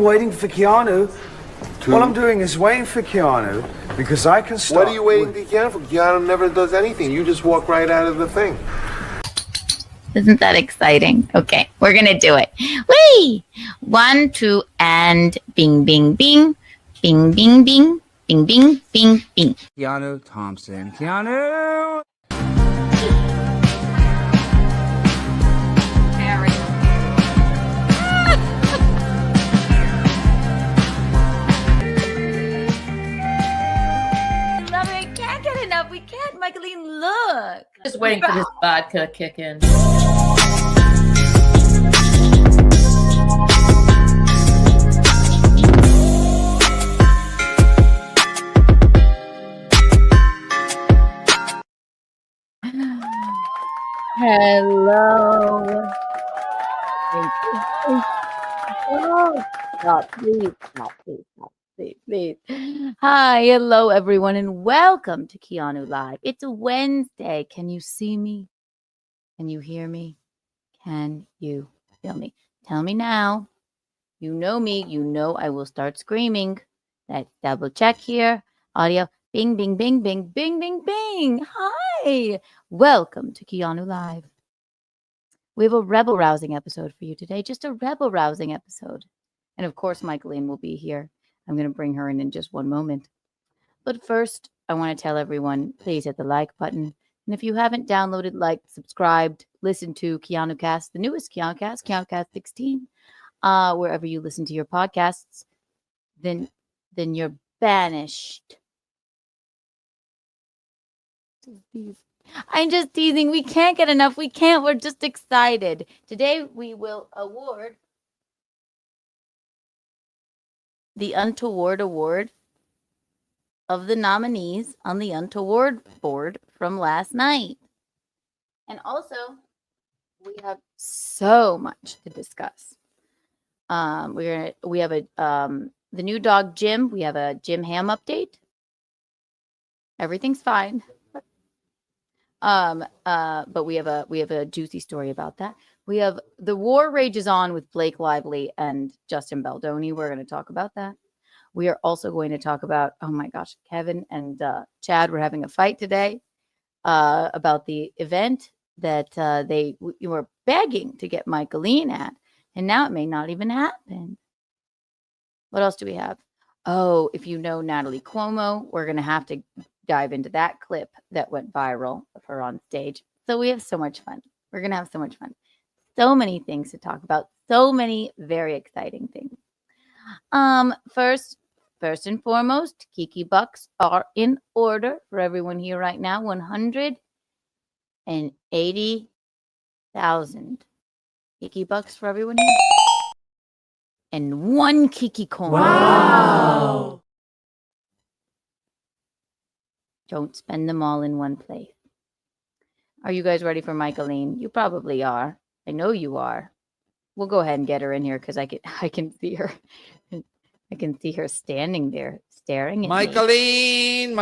waiting for Keanu. What I'm doing is waiting for Keanu because I can start. What are you waiting for Keanu for? Keanu never does anything. You just walk right out of the thing. Isn't that exciting? Okay, we're going to do it. Whee! 1, 2, and bing, bing, bing. Bing, bing, bing. Bing, bing, bing, bing. Keanu Thompson. Keanu! Love it. I can't get enough. We can't. Michaeline, look. Just waiting for this vodka to kick in. Hello. Stop, please. Stop, please. Stop, please. Please. Hi, hello, everyone, and welcome to Keanu Live. It's a Wednesday. Can you see me? Can you hear me? Can you feel me? Tell me now. You know me. You know I will start screaming. Let's double check here. Audio. Bing, bing, bing, bing, bing, bing, bing. Hi. Welcome to Keanu Live. We have a rebel-rousing episode for you today. Just a rebel-rousing episode. And of course, Michaeline will be here. I'm going to bring her in just one moment. But first, I want to tell everyone, please hit the like button. And if you haven't downloaded, liked, subscribed, listened to Keanu Cast, the newest Keanu Cast, Keanu Cast 16, wherever you listen to your podcasts, then you're banished. I'm just teasing. We can't get enough. We can't. We're just excited. Today, we will award the Untoward Award of the nominees on the Untoward board from last night. And also, we have so much to discuss. We have the new dog Jim. We have a Jim Ham update. Everything's fine. But we have a juicy story about that. We have The War Rages On with Blake Lively and Justin Baldoni. We're going to talk about that. We are also going to talk about, oh my gosh, Kevin and Chad were having a fight today about the event that they were begging to get Michaeline at. And now it may not even happen. What else do we have? Oh, if you know Natalie Cuomo, we're going to have to dive into that clip that went viral of her on stage. So we have so much fun. We're going to have so much fun. So many things to talk about. So many very exciting things. First and foremost, Kiki Bucks are in order for everyone here right now. 180,000 Kiki Bucks for everyone here. And 1 Kiki coin. Wow. Don't spend them all in one place. Are you guys ready for Michaeline? You probably are. I know you are. We'll go ahead and get her in here because I can see her. I can see her standing there staring at me. Michaeline.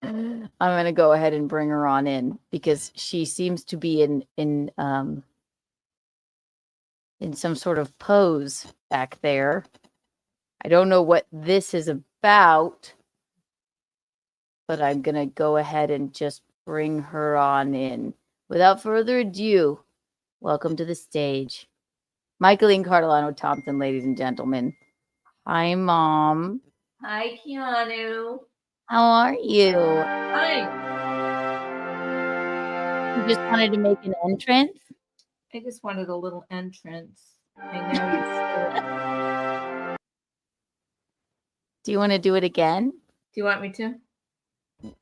I'm gonna go ahead and bring her on in because she seems to be in some sort of pose back there. I don't know what this is about, but I'm going to go ahead and just bring her on in. Without further ado, welcome to the stage, Michaeline Thompson, ladies and gentlemen. Hi, Mom. Hi, Keanu. How are you? Hi. You just wanted to make an entrance? I just wanted a little entrance. I know. Do you want to do it again? Do you want me to?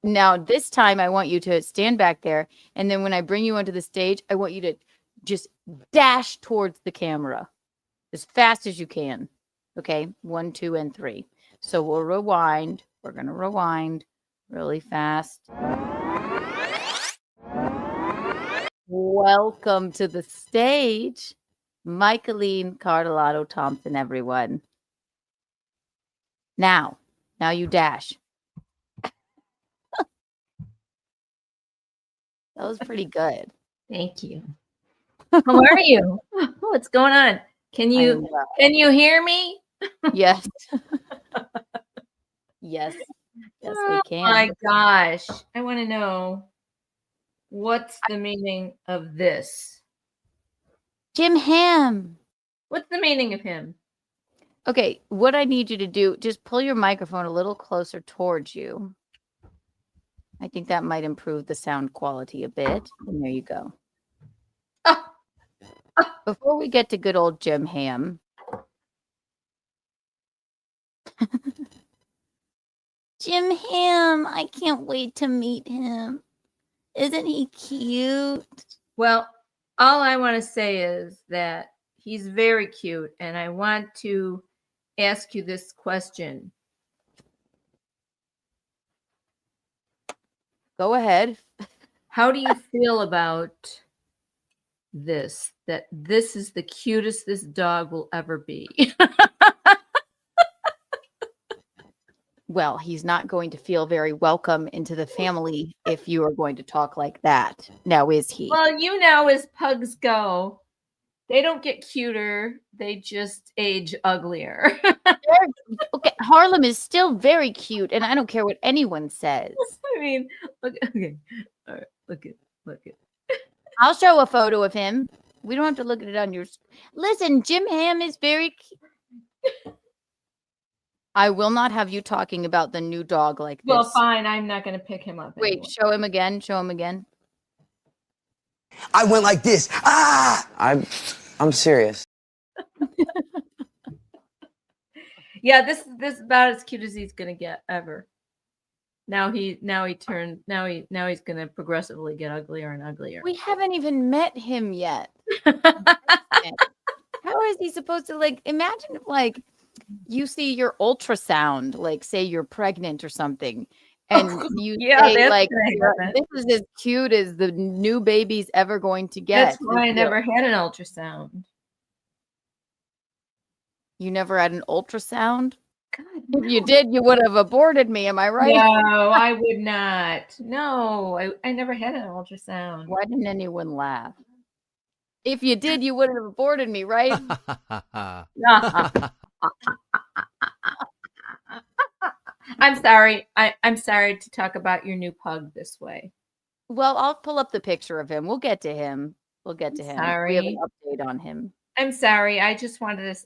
Now, this time I want you to stand back there. And then when I bring you onto the stage, I want you to just dash towards the camera as fast as you can. Okay? 1, 2, and 3. So we'll rewind. We're going to rewind really fast. Welcome to the stage, Michaeline Thompson, everyone. Now you dash. That was pretty good. Thank you. How are you? What's going on? Can I'm you hear me? Yes. Yes. Yes, we Oh can. my gosh. I want to know what's the meaning of this? Jim Ham. What's the meaning of him? Okay, what I need you to do, just pull your microphone a little closer towards you. I think that might improve the sound quality a bit. And there you go. Oh, Before we get to good old Jim Ham. Jim Ham, I can't wait to meet him. Isn't he cute? well, all I want to say is that he's very cute, and I want to ask you this question. Go ahead. How do you feel about this? That this is the cutest this dog will ever be? Well, he's not going to feel very welcome into the family if you are going to talk like that. Now, is he? Well, you know, as pugs go, they don't get cuter, they just age uglier. Okay, Harlem is still very cute, and I don't care what anyone says. I mean, look, okay. All right, look at. I'll show a photo of him. We don't have to look at it on your. Listen, Jim Ham is very cute. I will not have you talking about the new dog like this. Well, fine. I'm not going to pick him up. Wait, anymore. show him again. Show him again. I went like this. Ah! I'm serious. Yeah, this is about as cute as he's going to get ever. Now he's going to progressively get uglier and uglier. We haven't even met him yet. How is he supposed to imagine if you see your ultrasound, say you're pregnant or something, and you say this is as cute as the new baby's ever going to get. That's why I never had an ultrasound. You never had an ultrasound? God, no. If you did, you would have aborted me. Am I right? No, I would not. No, I never had an ultrasound. Why didn't anyone laugh? If you did, you would have aborted me, right? I'm sorry. I'm sorry to talk about your new pug this way. Well, I'll pull up the picture of him. We'll get to him. Sorry. We have an update on him. I'm sorry. I just wanted to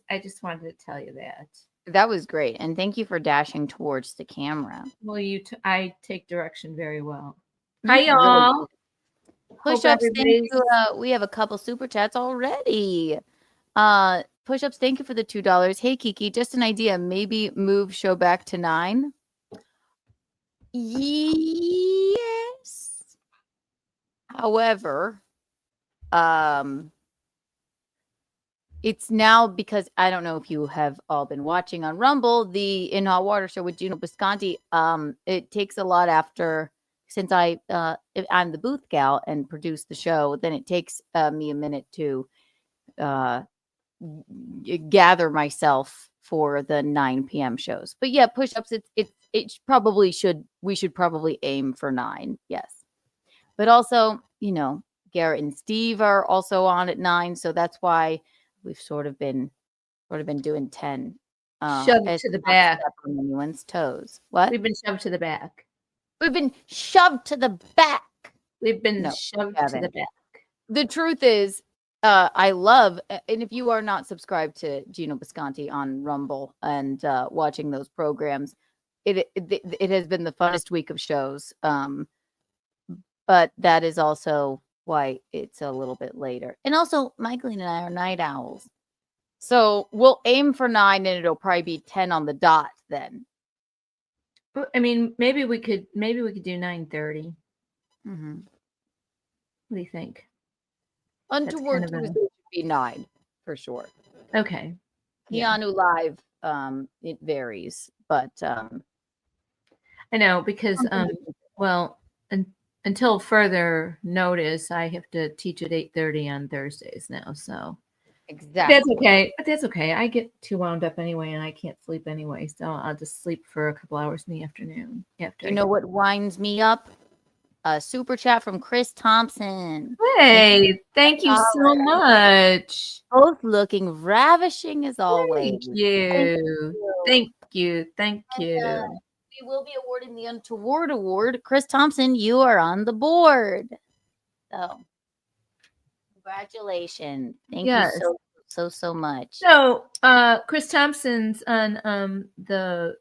tell you that. That was great, and thank you for dashing towards the camera. Well, I take direction very well. Hi, y'all. Push-ups. Thank you. We have a couple super chats already. Push-ups. Thank you for the $2. Hey, Kiki, just an idea. Maybe move show back to 9. Yes. However, it's now because I don't know if you have all been watching on Rumble, the In Hot Water show with Gino Bisconti. It takes a lot since I'm the booth gal and produce the show, then it takes me a minute to gather myself for the 9 p.m. shows. But yeah, push-ups, we should probably aim for 9. Yes. But also, Garrett and Steve are also on at 9, so that's why we've sort of been doing 10. Shoved to the back on anyone's toes. What? We've been shoved to the back. We've been shoved to the back. We've been shoved to the back. The truth is, I love, and if you are not subscribed to Gino Bisconti on Rumble and watching those programs, it has been the funnest week of shows. But that is also why it's a little bit later. And also, Michaeline and I are night owls. So we'll aim for 9 and it'll probably be 10 on the dot then. I mean, maybe we could do 9:30. Mm-hmm. What do you think? Untoward Tuesday should be 9 for sure. Okay. Keanu Live, it varies, but I know because until further notice, I have to teach at 8:30 on Thursdays now. So exactly, that's okay. But that's okay. I get too wound up anyway, and I can't sleep anyway. So I'll just sleep for a couple hours in the afternoon. You know what winds me up? a super chat from Chris Thompson. Hey, thank you so much. Both looking ravishing as always. Thank you. Thank you. Thank you. We will be awarding the Untoward Award. Chris Thompson, you are on the board. So, congratulations. Thank you so much. So, Chris Thompson's on the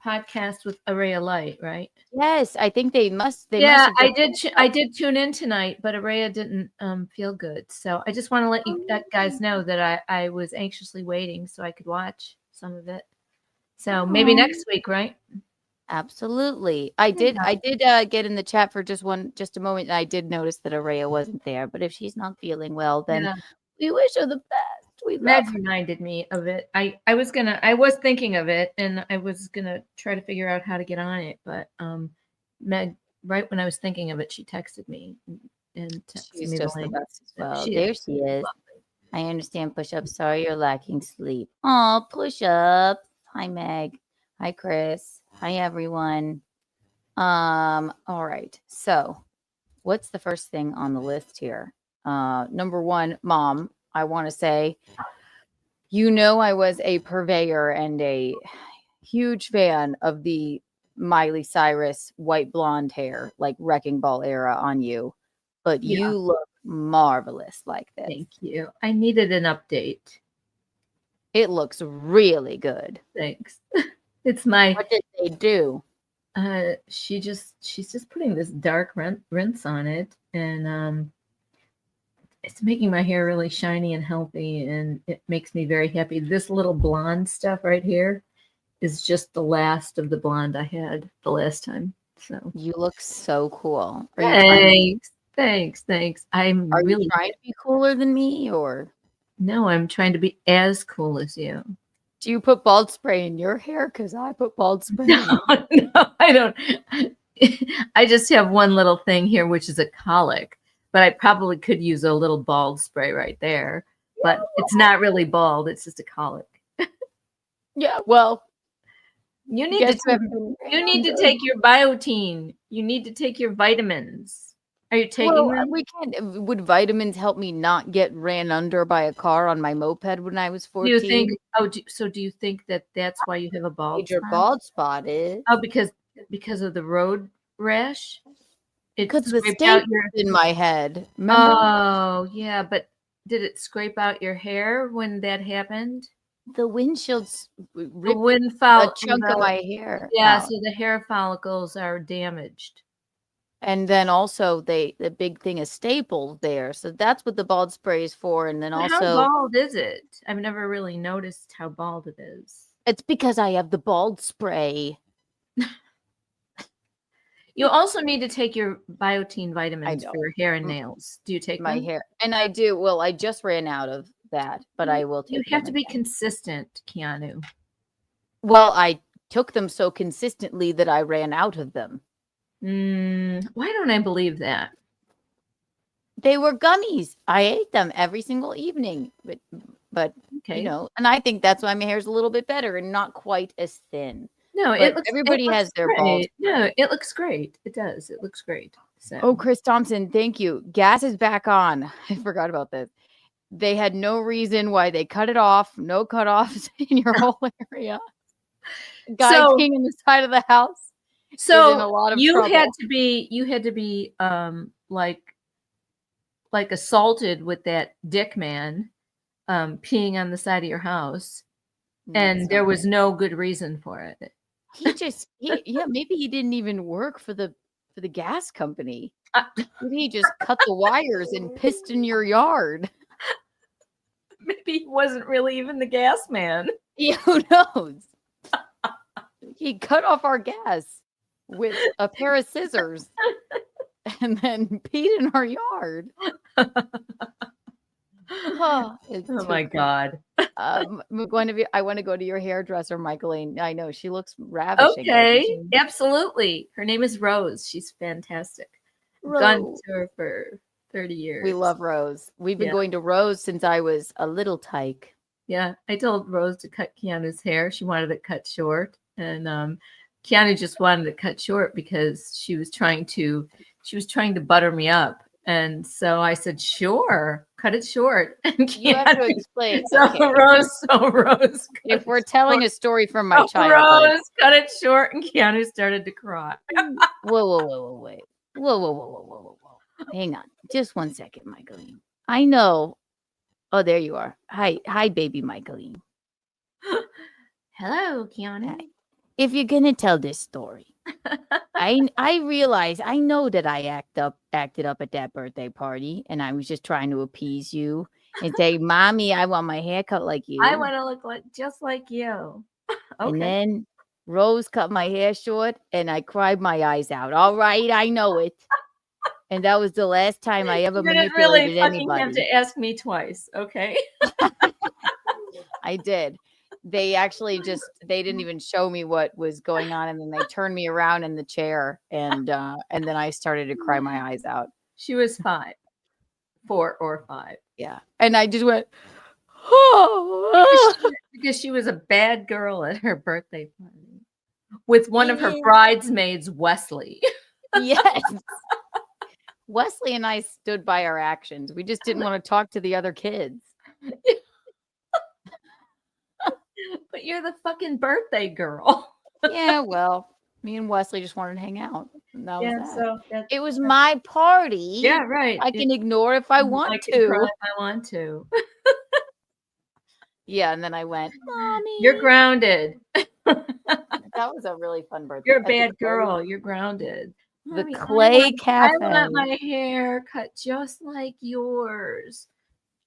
podcast with Araya Light, right? Yes, I think they must. I did tune in tonight, but Araya didn't feel good. So I just want to let you guys know that I was anxiously waiting so I could watch some of it. So maybe next week, right? Absolutely. I did get in the chat for just a moment, and I did notice that Araya wasn't there. But if she's not feeling well, then we wish her the best. Meg reminded me of it. I was thinking of it, and I was gonna try to figure out how to get on it, but Meg, right when I was thinking of it, she texted me and texted She's me just the the link. best as well. She There she is. I understand push-ups. Sorry you're lacking sleep. Oh, push-ups. Hi, Meg. Hi, Chris. Hi, everyone. All right. So what's the first thing on the list here? Number one, Mom, I want to say, I was a purveyor and a huge fan of the Miley Cyrus white blonde hair, like Wrecking Ball era on you. But you look marvelous like this. Thank you. I needed an update. It looks really good. Thanks. It's my. What did they do? She's just putting this dark rinse on it, and it's making my hair really shiny and healthy, and it makes me very happy. This little blonde stuff right here is just the last of the blonde I had the last time. So you look so cool. Thanks. I'm really trying to be cooler than me, or no? I'm trying to be as cool as you. Do you put bald spray in your hair? Because I put bald spray. No, I don't. I just have one little thing here, which is a colic, but I probably could use a little bald spray right there. But it's not really bald; it's just a colic. Yeah, well, you need to take your biotin. You need to take your vitamins. Are you taking them? We can't. Would vitamins help me not get ran under by a car on my moped when I was 14? Do you think? Do you think that that's why you have a bald spot? Your bald spot is because of the road rash. Because the state in my head. Remember? Oh yeah, but did it scrape out your hair when that happened? The windshield's ripped a chunk of my hair. Yeah, so the hair follicles are damaged. And then also the big thing is stapled there. So that's what the bald spray is for. And then also, how bald is it? I've never really noticed how bald it is. It's because I have the bald spray. You also need to take your biotin vitamins for your hair and nails. Do you take my them? hair? And I do. Well, I just ran out of that, but I will take them. You have to be consistent, Keanu. Well, I took them so consistently that I ran out of them. Why don't I believe that? They were gummies. I ate them every single evening, but okay. And I think that's why my hair's a little bit better and not quite as thin. No, everybody has their bald. No, it looks great. It does. It looks great. So. Oh, Chris Thompson, thank you. Gas is back on. I forgot about this. They had no reason why they cut it off. No cutoffs in your whole area. Guy king in the side of the house. So in a lot of you trouble. had to be like assaulted with that dick man peeing on the side of your house, and there was no good reason for it. Maybe he didn't even work for the gas company. He just cut the wires and pissed in your yard. Maybe he wasn't really even the gas man. Yeah, who knows? He cut off our gas with a pair of scissors and then peed in our yard. Oh my God. I want to go to your hairdresser, Michaeline. I know she looks ravishing. Okay, absolutely. Her name is Rose. She's fantastic. Rose. Gone to her for 30 years. We love Rose. We've been going to Rose since I was a little tyke. Yeah, I told Rose to cut Keanu's hair. She wanted it cut short, and Keanu just wanted it cut short because she was trying to she was trying to butter me up. And so I said, sure, cut it short. And You have to explain. so Okay. Rose. If we're telling a story from my Rose childhood. cut it short, and Keanu started to cry. Wait. Whoa. Hang on. Just 1 second, Michaeline. I know. Oh, there you are. Hi, baby Michaeline. Hello, Keanu. If you're gonna tell this story, I realize I know that I acted up at that birthday party, and I was just trying to appease you and say, "Mommy, I want my hair cut like you." I want to look just like you. Okay. And then Rose cut my hair short, and I cried my eyes out. All right, I know it. And that was the last time I ever You didn't manipulated really fucking anybody. have to ask me twice, okay? I did. They actually they didn't even show me what was going on, and then they turned me around in the chair, and then I started to cry my eyes out. She was 5, 4 or 5. Yeah, and I just went, oh, Because she was a bad girl at her birthday party with one of her bridesmaids, Wesley. yes. Wesley and I stood by our actions. We just didn't want to talk to the other kids. But you're the fucking birthday girl. Yeah, well, me and Wesley just wanted to hang out. And that was that. So It was my party. yeah, right. I can ignore if I want I can cry to. if I want to. Yeah, and then I went, Mommy. You're grounded. That was a really fun birthday. You're a At the bad Clay- girl. You're grounded. The Mommy, Clay Cafe. I want my hair cut just like yours.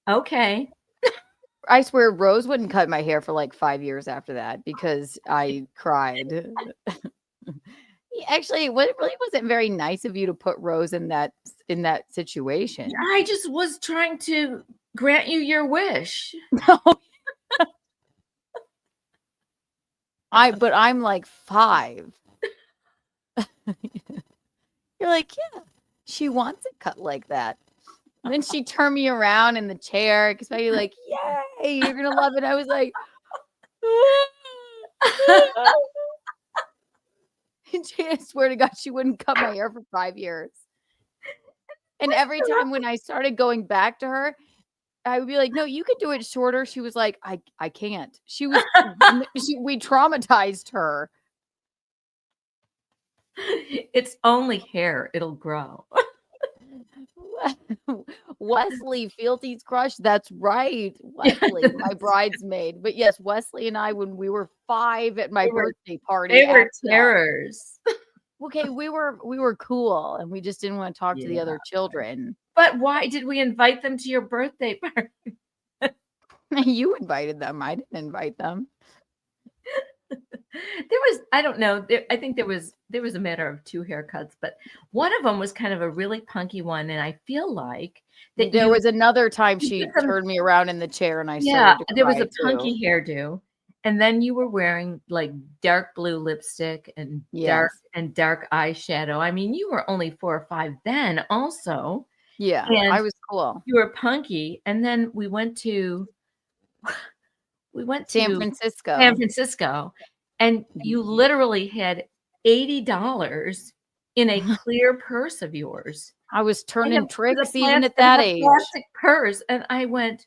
Okay. I swear Rose wouldn't cut my hair for like 5 years after that because I cried. Actually, it really wasn't very nice of you to put Rose in that situation. I just was trying to grant you your wish. No. But I'm like 5. You're like, yeah, she wants it cut like that. And then she turned me around in the chair, expecting like, yay, you're gonna love it. I was like, I swear to God, she wouldn't cut my hair for 5 years. And every time when I started going back to her, I would be like, no, you could do it shorter. She was like, I can't. We traumatized her. It's only hair. It'll grow. Wesley, Fealty's crush. That's right. Wesley, my bridesmaid. But yes, Wesley and I, when we were 5 at my birthday party. They were terrors. Okay, we were cool, and we just didn't want to talk to the other children. But why did we invite them to your birthday party? You invited them. I didn't invite them. I don't know. I think there was a matter of 2 haircuts, but one of them was kind of a really punky one, and I feel like that there was another time she turned me around in the chair, and I started to there was cry, a punky hairdo, and then you were wearing like dark blue lipstick and dark eyeshadow. I mean, you were only 4 or 5 then, also. Yeah, and I was cool. You were punky, and then we went to San Francisco. And you literally had $80 in a clear purse of yours. I was turning tricks even at that age. Plastic purse, and I went,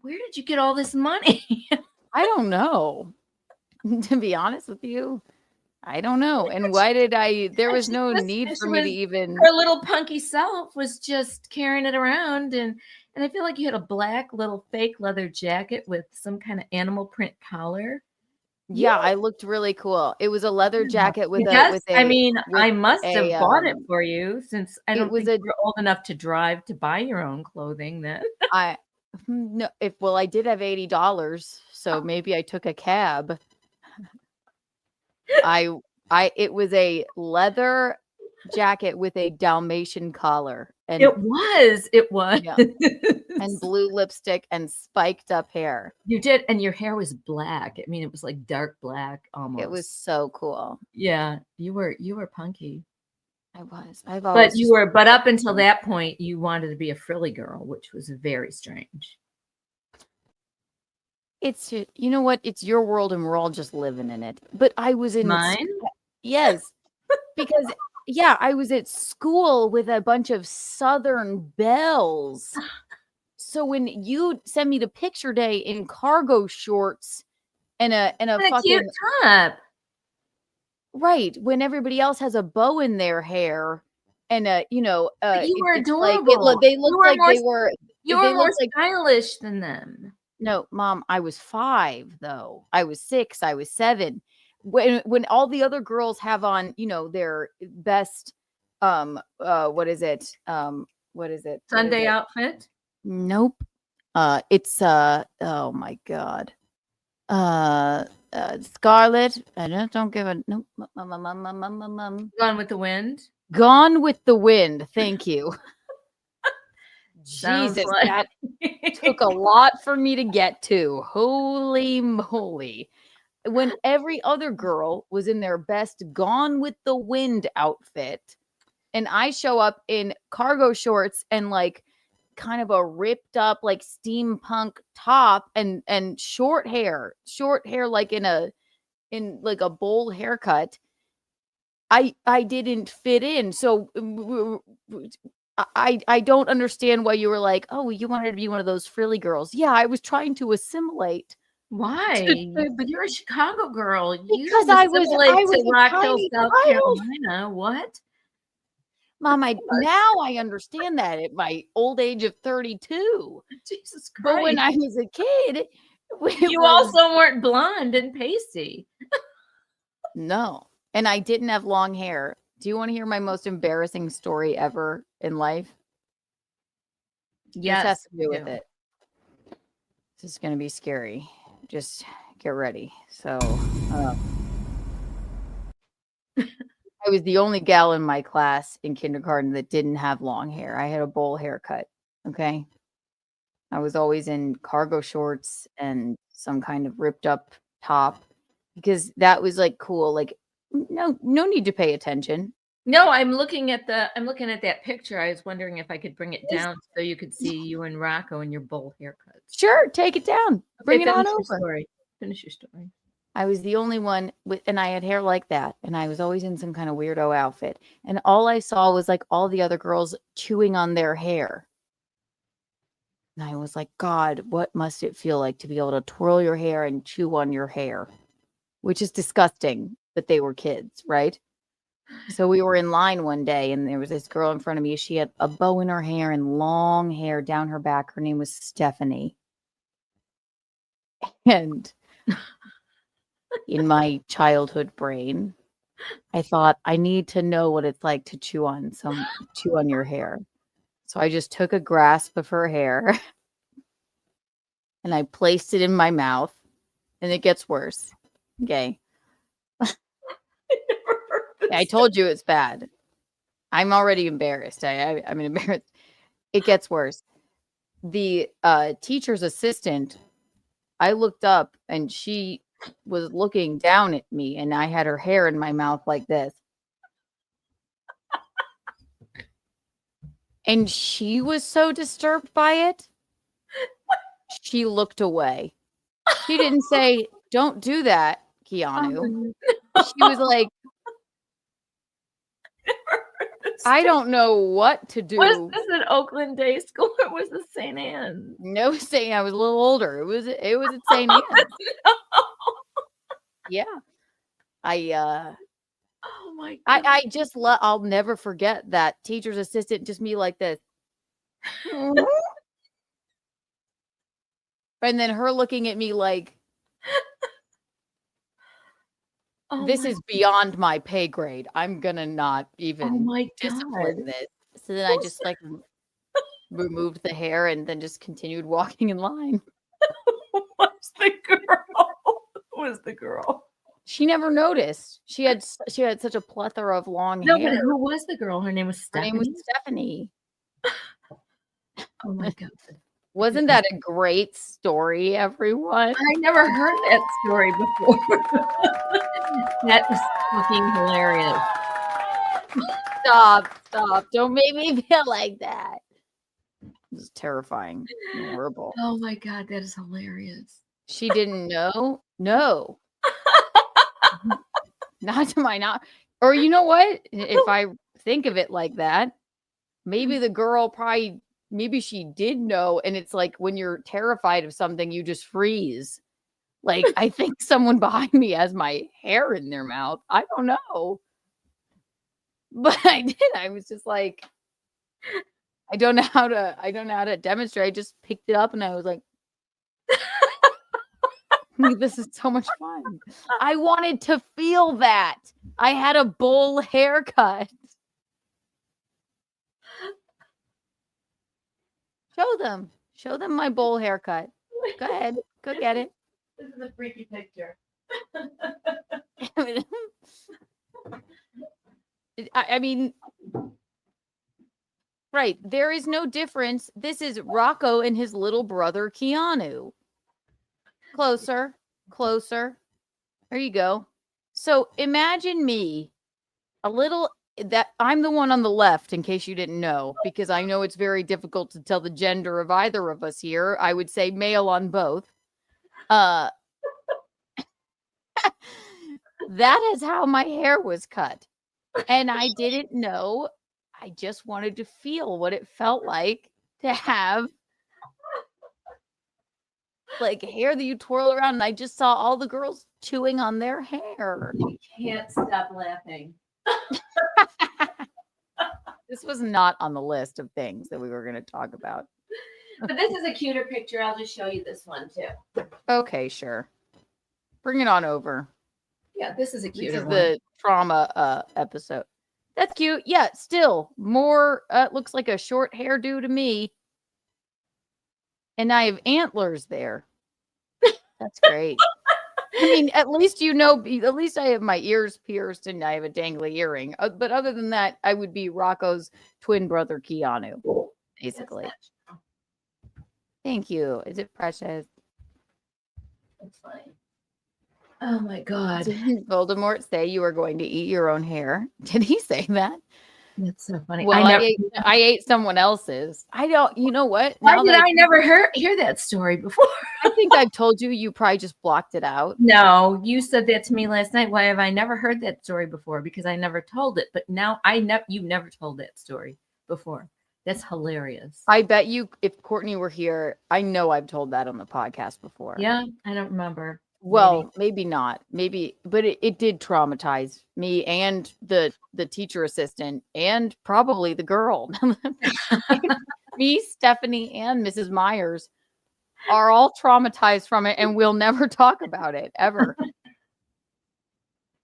"Where did you get all this money?" I don't know. To be honest with you, I don't know. And why did I? There was no need for me to even. Her little punky self was just carrying it around, and I feel like you had a black little fake leather jacket with some kind of animal print collar. Yeah, I looked really cool. It was a leather jacket with I must have bought it for you since I don't think you were old enough to drive to buy your own clothing then. I did have $80, so maybe I took a cab. It was a leather jacket with a Dalmatian collar. And it was. Yeah. And blue lipstick and spiked up hair. You did, and your hair was black. I mean, it was like dark black almost. It was so cool. Yeah, you were punky. I was. But up until that point, you wanted to be a frilly girl, which was very strange. It's, you know what? It's your world, and we're all just living in it. But I was in mine. Yes, because Yeah, I was at school with a bunch of Southern belles. So when you send me the picture day in cargo shorts and a What a fucking cute top. right, when everybody else has a bow in their hair and But you were it's like adorable. they looked like they were You were more looked like stylish than them. no, mom, I was 5 though. I was 6, I was 7. When all the other girls have on, their best what is it? What is it? What is Sunday it? outfit. Nope. It's oh my god. Scarlet. I don't give a nope. Gone with the Wind. Gone with the Wind. Thank you. Sounds Jesus, like that took a lot for me to get to. Holy moly. When every other girl was in their best Gone with the Wind outfit, and I show up in cargo shorts and like kind of a ripped up like steampunk top and short hair like in like a bowl haircut. I didn't fit in. So I don't understand why you were like, oh, you wanted to be one of those frilly girls. Yeah, I was trying to assimilate. why? But you're a Chicago girl. You Because don't I was to a Rock Hill, tiny South child. Carolina. What? Mom, now I understand that at my old age of 32. Jesus Christ. But when I was a kid, You also weren't blonde and pasty. No. And I didn't have long hair. Do you want to hear my most embarrassing story ever in life? Yes, this has to do I with do. it. This is going to be scary. Just get ready. So, I was the only gal in my class in kindergarten that didn't have long hair. I had a bowl haircut. Okay. I was always in cargo shorts and some kind of ripped up top because that was like cool. Like, no need to pay attention. No, I'm looking at that picture. I was wondering if I could bring it down so you could see you and Rocco in your bowl haircuts. Sure, take it down. Bring it on Finish your over. story. Finish your story. I was the only one and I had hair like that. And I was always in some kind of weirdo outfit. And all I saw was like all the other girls chewing on their hair. And I was like, God, what must it feel like to be able to twirl your hair and chew on your hair? Which is disgusting, but they were kids, right? So we were in line one day and there was this girl in front of me. She had a bow in her hair and long hair down her back. Her name was Stephanie. And in my childhood brain, I thought I need to know what it's like to chew on your hair. So I just took a grasp of her hair and I placed it in my mouth, and it gets worse. Okay. I told you it's bad. I'm already embarrassed. I'm embarrassed. It gets worse. The teacher's assistant, I looked up and she was looking down at me and I had her hair in my mouth like this. And she was so disturbed by it. She looked away. She didn't say, "Don't do that, Keanu." She was like, I don't know what to do. Was this an Oakland Day School or was this St. Anne's? No, saying I was a little older. It was at St. Anne's. Yeah. Oh my God. I just I'll never forget that teacher's assistant just me like this. And then her looking at me like, this is beyond my pay grade. I'm gonna not even discipline this. So then I just like removed the hair and then just continued walking in line. What's the girl? Who was the girl? She never noticed. She had such a plethora of long No, hair. but who was the girl? Her name was Stephanie. Her name was Stephanie. Oh my God. Wasn't that a great story, everyone? I never heard that story before. That was fucking hilarious. Stop. Don't make me feel like that. It was terrifying. Horrible. Oh my God, that is hilarious. She didn't know? No. Not to my Or you know what? If I think of it like that, maybe the girl maybe she did know. And it's like when you're terrified of something, you just freeze. Like, I think someone behind me has my hair in their mouth. I don't know. But I did. I was just like, I don't know how to demonstrate. I just picked it up and I was like, this is so much fun. I wanted to feel that. I had a bowl haircut. Show them my bowl haircut. Go ahead. Go get it. This is a freaky picture. I mean, right. There is no difference. This is Rocco and his little brother, Keanu. Closer. There you go. So imagine me, that I'm the one on the left, in case you didn't know, because I know it's very difficult to tell the gender of either of us here. I would say male on both. That is how my hair was cut. And I didn't know. I just wanted to feel what it felt like to have like hair that you twirl around. And I just saw all the girls chewing on their hair. You can't stop laughing. This was not on the list of things that we were going to talk about. But this is a cuter picture. I'll just show you this one too. Okay, sure. Bring it on over. Yeah, this is a cuter This is one. the trauma episode. That's cute. Yeah, still more looks like a short hairdo to me. And I have antlers there. That's great. I mean, at least at least I have my ears pierced and I have a dangly earring. But other than that, I would be Rocco's twin brother, Keanu, basically. Thank you. Is it precious? That's funny. Oh my God. Did Voldemort say you were going to eat your own hair? Did he say that? That's so funny. Well, I ate someone else's. I don't, you know what? Why did I never hear that story before? I think I've told you, you probably just blocked it out. No, you said that to me last night. Why have I never heard that story before? Because I never told it. But now you've never told that story before. That's hilarious. I bet you, if Courtney were here, I know I've told that on the podcast before. Yeah, I don't remember. Well, maybe not. Maybe, but it did traumatize me and the teacher assistant and probably the girl. Me, Stephanie, and Mrs. Myers are all traumatized from it, and we'll never talk about it ever.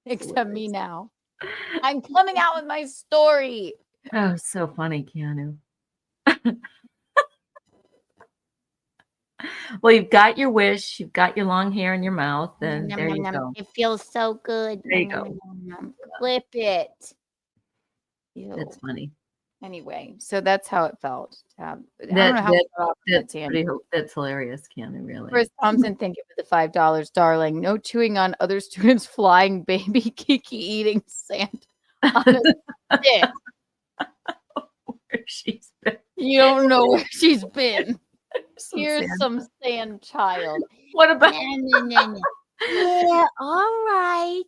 Except me now. I'm coming out with my story. Oh, so funny, Keanu. Well, you've got your wish. You've got your long hair in your mouth, and there you go. It feels so good. There you go. Clip it. That's funny. Anyway, so that's how it felt. I don't That- know how that- we got off That's that tangent. that's hilarious, Keanu. Really. Chris Thompson, thank you for the $5, darling. No chewing on other students' flying baby Kiki eating sand on a stick. Where she's been. You don't know where she's been. Some Here's sand. some sand child. What about? Yeah, all right.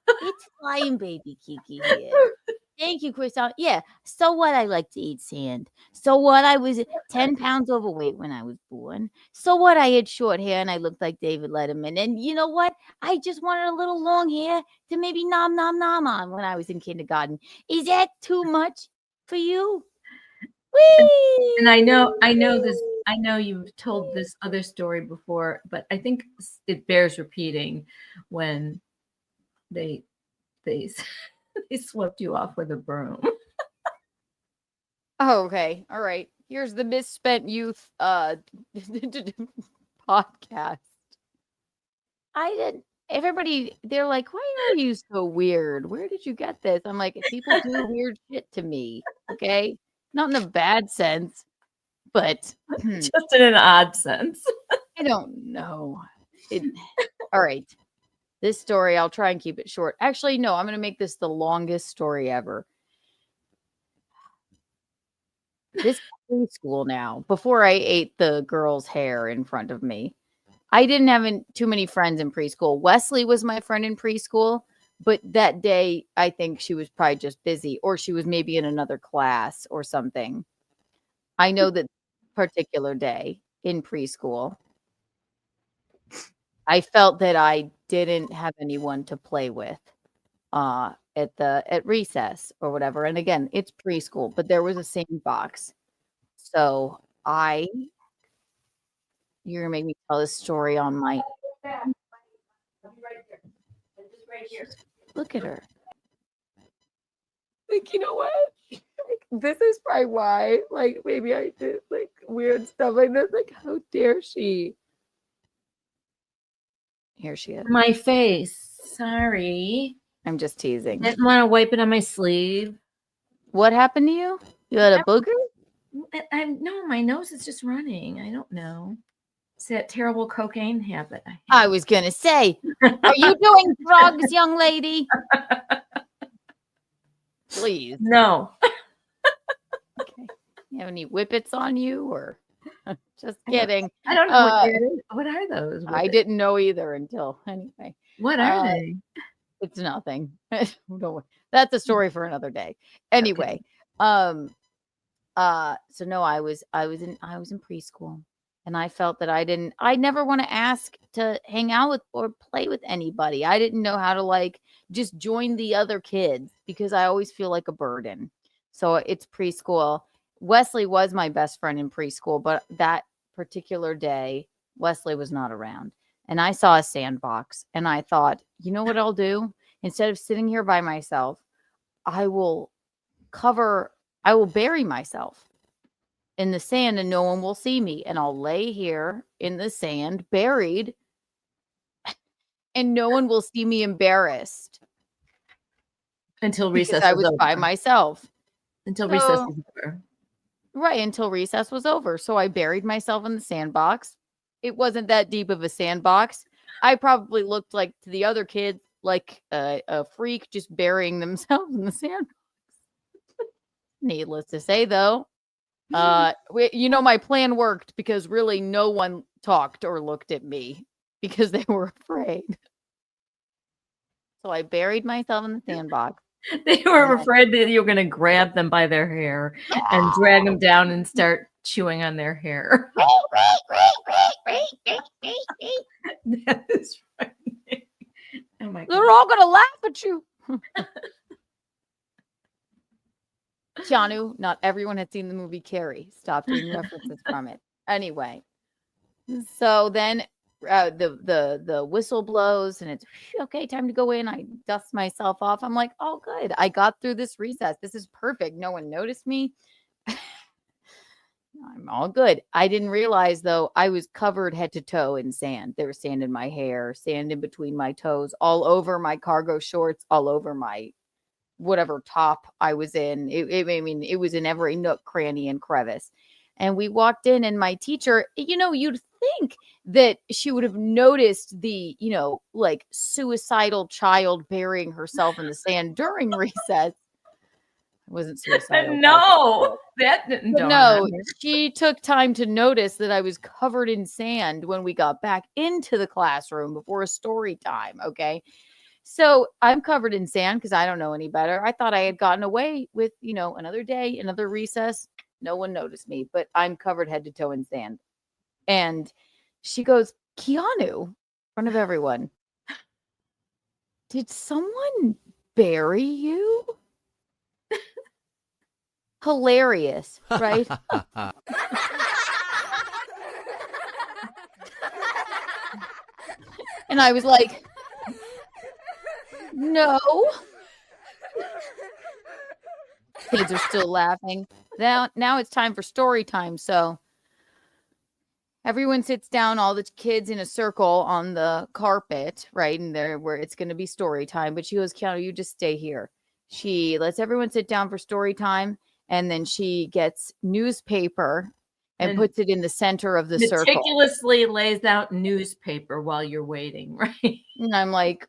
It's flying baby Kiki here. Thank you, Chris. Yeah. So what? I like to eat sand. So what? I was 10 pounds overweight when I was born. So what? I had short hair and I looked like David Letterman. And you know what? I just wanted a little long hair to maybe nom nom nom on when I was in kindergarten. Is that too much for you? Whee! And I know this. I know you've told this other story before, but I think it bears repeating when they they swept you off with a broom. Oh, okay. All right. Here's the misspent youth podcast. Everybody, they're like, why are you so weird? Where did you get this? I'm like, people do weird shit to me. Okay. Not in a bad sense, but Just in an odd sense. I don't know. All right. This story, I'll try and keep it short. Actually, no, I'm going to make this the longest story ever. This preschool now, before I ate the girl's hair in front of me, I didn't have too many friends in preschool. Wesley was my friend in preschool, But that day, I think she was probably just busy, or she was maybe in another class or something. I know that particular day in preschool, I felt that I didn't have anyone to play with at recess or whatever. And again, it's preschool, but there was a sandbox. So you're gonna make me tell this story on my look at her. Like, you know what? Like, this is probably why, like, maybe I did like weird stuff like this. Like, how dare she? Here she is. My face. Sorry. I'm just teasing. Didn't want to wipe it on my sleeve. What happened to you? You had a booger? No, my nose is just running. I don't know. It's that terrible cocaine habit. I was gonna say, are you doing drugs, young lady? Please. No. Okay. You have any whippets on you, or just kidding? I don't know what are those? I didn't know either until anyway. What are they? It's nothing. Don't worry. That's a story for another day. Anyway, so no, I was in preschool, and I felt that I never want to ask to hang out with or play with anybody. I didn't know how to like just join the other kids because I always feel like a burden. So it's preschool. Wesley was my best friend in preschool, but that particular day, Wesley was not around. And I saw a sandbox, and I thought, you know what I'll do? Instead of sitting here by myself, I will bury myself in the sand and no one will see me. And I'll lay here in the sand, buried, and no one will see me embarrassed. Until recess I was by myself. Until recess was over. Right, until recess was over. So I buried myself in the sandbox. It wasn't that deep of a sandbox. I probably looked like to the other kids like a freak just burying themselves in the sandbox. Needless to say, though, my plan worked because really no one talked or looked at me because they were afraid. So I buried myself in the sandbox. They were afraid that you were going to grab them by their hair and drag them down and start chewing on their hair. That is funny. Oh my God. They're all going to laugh at you. Keanu, not everyone had seen the movie Carrie. Stop doing references from it. Anyway, so then the whistle blows and it's okay, time to go in. I dust myself off. I'm like, oh, good. I got through this recess. This is perfect. No one noticed me. I'm all good. I didn't realize, though, I was covered head to toe in sand. There was sand in my hair, sand in between my toes, all over my cargo shorts, all over my whatever top I was in. It was in every nook, cranny, and crevice. And we walked in, and my teacher, you'd think that she would have noticed the, like suicidal child burying herself in the sand during recess. It wasn't suicidal. No, that didn't. No, she took time to notice that I was covered in sand when we got back into the classroom before a story time. Okay. So I'm covered in sand because I don't know any better. I thought I had gotten away with, another day, another recess. No one noticed me, but I'm covered head to toe in sand. And she goes, Keanu, in front of everyone, did someone bury you? Hilarious, right? And I was like, no. Kids are still laughing. Now it's time for story time. So everyone sits down, all the kids in a circle on the carpet, right? And there where it's going to be story time. But she goes, Keanu, you just stay here. She lets everyone sit down for story time. And then she gets newspaper and puts it in the center of the circle. Meticulously lays out newspaper while you're waiting, right? And I'm like,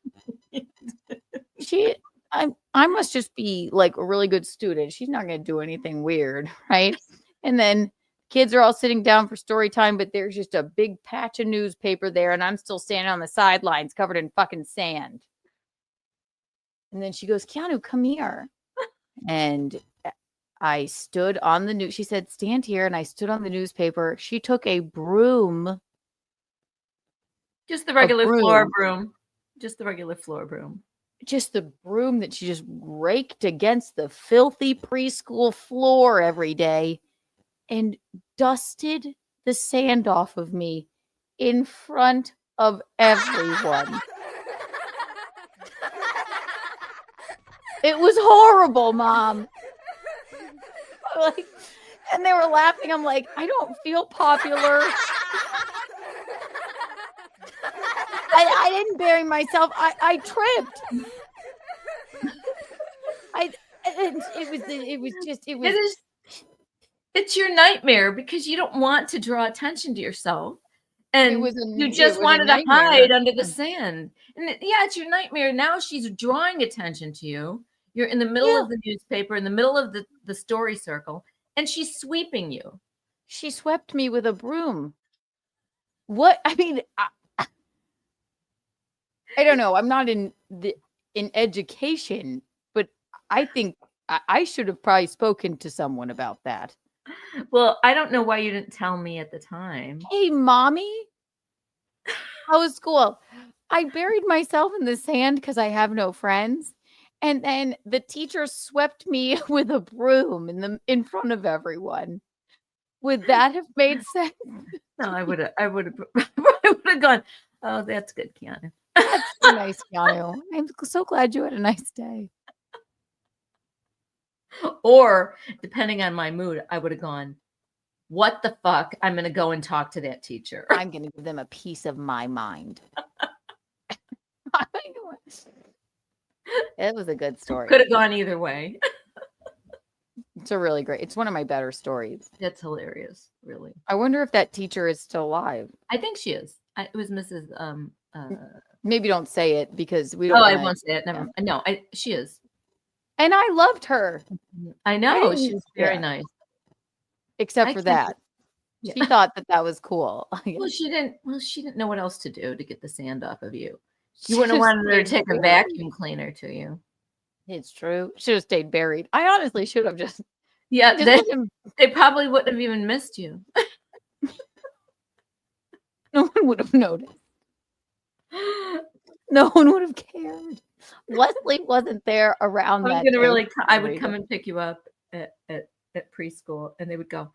I must just be like a really good student. She's not going to do anything weird, right? And then kids are all sitting down for story time, but there's just a big patch of newspaper there, and I'm still standing on the sidelines covered in fucking sand. And then she goes, Keanu, come here. And I stood on the news. She said, stand here. And I stood on the newspaper. She took a broom. Just the regular floor broom. broom. Just the regular floor broom. Just the broom that she just raked against the filthy preschool floor every day and dusted the sand off of me in front of everyone. It was horrible, Mom. Like, and they were laughing. I'm like, I don't feel popular. I didn't bury myself. I tripped. It's your nightmare because you don't want to draw attention to yourself. And you just wanted to hide under the sand. And it's your nightmare. Now she's drawing attention to you. You're in the middle of the newspaper, in the middle of the story circle, and she's sweeping you. She swept me with a broom. What? I mean, I don't know. I'm not in education, but I think I should have probably spoken to someone about that. Well, I don't know why you didn't tell me at the time. Hey, Mommy, how was school? I buried myself in the sand because I have no friends. And then the teacher swept me with a broom in front of everyone. Would that have made sense? No, I would have gone, oh, that's good, Keanu. That's so nice, Keanu. I'm so glad you had a nice day. Or, depending on my mood, I would have gone, what the fuck? I'm going to go and talk to that teacher. I'm going to give them a piece of my mind. It was a good story. Could have gone either way. It's it's one of my better stories. That's hilarious, really. I wonder if that teacher is still alive. I think she is. It was Mrs. Maybe don't say it because we don't. Oh, I won't say it. Never. No, she is. And I loved her. I know. She was very nice. Except for that. Yeah. She thought that was cool. Well, she didn't know what else to do to get the sand off of you. You wouldn't have wanted her to take a vacuum cleaner to you. It's true. Should have stayed buried. I honestly should have just. Yeah, they probably wouldn't have even missed you. No one would have noticed. No one would have cared. Leslie wasn't there around that. I would come and pick you up at preschool, and they would go,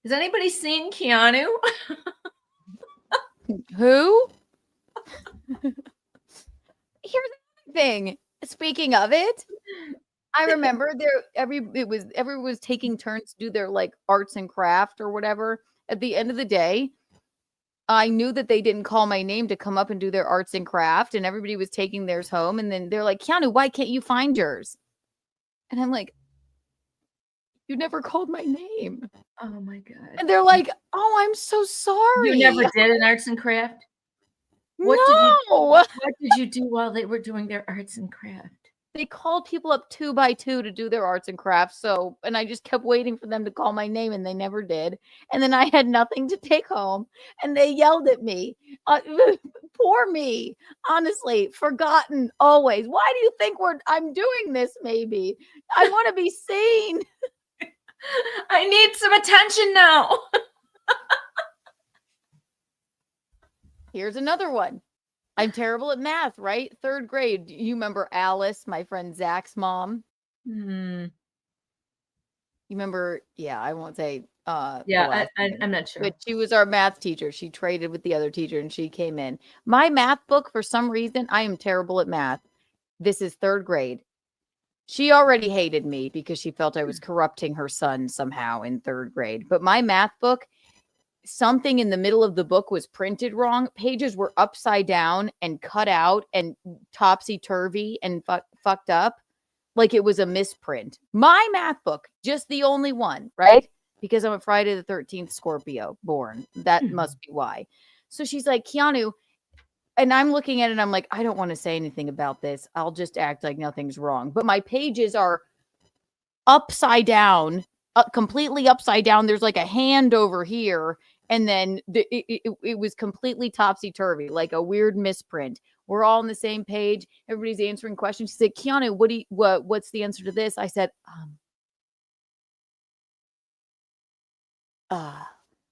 "Has anybody seen Keanu?" Who? Here's the thing. Speaking of it, I remember everyone was taking turns to do their like arts and craft or whatever. At the end of the day, I knew that they didn't call my name to come up and do their arts and craft, and everybody was taking theirs home. And then they're like, Keanu, why can't you find yours? And I'm like, you never called my name. Oh my God. And they're like, oh, I'm so sorry. You never did an arts and craft? What did you do while they were doing their arts and craft? They called people up 2 by 2 to do their arts and crafts. And I just kept waiting for them to call my name, and they never did. And then I had nothing to take home, and they yelled at me. Poor me, honestly, forgotten always. Why do you think I'm doing this? Maybe I want to be seen. I need some attention now. Here's another one. I'm terrible at math, right? 3rd grade. You remember Alice, my friend Zach's mom? You remember? Yeah, I won't say. Yeah, I'm not sure. But she was our math teacher. She traded with the other teacher, and she came in. My math book, for some reason, I am terrible at math. This is 3rd grade. She already hated me because she felt I was corrupting her son somehow in 3rd grade. But my math book, something in the middle of the book was printed wrong. Pages were upside down and cut out and topsy-turvy and fucked up. Like it was a misprint. My math book, just the only one, right? Because I'm a Friday the 13th Scorpio born. That must be why. So she's like, Keanu, and I'm looking at it and I'm like, I don't want to say anything about this. I'll just act like nothing's wrong. But my pages are upside down, completely upside down. There's like a hand over here. And then it was completely topsy-turvy, like a weird misprint. We're all on the same page. Everybody's answering questions. She said, Keanu, what's the answer to this? I said,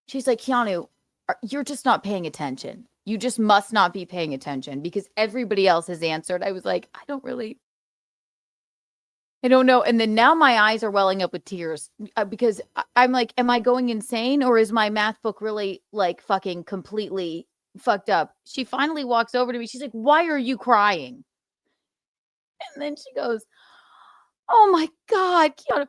she's like, Keanu, you're just not paying attention. You just must not be paying attention because everybody else has answered. I was like, I don't know. And then now my eyes are welling up with tears because I'm like, am I going insane or is my math book really like fucking completely fucked up? She finally walks over to me. She's like, why are you crying? And then she goes, oh my God, Keanu,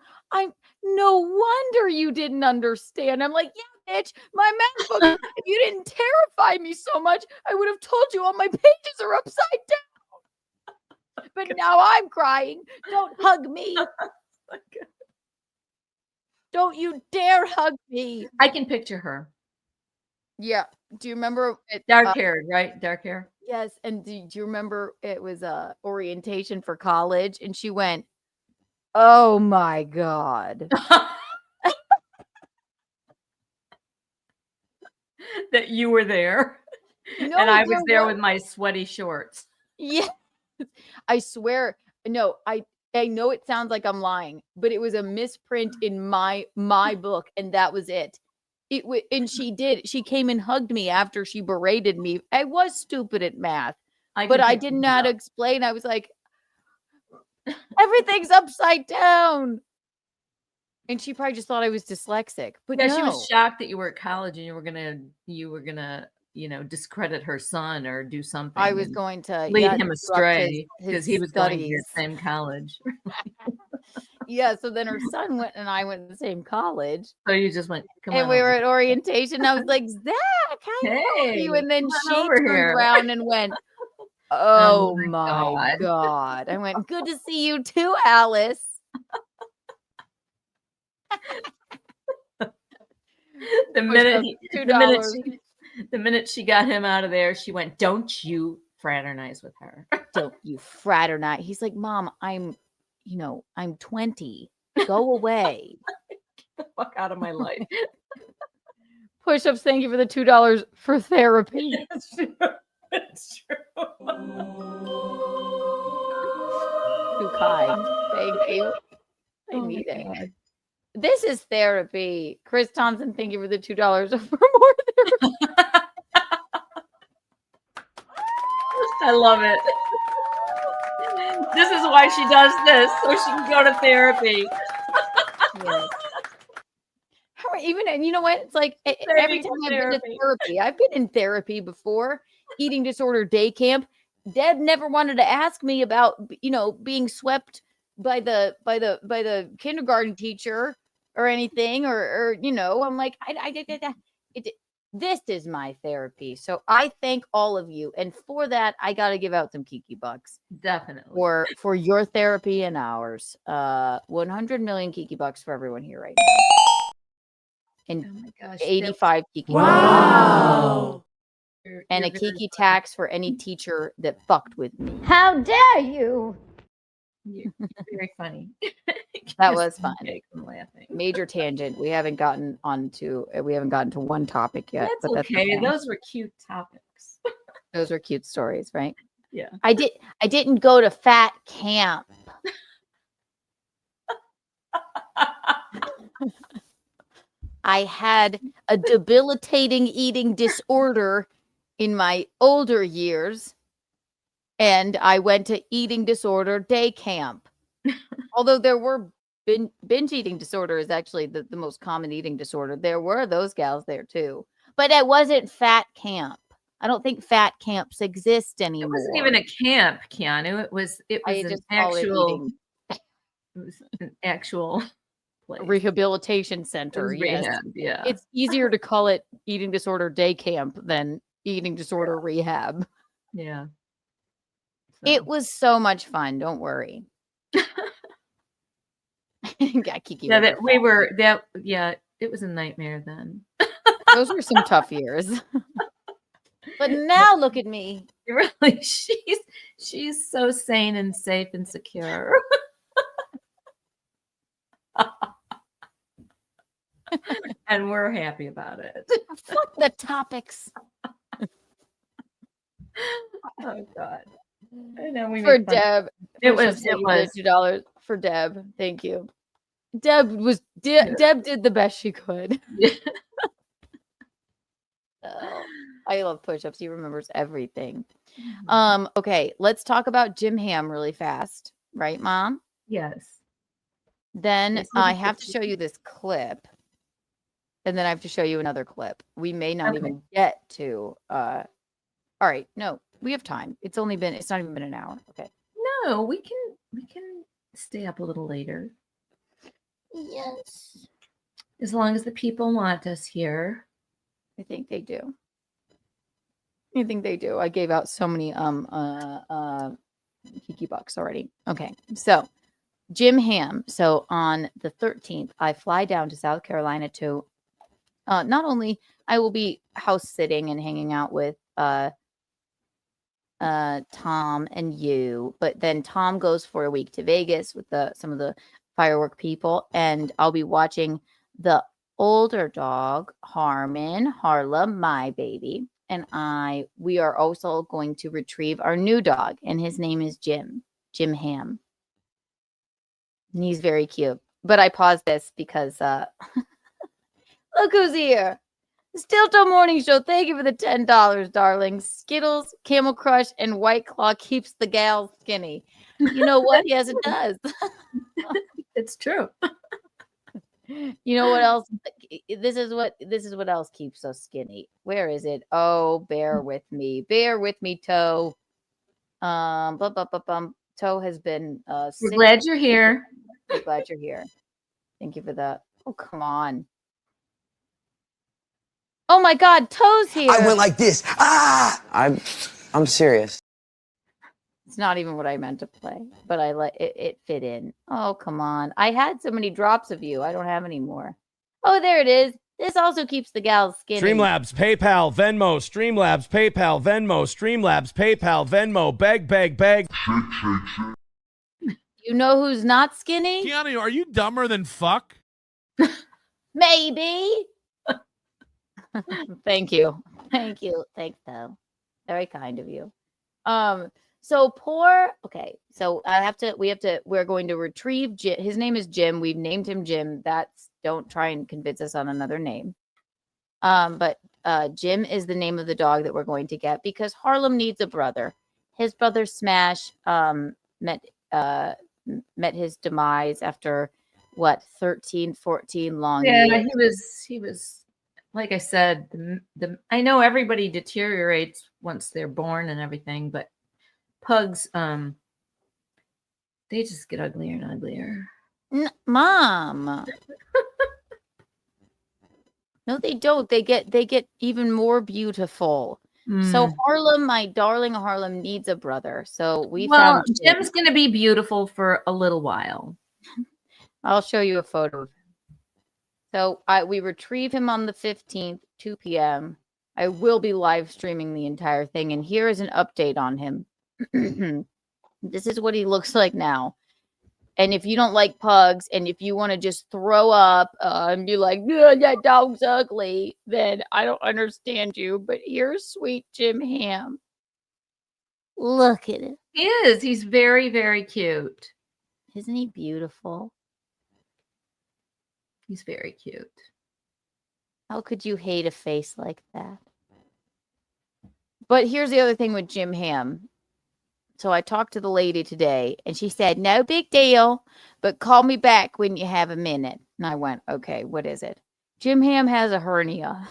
no wonder you didn't understand. I'm like, yeah, bitch, my math book, if you didn't terrify me so much, I would have told you all my pages are upside down. But now I'm crying. Don't hug me. Don't you dare hug me. I can picture her. Yeah. Do you remember Dark haired, right? Dark hair. Yes. And do you remember it was orientation for college? And she went, oh my God. That you were there. No, and I was there with my sweaty shorts. Yeah. I swear. No, I know it sounds like I'm lying, but it was a misprint in my book, and that was it. And she came and hugged me after she berated me. I was stupid at math, but I didn't know how to explain. I was like, everything's upside down. And she probably just thought I was dyslexic. But yeah, no. She was shocked that you were at college and you were gonna, discredit her son or do something. I was going to lead him astray because he was studies. going to the same college. Yeah, so then her son went and I went to the same college. So you just went, come and on. We were at orientation. I was like, Zach, how are you? And then she turned around and went, oh my God. I went, good to see you too, Alice. The minute she got him out of there, she went, don't you fraternize with her. Don't you fraternize. He's like, Mom, I'm 20. Go away. Get the fuck out of my life. Push-ups, thank you for the $2 for therapy. It's true. It's true. Too kind. Thank you. I need it. This is therapy. Chris Thompson, thank you for the $2 for more therapy. I love it. This is why she does this, so she can go to therapy. Yes. Even, and you know what? It's like every time I've been to therapy, I've been in therapy before, eating disorder day camp. Deb never wanted to ask me about, being swept by the kindergarten teacher or anything, or I'm like, this is my therapy. So I thank all of you. And for that, I got to give out some Kiki bucks. Definitely. For your therapy and ours. 100 million Kiki bucks for everyone here right now. And oh my gosh, 85 Kiki. Wow. And a Kiki tax for any teacher that fucked with me. How dare you? You're very funny. That was fun. I'm laughing. Major tangent. We haven't gotten to one topic yet. That's okay. Those were cute topics. Those were cute stories, right? Yeah. I didn't go to fat camp. I had a debilitating eating disorder in my older years, and I went to eating disorder day camp. Although there were binge eating disorder is actually the most common eating disorder. There were those gals there too, but it wasn't fat camp. I don't think fat camps exist anymore. It wasn't even a camp, Keanu. It was an actual place. Rehabilitation center. Yes. Rehab, yeah. It's easier to call it eating disorder day camp than eating disorder rehab. Yeah. So. It was so much fun. Don't worry. Got Kiki. Yeah, it was a nightmare then. Those were some tough years. But now look at me. Really, she's so sane and safe and secure. And we're happy about it. Fuck the topics. Oh God. I know we For make fun. Deb. It Push-ups, was. thank you for the $2 for Deb. Thank you. Deb did the best she could. Oh, I love push-ups. He remembers everything. Okay, let's talk about Jim Ham really fast. Right, Mom? Yes. Then Yes, I we have did. to show you this clip. And then I have to show you another clip. We may not Okay. even get to all right, no, we have time. It's not even been an hour. Okay. No, we can stay up a little later. Yes. As long as the people want us here. I think they do. I gave out so many Kiki bucks already. Okay. So Jim Ham. So on the 13th, I fly down to South Carolina to not only I will be house sitting and hanging out with Tom and you, but then Tom goes for a week to Vegas with some of the firework people, and I'll be watching the older dog, Harlem, my baby, and we are also going to retrieve our new dog, and his name is Jim Ham. And he's very cute. But I paused this because look who's here. Stilto Morning Show. Thank you for the $10, darling. Skittles, Camel Crush, and White Claw keeps the gal skinny. You know what? Yes, it does. It's true. You know what else? This is what else keeps us skinny. Where is it? Oh, bear with me. Toe. Toe has been We're sick. glad you're here. We're glad you're here. Thank you for that. Oh, come on. Oh my God, Toe's here. I went like this. I'm serious. It's not even what I meant to play, but I let it fit in. Oh, come on. I had so many drops of you. I don't have any more. Oh, there it is. This also keeps the gals skinny. Streamlabs, PayPal, Venmo, Streamlabs, PayPal, Venmo, Streamlabs, PayPal, Venmo, beg. You know who's not skinny? Keanu, are you dumber than fuck? Maybe. Thank you. Thanks, though. Very kind of you. So we're going to retrieve Jim. His name is Jim. We've named him Jim. Don't try and convince us on another name. But Jim is the name of the dog that we're going to get because Harlem needs a brother. His brother Smash met his demise after 13, 14 long years. Yeah, he was like I said, I know everybody deteriorates once they're born and everything, but pugs, they just get uglier and uglier. Mom. No, they don't. They get even more beautiful. So Harlem, my darling Harlem, needs a brother. So found Jim's going to be beautiful for a little while. I'll show you a photo of him. So we retrieve him on the 15th, 2 p.m. I will be live streaming the entire thing. And here is an update on him. This is what he looks like now. And if you don't like pugs and if you want to just throw up and be like, yeah, that dog's ugly, then I don't understand you. But here's sweet Jim Ham. Look at it. He is. He's very, very cute. Isn't he beautiful? He's very cute. How could you hate a face like that? But here's the other thing with Jim Ham. So I talked to the lady today, and she said, no big deal, but call me back when you have a minute. And I went, okay, what is it? Jim Ham has a hernia.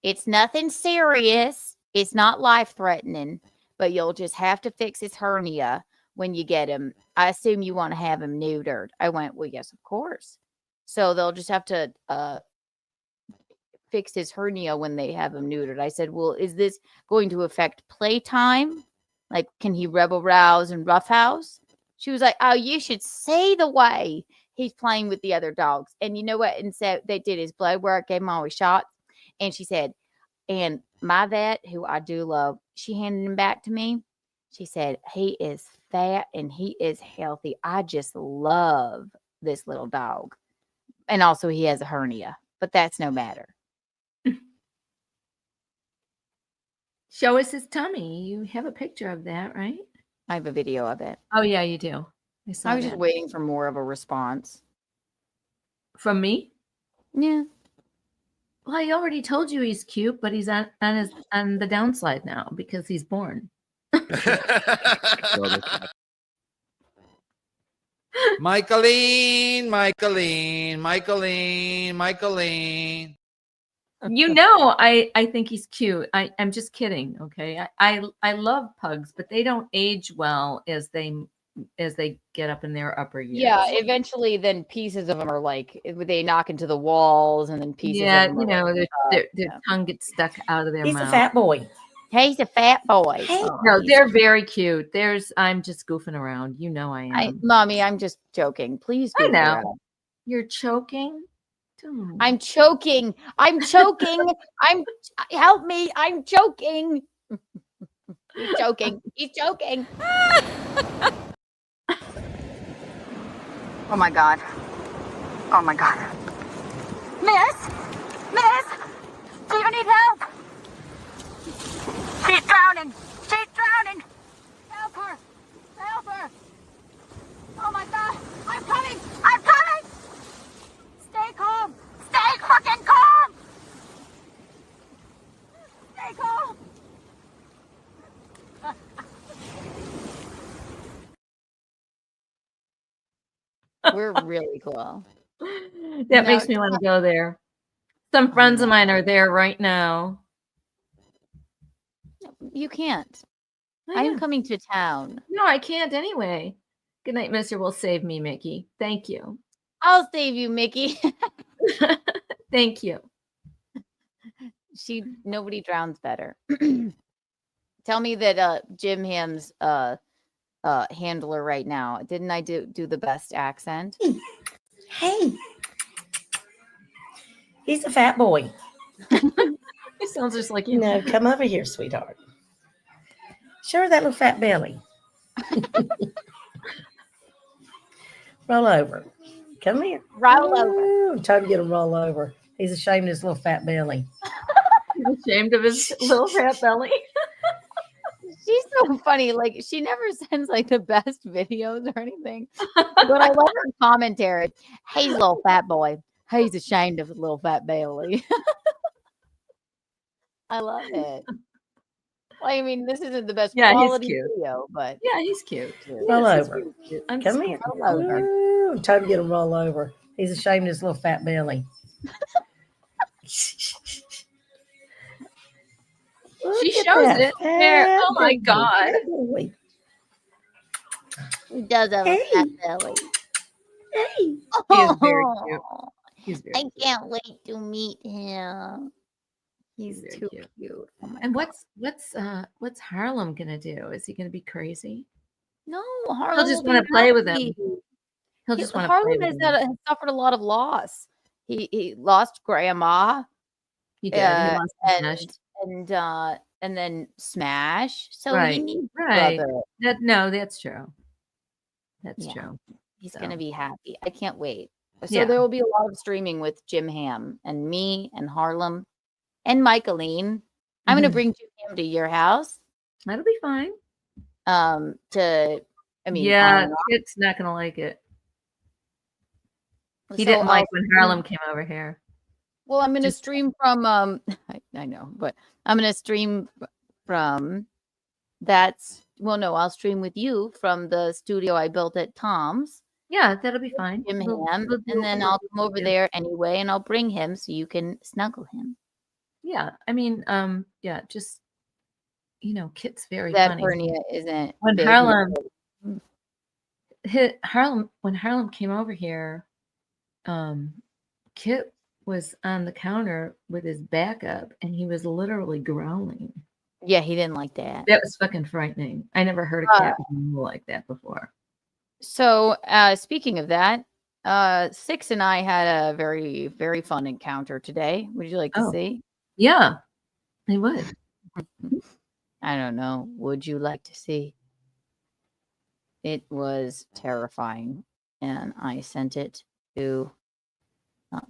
It's nothing serious. It's not life-threatening, but you'll just have to fix his hernia when you get him. I assume you want to have him neutered. I went, well, yes, of course. So they'll just have to fix his hernia when they have him neutered. I said, well, is this going to affect playtime? Like, can he rebel rouse and roughhouse? She was like, oh, you should see the way he's playing with the other dogs. And you know what? And so they did his blood work, gave him all his shots. And she said, and my vet, who I do love, she handed him back to me. She said, he is fat and he is healthy. I just love this little dog. And also he has a hernia, but that's no matter. Show us his tummy. You have a picture of that, right? I have a video of it. Oh yeah, you do. I saw I was that. just waiting for more of a response. From me? Yeah. Well, I already told you he's cute, but he's on the downside now because he's born. Michaeline. You know, I think he's cute. I'm just kidding. Okay, I love pugs, but they don't age well as they get up in their upper years. Yeah, eventually then pieces of them are like they knock into the walls and then pieces Yeah, of them you know, are their tongue gets stuck out of their He's mouth. a fat boy. He's a fat boy. Hey. Oh, No, they're very cute. I'm just goofing around. You know I am. Mommy, I'm just joking. Please I goof know. around. You're choking. Don't. I'm choking. I'm choking. Help me. I'm choking. He's choking. He's choking. Oh my God. Oh my God. Miss, do you need help? She's drowning. She's drowning. Help her. Help her. Oh my God. I'm coming. I'm coming. Stay calm. Stay fucking calm. Stay calm. We're really cool. That No, makes me want to go there. Some friends of mine are there right now. You can't. I I'm know. coming to town. No, I can't anyway. Good night, Mr. Will save me, Mickey. Thank you. I'll save you, Mickey. Thank you. Nobody drowns better. Tell me that Jim Ham's handler right now. Didn't I do the best accent? Hey. He's a fat boy. It sounds just like you. No, come over here, sweetheart. Show her that little fat belly. Roll over. Come here. Roll over. Ooh, I'm trying to get him roll over. He's ashamed of his little fat belly. He's ashamed of his little fat belly. She's so funny. Like she never sends like the best videos or anything. But I love her commentary. Hey, little fat boy. He's ashamed of his little fat belly. I love it. Well, I mean, this isn't the best Yeah, he's quality cute. video, but Yeah, he's cute. Roll Yes, he's over. really cute. I'm Come just- here. roll over. Ooh, I'm trying to get him roll over. He's ashamed of his little fat belly. She shows it. There. Oh my God. He does have Hey. a fat belly. Hey. He is very cute. He's very I cute. can't wait to meet him. He's Very too cute. cute. Oh my And God. what's Harlem gonna do? Is he gonna be crazy? No, Harlem just will wanna be play with him. happy. He'll just want to play Harlem with has, him. has suffered a lot of loss. He lost grandma. He did. He lost his Smash. and then Smash. So he Right, needs a right. brother. No, that's true. That's Yeah. true. He's So. gonna be happy. I can't wait. So Yeah. there will be a lot of streaming with Jim Ham and me and Harlem and Michaeline. I'm gonna Mhm. bring Jim Ham to your house. That'll be fine. Yeah, Kid's not gonna like it. He so didn't like I'll when stream- Harlem came over here. Well, I'm gonna Just- stream from I know, but I'm gonna stream from I'll stream with you from the studio I built at Tom's, Yeah, that'll be fine. Jim We'll- Ham, we'll do- and then I'll come over yeah. there anyway and I'll bring him so you can snuggle him. Yeah, I mean, yeah, just Kit's very That funny. hernia isn't When big. Harlem when Harlem came over here, Kit was on the counter with his back up and he was literally growling. Yeah, he didn't like that. That was fucking frightening. I never heard a cat growl like that before. So, speaking of that, Six and I had a very, very fun encounter today. Would you like to Oh. see? Yeah, they would. I don't know. Would you like to see? It was terrifying. and I sent it to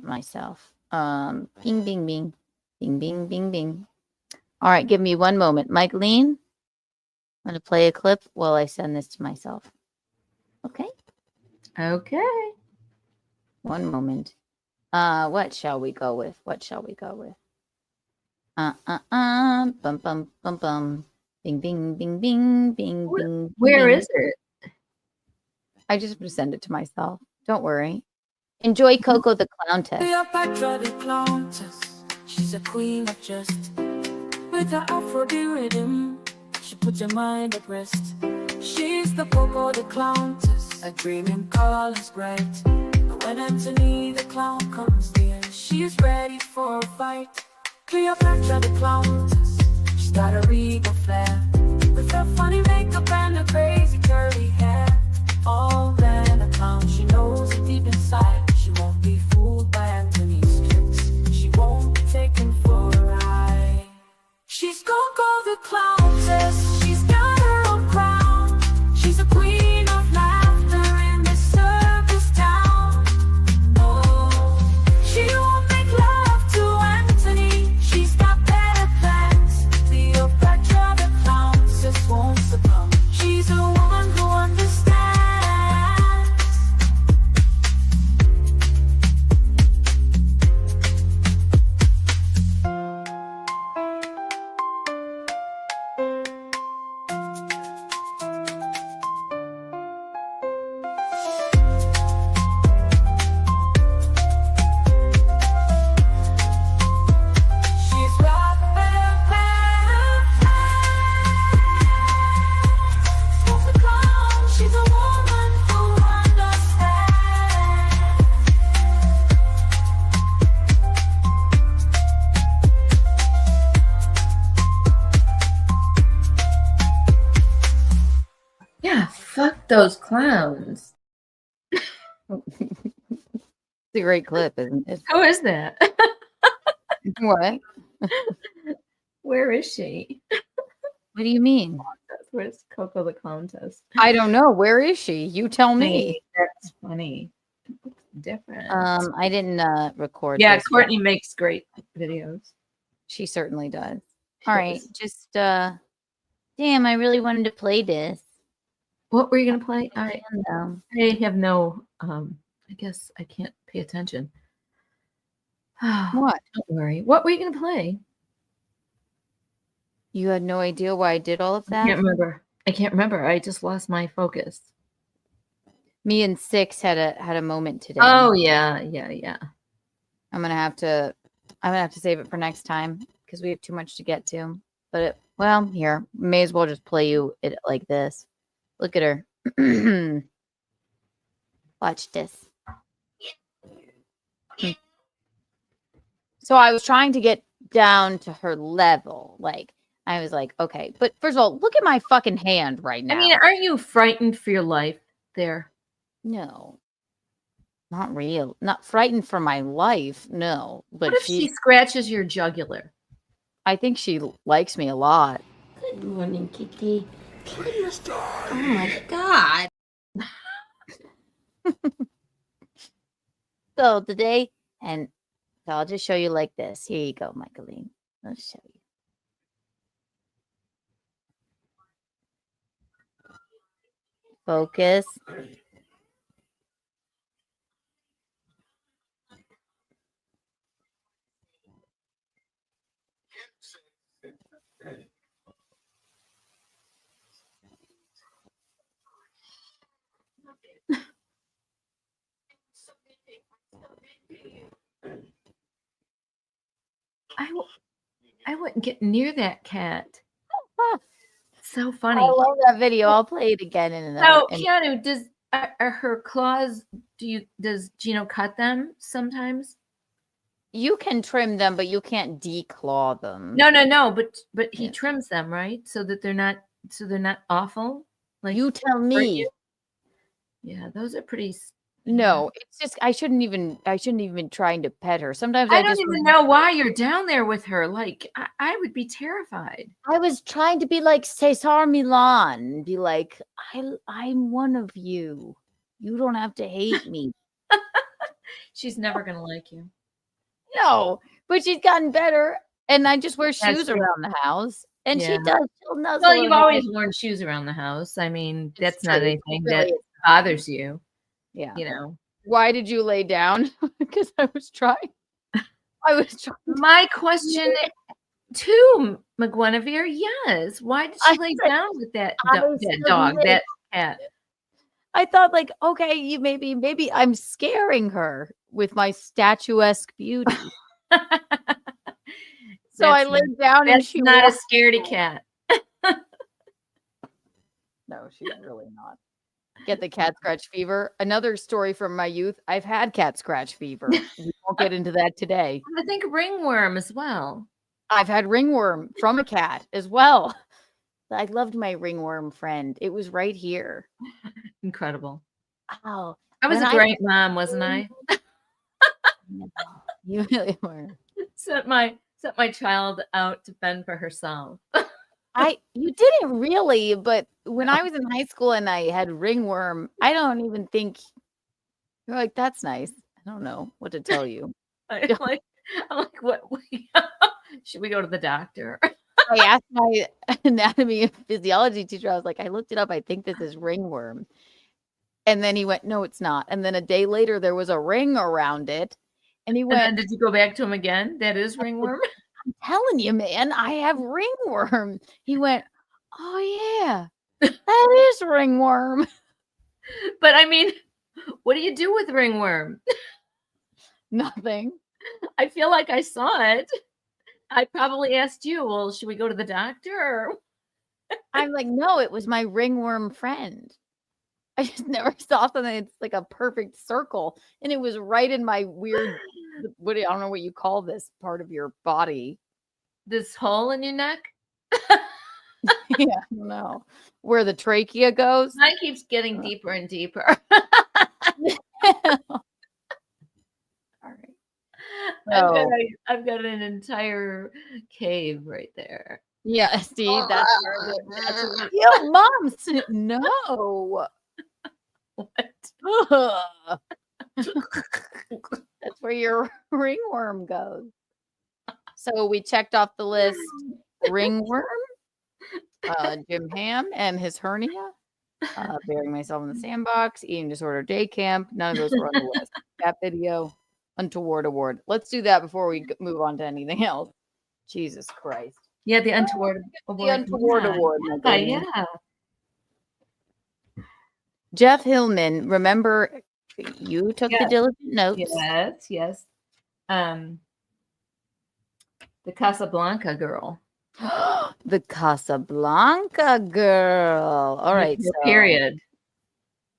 myself. Bing, bing, bing. Bing, bing, bing, bing. All right, give me one moment. Michaeline, I'm going to play a clip while I send this to myself. Okay? Okay. One moment. What shall we go with? What shall we go with? Bum, bum, bum, bum. Bing, bing, bing, bing, bing, bing. Where bing. is it? I just want to send it to myself. Don't worry. Enjoy Coco the Clown Test. Cleopatra the clown test. She's a queen of just. With her afro rhythm, she puts your mind at rest. She's the Coco the clown test. A dreaming colors bright. But when Anthony the clown comes near, she's ready for a fight. Cleopatra the clown test. She's got a regal flair. With her funny makeup and her crazy curly hair. All than a clown, she knows it deep inside. She won't be fooled by Anthony's tricks. She won't be taken for a ride. She's Coco the clowness. She's got her own crown. She's a queen of laughter in this circus town. Oh, she won't make love to Anthony. She's got better plans. Cleopatra the clowness won't succumb. She's a woman who understands. Yeah, fuck those clowns. It's a great clip, isn't it? Who is that? What? Where is she? What do you mean? Where's Coco the clown test? I don't know. Where is she? You tell me. That's funny. It looks different. I didn't record. Yeah, this yet. Courtney makes great videos. She certainly does. She All right, does. just damn, I really wanted to play this. What were you gonna play? I No. have no I guess I can't pay attention. What? Don't worry. What were you gonna play? You had no idea why I did all of I can't that? remember. I can't remember. I just lost my focus. Me and Six had a moment today. Oh yeah. I'm gonna have to save it for next time because we have too much to get to. But well, here, may as well just play you it like this. Look at her. Watch this. So I was trying to get down to her level. Like I was like, okay, but first of all, look at my fucking hand right now. I mean, aren't you frightened for your life there? no, not real. Not frightened for my life. No, but What if she scratches your jugular? I think she likes me a lot. Good morning, Kitty. Oh my God. So today, and so I'll just show you like this. Here you go, Michaeline. I'll show you. Focus. I wouldn't get near that cat. So I funny. love that video. I'll play it again in another. So, Keanu, are her claws? Does Gino cut them sometimes? You can trim them, but you can't declaw them. No. But he Yeah. trims them, right? So that they're not awful. Like You tell for me. you. Yeah, those are pretty. No, it's just I shouldn't even be trying to pet her. Sometimes I I don't just even know why you're down there with her. Like I would be terrified. I was trying to be like Cesar Milan and be like, I'm one of you. You don't have to hate me. She's never gonna like you. No, but she's gotten better. And I just wear shoes true. around the house. And she Yeah. does. She'll nuzzle Well, her you've head. always worn shoes around the house. I mean, It's that's not true. anything It really that is. bothers you. Yeah. You know. Why did you lay down? Because I was trying. I was trying. My question to McGuinevere, yes. Why did she lay down with that cat? I thought, like, okay, you maybe I'm scaring her with my statuesque beauty. So I laid down and That's she not a walked. scaredy cat. No, she's really not. Get the cat scratch fever. Another story from my youth. I've had cat scratch fever. We won't get into that today. I think ringworm as well. I've had ringworm from a cat as well. I loved my ringworm friend. It was right here. Incredible. Oh, I was when a great mom, wasn't I? You really were. Sent my child out to fend for herself. You didn't really, but when I was in high school and I had ringworm, I don't even think you're like, that's nice. I don't know what to tell you. I'm like, what? Should we go to the doctor? I asked my anatomy and physiology teacher, I was like, I looked it up. I think this is ringworm. And then he went, no, it's not. And then a day later, there was a ring around it. And he went, and then did you go back to him again? That is ringworm? I'm telling you, man, I have ringworm. He went, oh, yeah, that is ringworm. But I mean, what do you do with ringworm? Nothing. I feel like I saw it. I probably asked you, well, should we go to the doctor? I'm like, no, it was my ringworm friend. I just never saw something. It's like a perfect circle. And it was right in my weird, I don't know what you call this part of your body. This hole in your neck? Yeah, I don't know. Where the trachea goes. Mine keeps getting deeper and deeper. All right. I've got an entire cave right there. Yeah, see, that's yo, Mom, no. What? That's where your ringworm goes. So we checked off the list: ringworm, Jim Ham and his hernia, burying myself in the sandbox, eating disorder day camp. None of those were on the list. That video, Untoward Award. Let's do that before we move on to anything else. Jesus Christ. Yeah, the Untoward Award. The Untoward Award. Yeah. Jeff Hillman, remember you took the diligent notes. Yes. The Casablanca girl. The Casablanca girl. All right. The period.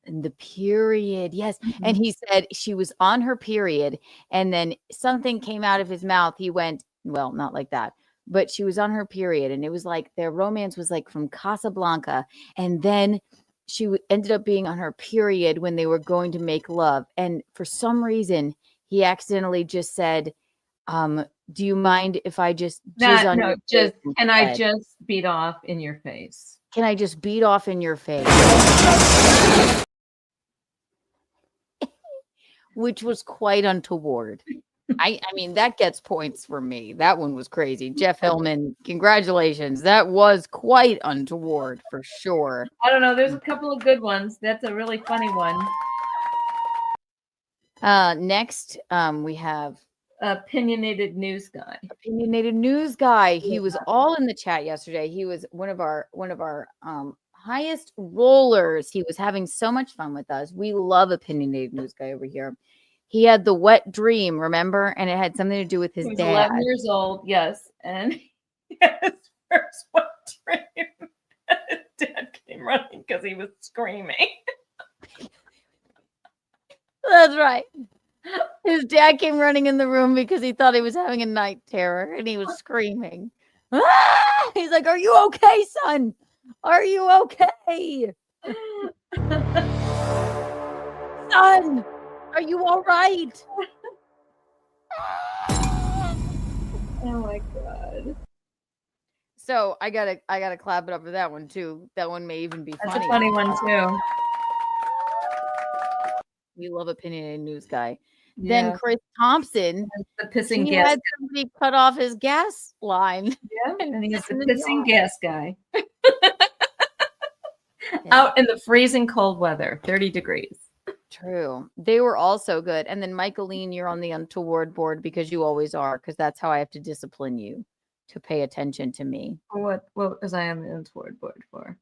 And the period. Yes. Mm-hmm. And he said she was on her period and then something came out of his mouth. He went, well, not like that, but she was on her period. And it was like their romance was like from Casablanca. And then she ended up being on her period when they were going to make love. And for some reason, he accidentally just said, do you mind if I just can I just beat off in your face? Can I just beat off in your face? Which was quite untoward. I mean, that gets points for me. That one was crazy. Jeff Hillman, congratulations. That was quite untoward for sure. I don't know. There's a couple of good ones. That's a really funny one. Next, we have Opinionated News Guy. Opinionated News Guy. He was all in the chat yesterday. He was one of our highest rollers. He was having so much fun with us. We love Opinionated News Guy over here. He had the wet dream, remember? And it had something to do with his dad. 11 years old, yes. And he had his first wet dream. And his dad came running because he was screaming. That's right. His dad came running in the room because he thought he was having a night terror and he was screaming. Ah! He's like, are you okay, son? Are you okay? Son, are you all right? Oh my God. So I gotta clap it up for that one too. That one may even be That's funny. a funny one too. We love opinionated news guy. Yeah. Then Chris Thompson, The pissing he gas. had somebody cut off his gas line. Yeah, and he's the in the pissing yard. gas guy. Out in the freezing cold weather, 30 degrees. True. They were also good. And then Michaeline, you're on the Untoward board because you always are, because that's how I have to discipline you to pay attention to me. What was I on the Untoward board for?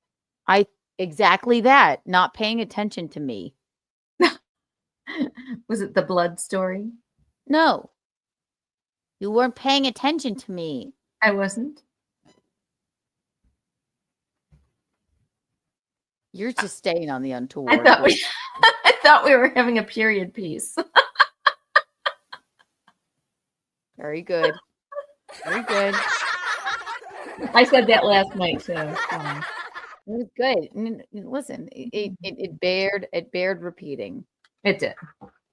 Exactly that. Not paying attention to me. Was it the blood story? No. You weren't paying attention to me. I wasn't. You're just staying on the Untoward. I thought we were having a period piece. Very good. Very good. I said that last night too. It was good. Listen, it bared repeating. It did.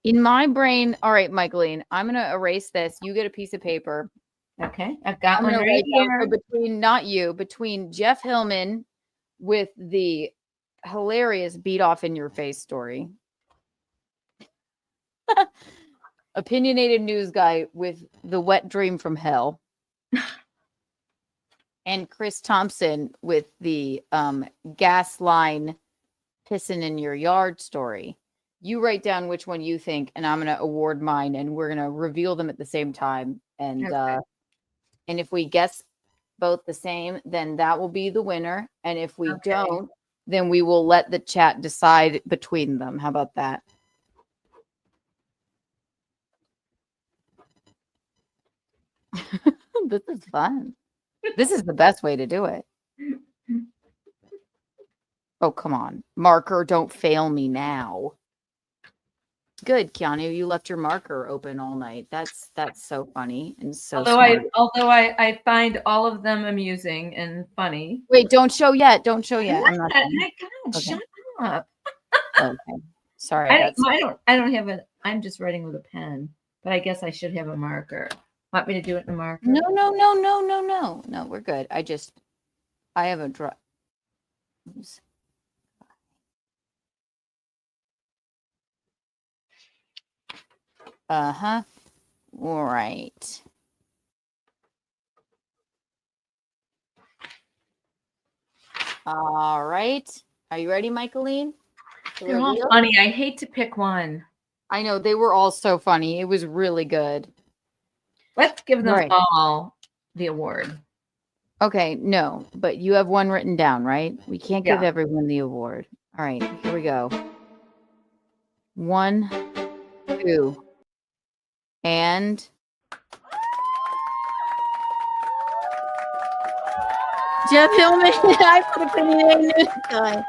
In my brain, all right, Michaeline, I'm gonna erase this. You get a piece of paper. Okay, I've got I'm one gonna right write down, here. between Jeff Hillman with the hilarious beat off in your face story. Opinionated news guy with the wet dream from hell. And Chris Thompson with the gas line pissing in your yard story. You write down which one you think, and I'm going to award mine, and we're going to reveal them at the same time. And Okay. And if we guess both the same, then that will be the winner. And if we don't, then we will let the chat decide between them. How about that? This is fun. This is the best way to do it. Oh, come on. Marker, don't fail me now. Good, Keanu. You left your marker open all night. That's so funny and so smart. Although I find all of them amusing and funny. Wait, don't show yet. Don't show yet. I'm not. My God, Okay. shut up. Okay. Sorry. I don't have a. I'm just writing with a pen, but I guess I should have a marker. Want me to do it in a marker? No. No, we're good. I have a draw. Oops. Uh-huh. All right. All right. Are you ready, Michaeline? They're all funny. I hate to pick one. I know. They were all so funny. It was really good. Let's give them Right. all the award. Okay, no, but you have one written down, right? We can't give Yeah. everyone the award. All right, here we go. 1, 2, and Jeff Hillman. I put opinionated news guy.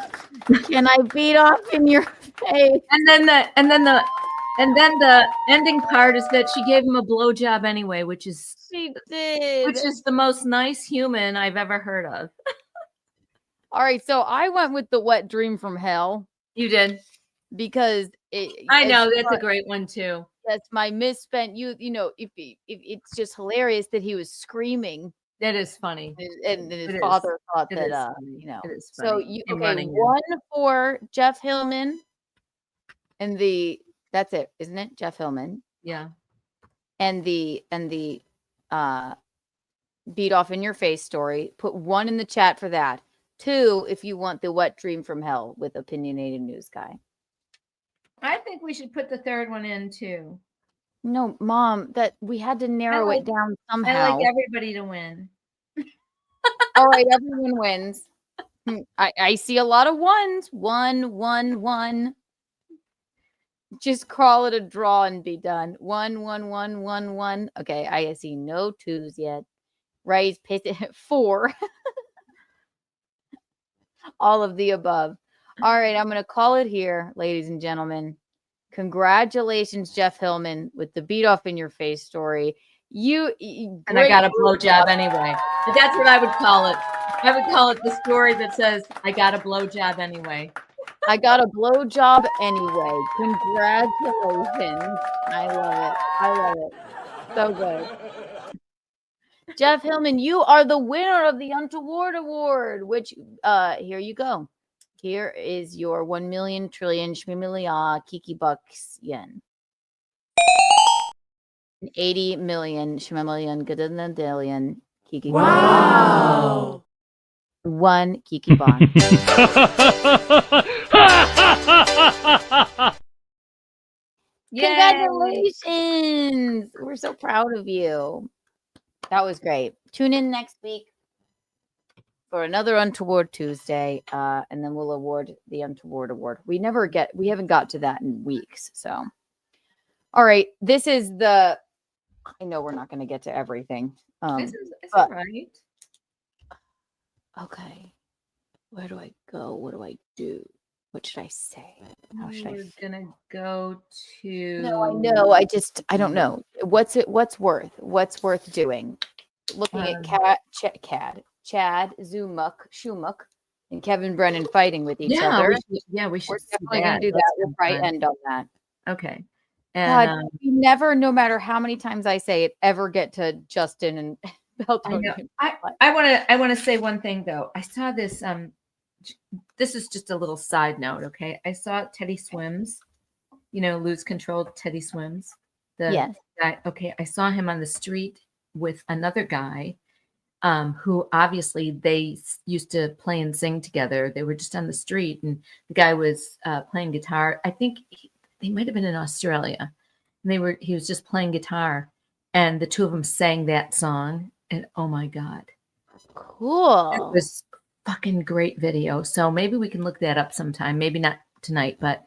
Can I beat off in your face? And then the ending part is that she gave him a blowjob anyway, which is She did. which is the most nice human I've ever heard of. All right, so I went with the wet dream from hell You did. because I know that's a great one too. that's my misspent youth. You know, if it's just hilarious that he was screaming That is funny. and his It is. father thought It that is funny. you know. It is So funny. you And okay? running in. 1 for Jeff Hillman, and that's it, isn't it? Jeff Hillman Yeah. and the beat off in your face story. Put 1 in the chat for that. 2 if you want the wet dream from hell with opinionated news guy. I think we should put the third one in too. No, Mom, that we had to narrow like- it down I somehow. like everybody to win. All right, everyone wins. I see a lot of ones. 1, 1, 1. Just call it a draw and be done. 1, 1, 1, 1, 1. Okay, I see no 2s yet. Raise, piss, 4. All of the above. All right, I'm going to call it here, ladies and gentlemen. Congratulations, Jeff Hillman, with the beat off in your face story. And I got a blowjob anyway. But that's what I would call it. I would call it the story that says I got a blowjob anyway. I got a blowjob anyway. Congratulations. I love it. So good. Jeff Hillman, you are the winner of the Untoward Award, which here you go. Here is your 1 million trillion shmimilia kiki bucks yen. 80 million shmimilion gadillion kiki. Wow. 1 kiki bond. Congratulations! We're so proud of you. That was great. Tune in next week for another Untoward Tuesday, and then we'll award the Untoward Award. We haven't got to that in weeks. So, all right, this is the. I know we're not going to get to everything. This is all right. Okay, where do I go? What do I do? What should I say? How should We're gonna go to. No, I know. I don't know. What's worth doing? Looking at Chad, Shumuk, and Kevin Brennan fighting with each other. We should. We're definitely gonna do that. We'll probably end on that. Okay. God, And you never, no matter how many times I say it, ever get to Justin and Beltone. I want to say one thing though. I saw this. This is just a little side note. Okay, I saw Teddy Swims. You know, Lose Control. Teddy Swims. Yes. Guy. Okay, I saw him on the street with another guy, who obviously they used to play and sing together. They were just on the street, and the guy was playing guitar. I think they might have been in Australia. And he was just playing guitar, and the two of them sang that song. And oh my God, Cool. it was fucking great video. So maybe we can look that up sometime. Maybe not tonight, but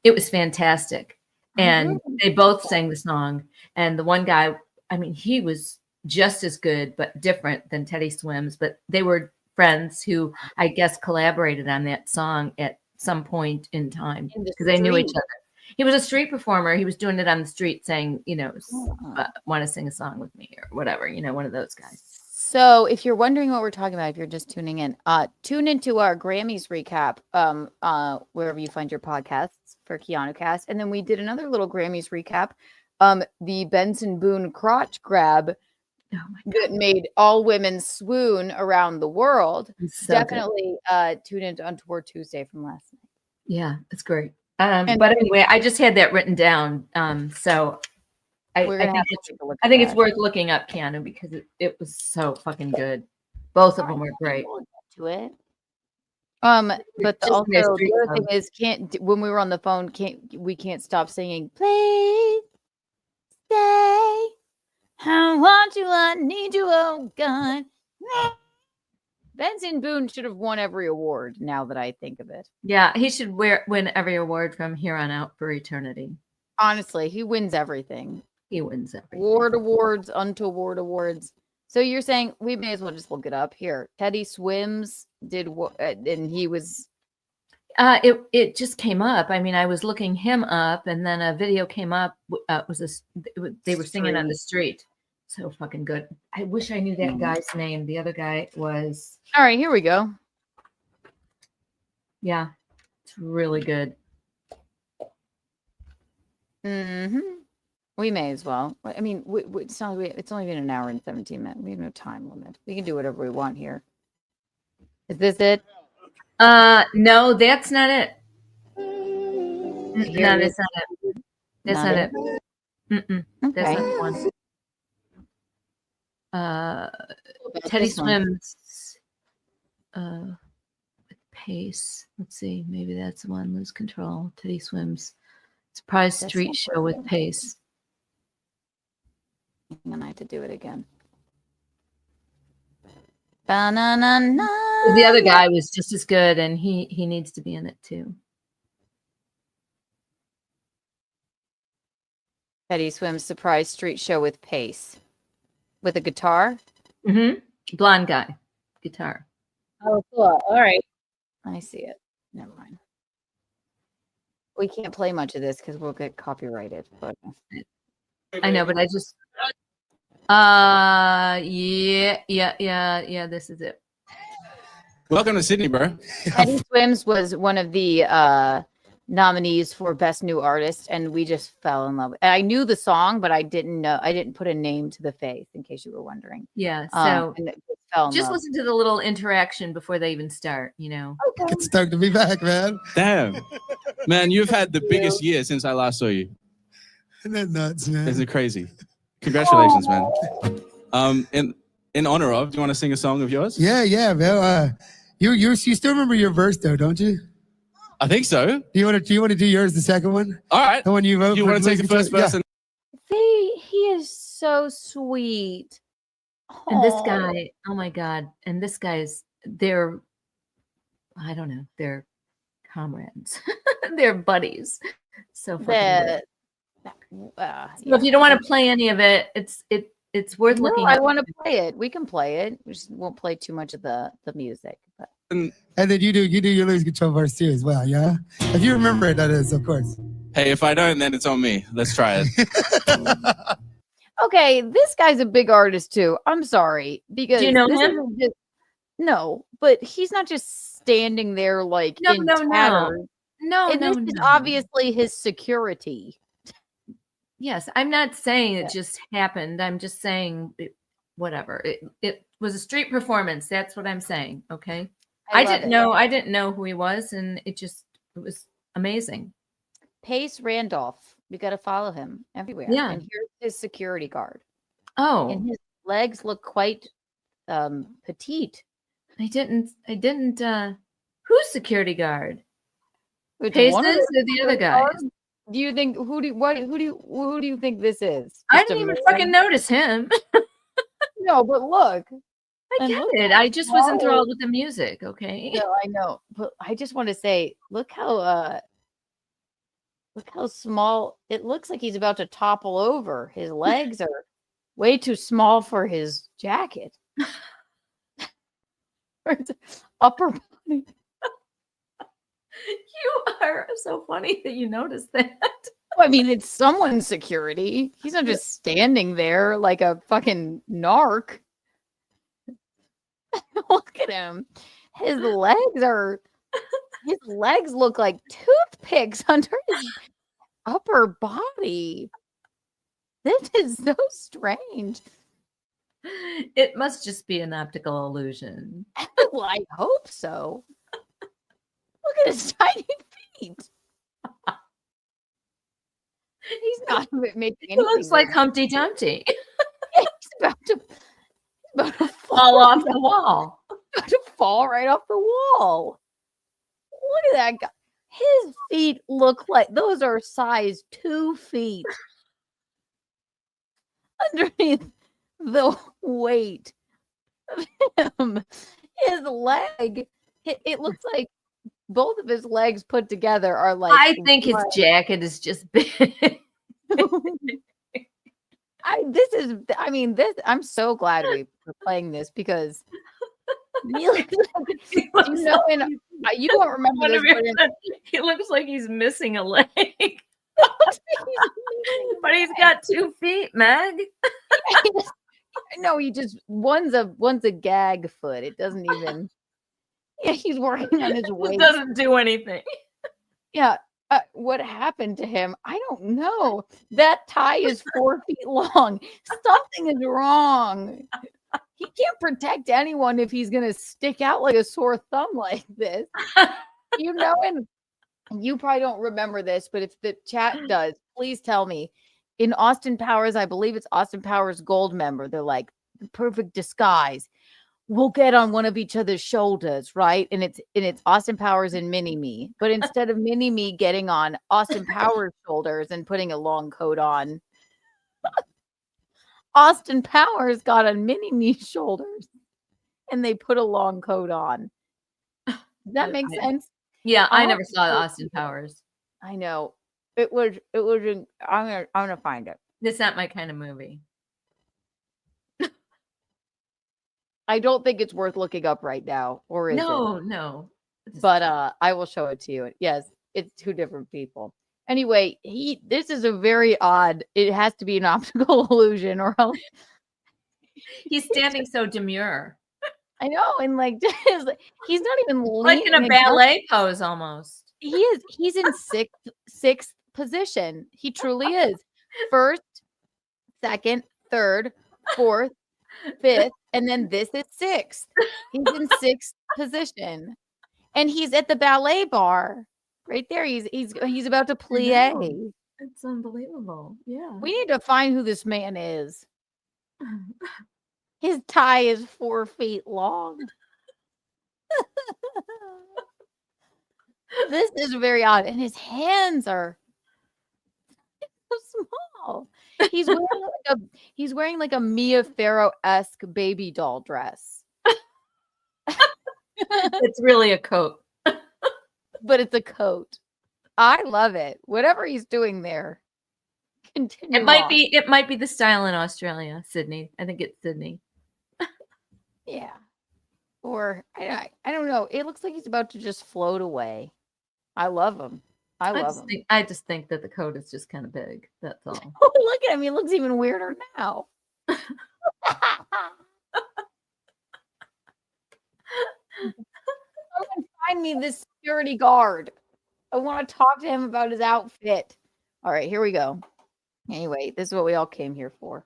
it was fantastic. And they both sang the song. And the one guy, I mean, he was just as good, but different than Teddy Swims. But they were friends who I guess collaborated on that song at some point in time because they knew each other. He was a street performer. He was doing it on the street saying, you know, want to sing a song with me or whatever, you know, one of those guys. So if you're wondering what we're talking about, if you're just tuning in, tune into our Grammys recap, wherever you find your podcasts for Keanu Cast. And then we did another little Grammys recap, the Benson Boone crotch grab that made all women swoon around the world. So definitely tune into Untoward Tuesday from last night. Yeah, it's great. But anyway, I just had that written down. So I think it's worth looking up, Keanu, because it was so fucking good. Both of them were great. We'll get to it. But also the other thing is, when we were on the phone, we can't stop singing. Please stay. I want you. I need you. Oh God. Benson Boone should have won every award. Now that I think of it, yeah, he should win every award from here on out for eternity. Honestly, he wins everything. He wins everything. Awards, Untoward Awards. So you're saying we may as well just look it up here. Teddy Swims did what, and he was. It just came up. I mean, I was looking him up, and then a video came up. They were singing on the street. So fucking good. I wish I knew that guy's name. The other guy was. All right, here we go. Yeah, it's really good. We may as well. I mean, it's only been an hour and 17 minutes. We have no time limit. We can do whatever we want here. Is this it? No, that's not it. No, that's not it. That's not it. Okay. That's not the one. Teddy Swims with Pace. Let's see, maybe that's the one. Lose Control. Teddy Swims. Surprise Street Show with Pace. And I have to do it again. Ba-na-na-na. The other guy was just as good, and he needs to be in it too. Teddy Swims surprise street show with Pace. With a guitar? Blonde guy. Guitar. Oh, cool. All right. I see it. Never mind. We can't play much of this because we'll get copyrighted. But I know, but I just yeah, this is it. Welcome to Sydney, bro. Teddy Swims was one of the nominees for Best New Artist, and we just fell in love. And I knew the song, but I didn't put a name to the face, in case you were wondering. Yeah. So and it fell in just love. listen to the little interaction before they even start, you know. Okay. It's stoked to be back, man. Damn. Man, you've had the biggest year since I last saw you. Isn't that nuts, man? Isn't it crazy? Congratulations, man. In honor of, do you want to sing a song of yours? Yeah, man. You still remember your verse though, don't you? I think so. Do you want to do yours, the second one? All right. The one you wrote. You want to take the first verse? Yeah. He is so sweet. And this guy, oh my God. And this guy's, they're comrades. They're buddies. So fucking good. So if you don't want to play any of it, it's worth looking I up. want to play it. We can play it. We just won't play too much of the music. But. And then you do your lose control verse too as well, yeah? If you remember it, that is, of course. Hey, if I don't, then it's on me. Let's try it. Okay, this guy's a big artist too. I'm sorry. Because do you know this him? isn't just, no, but he's not just standing there like in tatters. No, It's obviously his security. Yes, I'm not saying it just happened. I'm just saying whatever. It was a street performance. That's what I'm saying. Okay. I didn't know who he was, and it was amazing. Pace Randolph. We got to follow him everywhere. Yeah. And here's his security guard. Oh. And his legs look quite petite. I didn't who's security guard? It's Paces one of or the other guys? Do you think who do you think this is? I Just didn't a even man? fucking notice him. No, but look. I get it. I just was enthralled with the music, okay? No, I know. But I just want to say, look how small it looks like he's about to topple over. His legs are way too small for his jacket. Or his upper body. You are so funny that you noticed that. I mean, it's someone's security. He's not just standing there like a fucking narc. Look at him. His legs look like toothpicks under his upper body. This is so strange. It must just be an optical illusion. Well, I hope so. Look at his tiny feet. He's not making anything. He looks like Humpty Dumpty. He's about to fall off the wall. About to fall right off the wall. Look at that guy. His feet look like those are size 2 feet. Underneath the weight of him, his leg, it looks like both of his legs put together are like. I think his jacket is just big. I'm so glad we're playing this because you don't remember this, he looks like he's missing a leg. But he's got 2 feet, Meg. No, one's a gag foot. It doesn't even. Yeah, he's working on his waist. It doesn't do anything. Yeah. What happened to him? I don't know. That tie is 4 feet long. Something is wrong. He can't protect anyone if he's going to stick out like a sore thumb like this. And you probably don't remember this, but if the chat does, please tell me. In Austin Powers, I believe it's Austin Powers Gold member. They're like, the perfect disguise. We'll get on one of each other's shoulders, right? And it's Austin Powers and Mini-Me. But instead of Mini-Me getting on Austin Powers' shoulders and putting a long coat on, Austin Powers got on Mini-Me's shoulders and they put a long coat on. Does that make sense? Yeah, I never saw Austin Powers. I know. It was I'm gonna find it. It's not my kind of movie. I don't think it's worth looking up right now, or is it? No. But I will show it to you. Yes, it's 2 different people. Anyway, this is a very odd. It has to be an optical illusion, or else he's standing so demure. I know, and like he's not even like in a ballet pose almost. He is. He's in sixth position. He truly is. First, second, third, fourth, fifth, and then this is sixth. He's in sixth position, and he's at the ballet bar right there. He's about to plie. It's unbelievable. Yeah. We need to find who this man is. His tie is 4 feet long. This is very odd, and his hands are so small. He's wearing like a Mia Farrow-esque baby doll dress. It's really a coat. But it's a coat. I love it. Whatever he's doing there. Continue It might on. be the style in Australia, Sydney. I think it's Sydney. Yeah. Or I don't know. It looks like he's about to just float away. I love him. I love him. I just think that the coat is just kind of big. That's all. Oh, look at him. He looks even weirder now. Someone find me this security guard. I want to talk to him about his outfit. All right, here we go. Anyway, this is what we all came here for.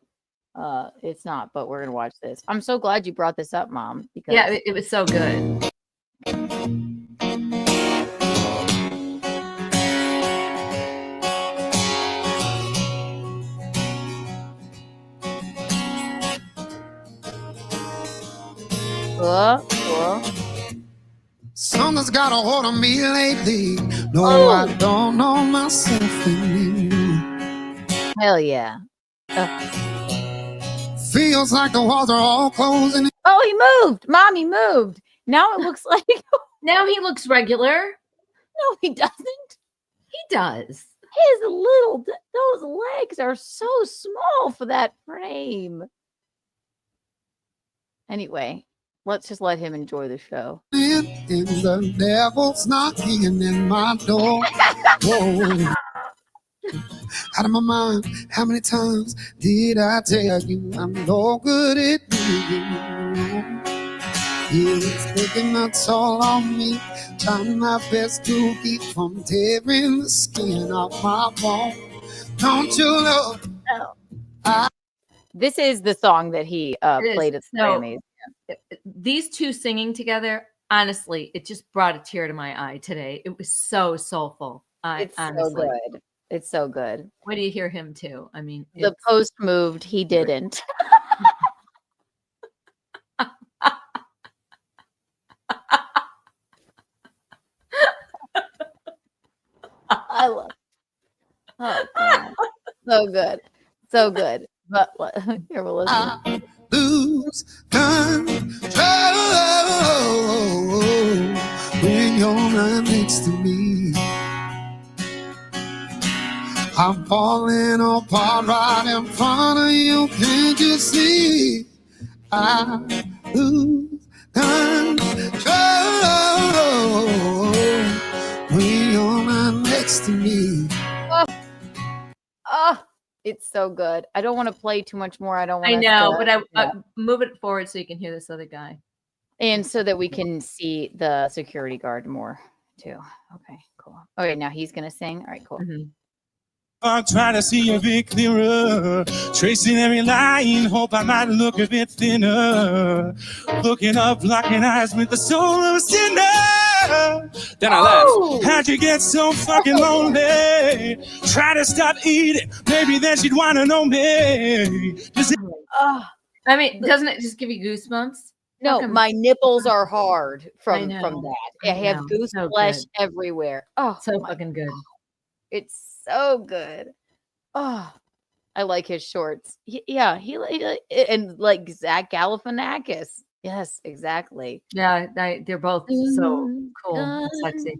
It's not, but we're gonna watch this. I'm so glad you brought this up, Mom. Because Yeah, it was so good. Something's got a hold on me lately. No, I don't know myself anymore. Hell yeah. Feels like the walls are all closing. Oh, he moved. Mommy moved. Now it looks like Now he looks regular. no, he doesn't. He does. His those legs are so small for that frame. Anyway, let's just let him enjoy the show. And the devil's knocking in my door. Whoa. Out of my mind, how many times did I tell you I'm no good at being wrong? It's taking a toll on me, trying my best to keep from tearing the skin off my bone. Don't you know? This is the song that he played at the Grammys. These two singing together, honestly, it just brought a tear to my eye today. It was so soulful. It's honestly. so good. It's so good. What do you hear him too? I mean, The post moved, he didn't. I love it. Oh, God. So good. So good. But here we'll listen. Lose control when you're not next to me. I'm falling apart right in front of you. Can't you see? I lose control when you're not next to me. Oh, it's so good. I don't want to play too much more. I don't want I know, but I move it forward so you can hear this other guy. And so that we can see the security guard more too. Okay, cool. Okay, now he's gonna sing. All right, cool. I'm trying to see a bit clearer, tracing every line, hope I might look a bit thinner. Looking up, locking eyes with the soul of a sinner. Then I laughed. How'd you get so fucking lonely? Try to stop eating, maybe then she'd want to know me. I mean, doesn't it just give you goosebumps? No, my nipples are hard from know. that. I have know. goose So flesh good. everywhere. Oh, So fucking good. it's so good. Oh, I like his shorts. He and like Zach Galifianakis. Yes, exactly. Yeah, they're both so cool and sexy.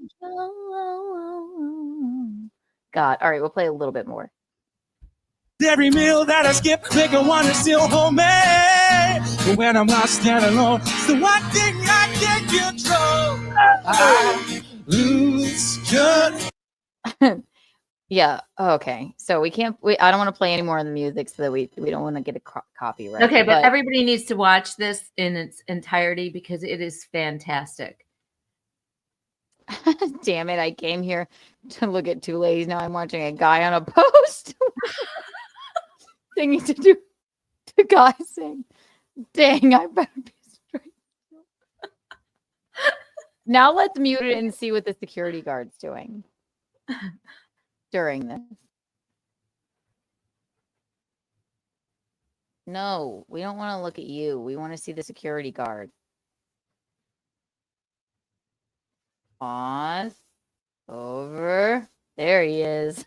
God. All right, we'll play a little bit more. Every meal that I skip, make her want to still hold me. But when I'm lost and alone, it's the one thing I can't control. I lose control. Yeah. Okay. So we can't. I don't want to play any more of the music so that we don't want to get a copyright. Okay, but everybody needs to watch this in its entirety because it is fantastic. Damn it, I came here to look at two ladies. Now I'm watching a guy on a post singing to guys sing. Dang, I better be straight. Now let's mute it and see what the security guard's doing during this. No, we don't want to look at you. We want to see the security guard. Pause. Over. There he is.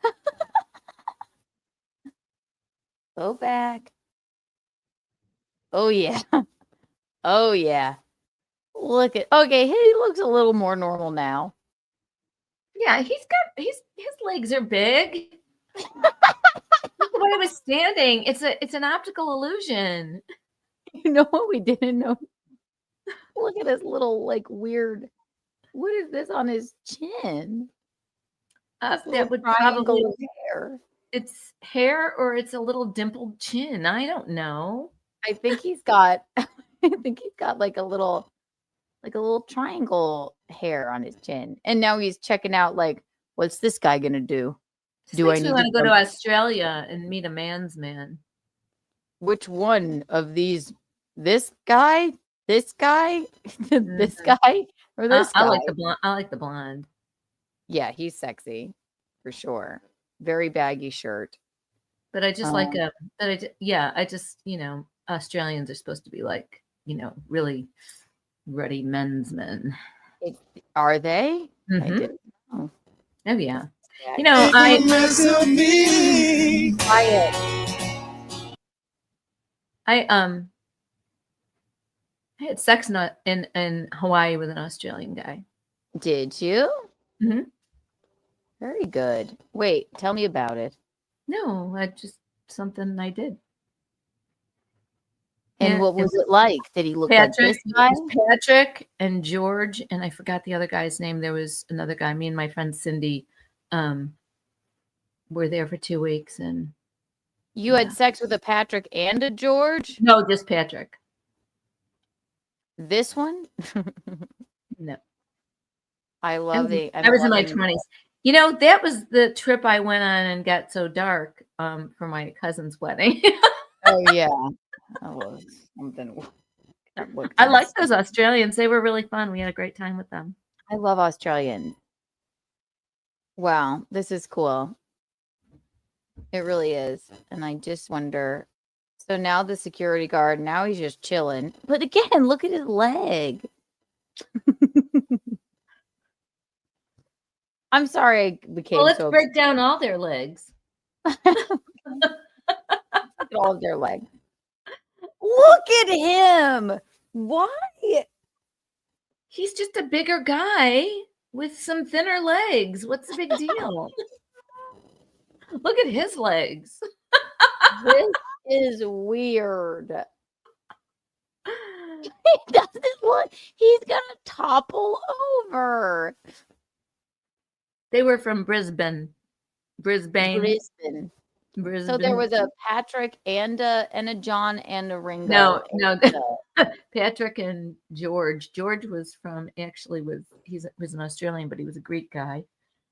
Go back. Oh, yeah. Oh, yeah. Look at, okay, he looks a little more normal now. Yeah, his legs are big. The way I was standing, it's an optical illusion. You know what we didn't know? Look at his little, like, weird, what is this on his chin? That would probably hair. It's hair or it's a little dimpled chin. I don't know. I think he's got like a little triangle hair on his chin. And now he's checking out like, what's this guy gonna do? Do I need to go to Australia and meet a man's man? Which one of these? This guy? This guy? This guy? Or this guy? I like the blonde. I like the blonde. Yeah, he's sexy for sure. Very baggy shirt. But I just like I just, Australians are supposed to be like, really ruddy men's men. Are they? Mm-hmm. I didn't know. Oh yeah. I had sex in Hawaii with an Australian guy. Did you? Mm-hmm. Very good. Wait, tell me about it. No, something I did. And what was it like? Did he look Patrick, like this guy? Patrick and George, and I forgot the other guy's name. There was another guy. Me and my friend Cindy were there for 2 weeks, and you had sex with a Patrick and a George? No, just Patrick. This one? No. I love I was in my 20s. That was the trip I went on and got so dark for my cousin's wedding. Oh yeah. That was something. I liked those Australians. They were really fun. We had a great time with them. I love Australians. Wow, this is cool. It really is. And I just wonder. So now the security guard, now he's just chilling. But again, look at his leg. I'm sorry I became Well, let's so break down all their legs. Look at all of their legs. Look at him. Why? He's just a bigger guy with some thinner legs. What's the big deal? Look at his legs. This is weird. He doesn't look. He's gonna topple over. They were from Brisbane. Brisbane. So there was a Patrick and a John and a Ringo. No. Patrick and George. George was he was an Australian, but he was a Greek guy.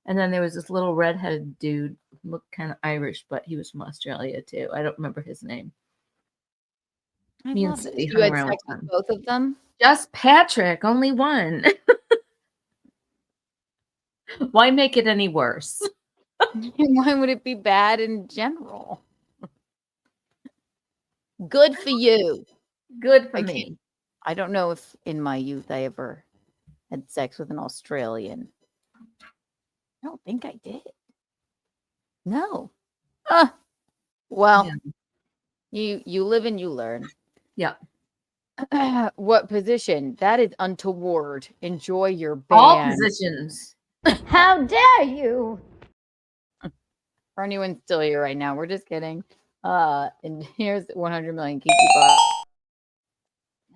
And then there was this little redheaded dude who looked kind of Irish, but he was from Australia too. I don't remember his name. Me and Cindy you hung had around sex with with both of them? Just Patrick, only one. Why make it any worse? Why would it be bad in general? Good for you. Good for me. I don't know if in my youth I ever had sex with an Australian. I don't think I did. No. Well, yeah. You live and you learn. Yeah. What position? That is untoward. Enjoy your band. All positions. How dare you? For anyone still here right now, we're just kidding. And here's 100 million Kiki Bar.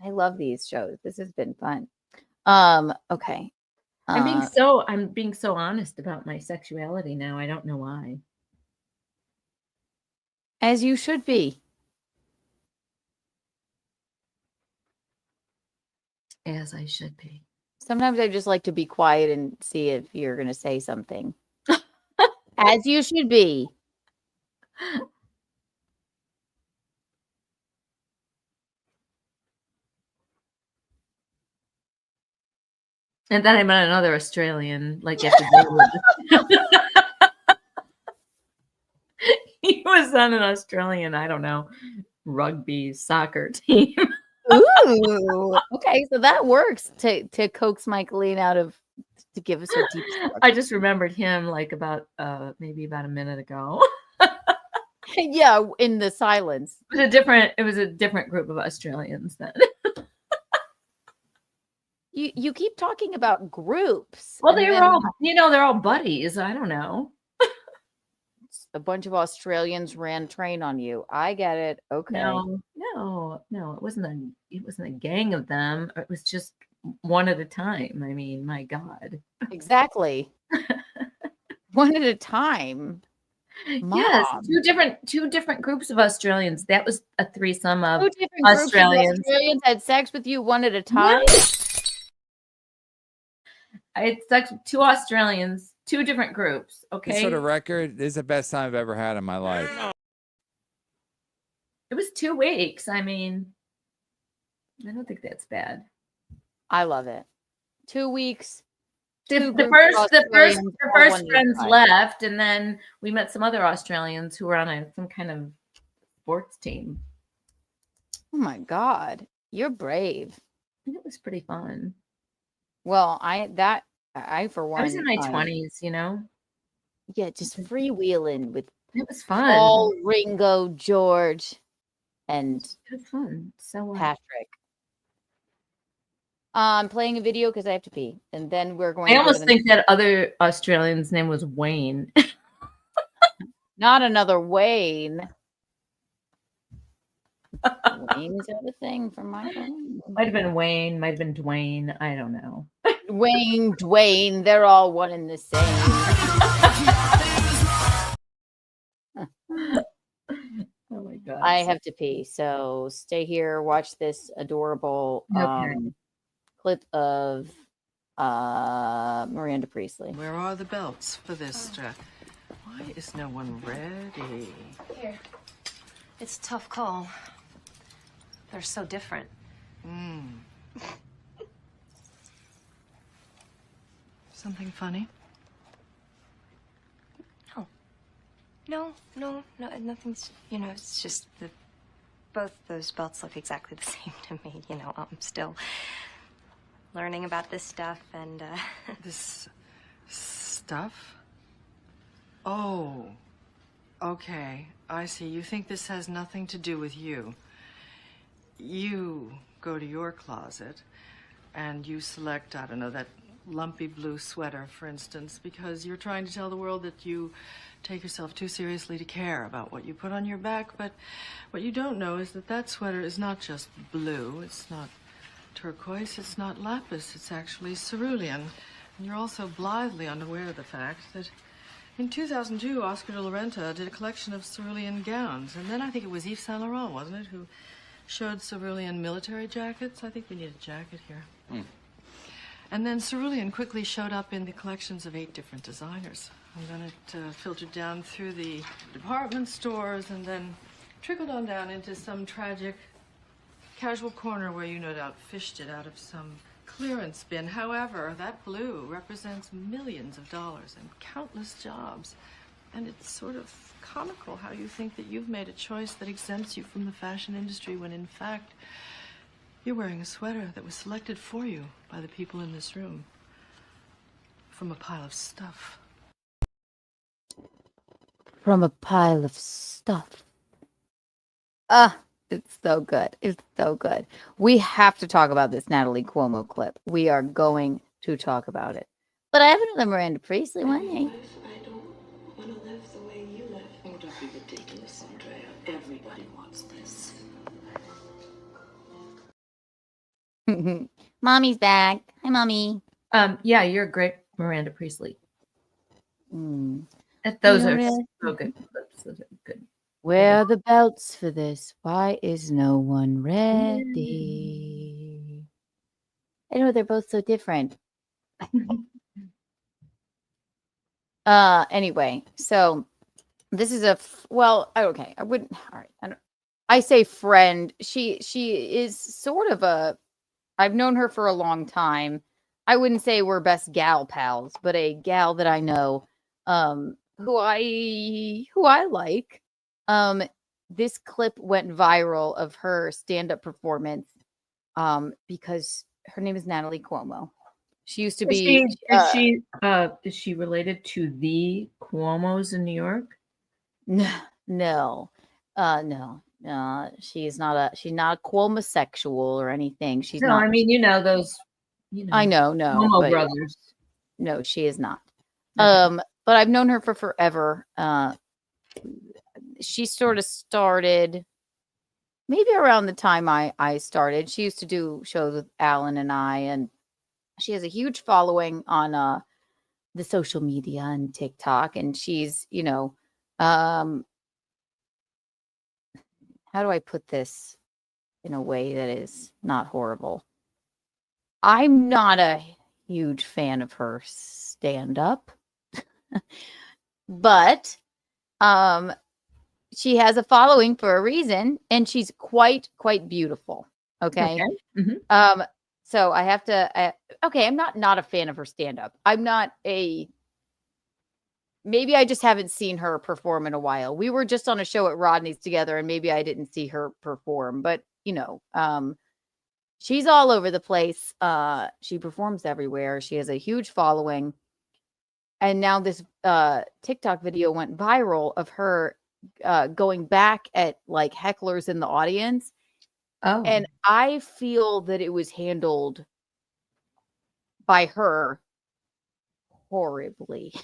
I love these shows. This has been fun. Okay. I'm being so honest about my sexuality now. I don't know why. As you should be. As I should be. Sometimes I just like to be quiet and see if you're going to say something. As you should be. And then I met another Australian, like after he was on an Australian, I don't know, rugby soccer team. Ooh, okay, so that works to coax Michaeline out of to give us her deep. I just remembered him like about maybe about a minute ago. Yeah, in the silence. It was a different group of Australians then. You keep talking about groups. Well, they were all, they're all buddies. I don't know. A bunch of Australians ran train on you. I get it. Okay. No. It wasn't a gang of them. It was just one at a time. I mean, my God. Exactly. One at a time. Mom. Yes, two different groups of Australians. That was a threesome of Two different Australians. groups of Australians had sex with you one at a time. I had sex with two Australians, two different groups. Okay. This sort of record, this is the best time I've ever had in my life. It was 2 weeks. I mean, I don't think that's bad. I love it. 2 weeks. The first friends left, and then we met some other Australians who were on some kind of sports team. Oh my God, you're brave. And it was pretty fun. Well, I for one, I was in my 20s, Yeah, just freewheeling with it was fun. Paul, Ringo, George, and it was fun. So Patrick. I'm playing a video because I have to pee, and then we're going. I almost think that other Australian's name was Wayne. Not another Wayne. Wayne, is that a thing from Michael? Might have been Wayne, might have been Dwayne. I don't know. Wayne, Dwayne, they're all one and the same. Oh my God. I have to pee, so stay here, watch this adorable clip of Miranda Priestley. Where are the belts for this dress? Why is no one ready? Here. It's a tough call. They're so different. Something funny? No, nothing's, it's just that both those belts look exactly the same to me. I'm still learning about this stuff and, This stuff? Oh, okay. I see. You think this has nothing to do with you. You go to your closet and you select, I don't know, that lumpy blue sweater, for instance, because you're trying to tell the world that you take yourself too seriously to care about what you put on your back. But what you don't know is that that sweater is not just blue. It's not turquoise. It's not lapis. It's actually cerulean. And you're also blithely unaware of the fact that in 2002, Oscar de la Renta did a collection of cerulean gowns. And then I think it was Yves Saint Laurent, wasn't it, who showed cerulean military jackets. I think we need a jacket here. And then cerulean quickly showed up in the collections of 8 different designers. And then it filtered down through the department stores and then trickled on down into some tragic casual corner where you no doubt fished it out of some clearance bin. However, that blue represents millions of dollars and countless jobs. And it's sort of comical how you think that you've made a choice that exempts you from the fashion industry when in fact you're wearing a sweater that was selected for you by the people in this room from a pile of stuff. From a pile of stuff. It's so good. It's so good. We have to talk about this Natalie Cuomo clip. We are going to talk about it. But I have another Miranda Priestley one. I don't want to live the way you live. Oh, don't be ridiculous, Andrea. Everybody wants this. Mommy's back. Hi, Mommy. Yeah, you're a great Miranda Priestley. Those are really so good. Those are good. Where are the belts for this? Why is no one ready? I know they're both so different. Anyway, so this is okay. I wouldn't. All right. I say friend. She is sort of a. I've known her for a long time. I wouldn't say we're best gal pals, but a gal that I know, who I like. This clip went viral of her stand-up performance, because her name is Natalie Cuomo. She used to be. Is she related to the Cuomos in New York? No, she's not a Cuomo-sexual or anything. She's No, not. I mean, you know those. You know, I know, Cuomo but brothers. no, she is not. Okay. But I've known her for forever. She sort of started maybe around the time I started. She used to do shows with Alan and I, and she has a huge following on the social media and TikTok, and she's, how do I put this in a way that is not horrible? I'm not a huge fan of her stand-up, but she has a following for a reason, and she's quite beautiful. Okay. Mm-hmm. So I have to. I'm not a fan of her stand-up. I'm not a. Maybe I just haven't seen her perform in a while. We were just on a show at Rodney's together, and maybe I didn't see her perform. But she's all over the place. She performs everywhere. She has a huge following, and now this TikTok video went viral of her going back at like hecklers in the audience. Oh, and I feel that it was handled by her horribly.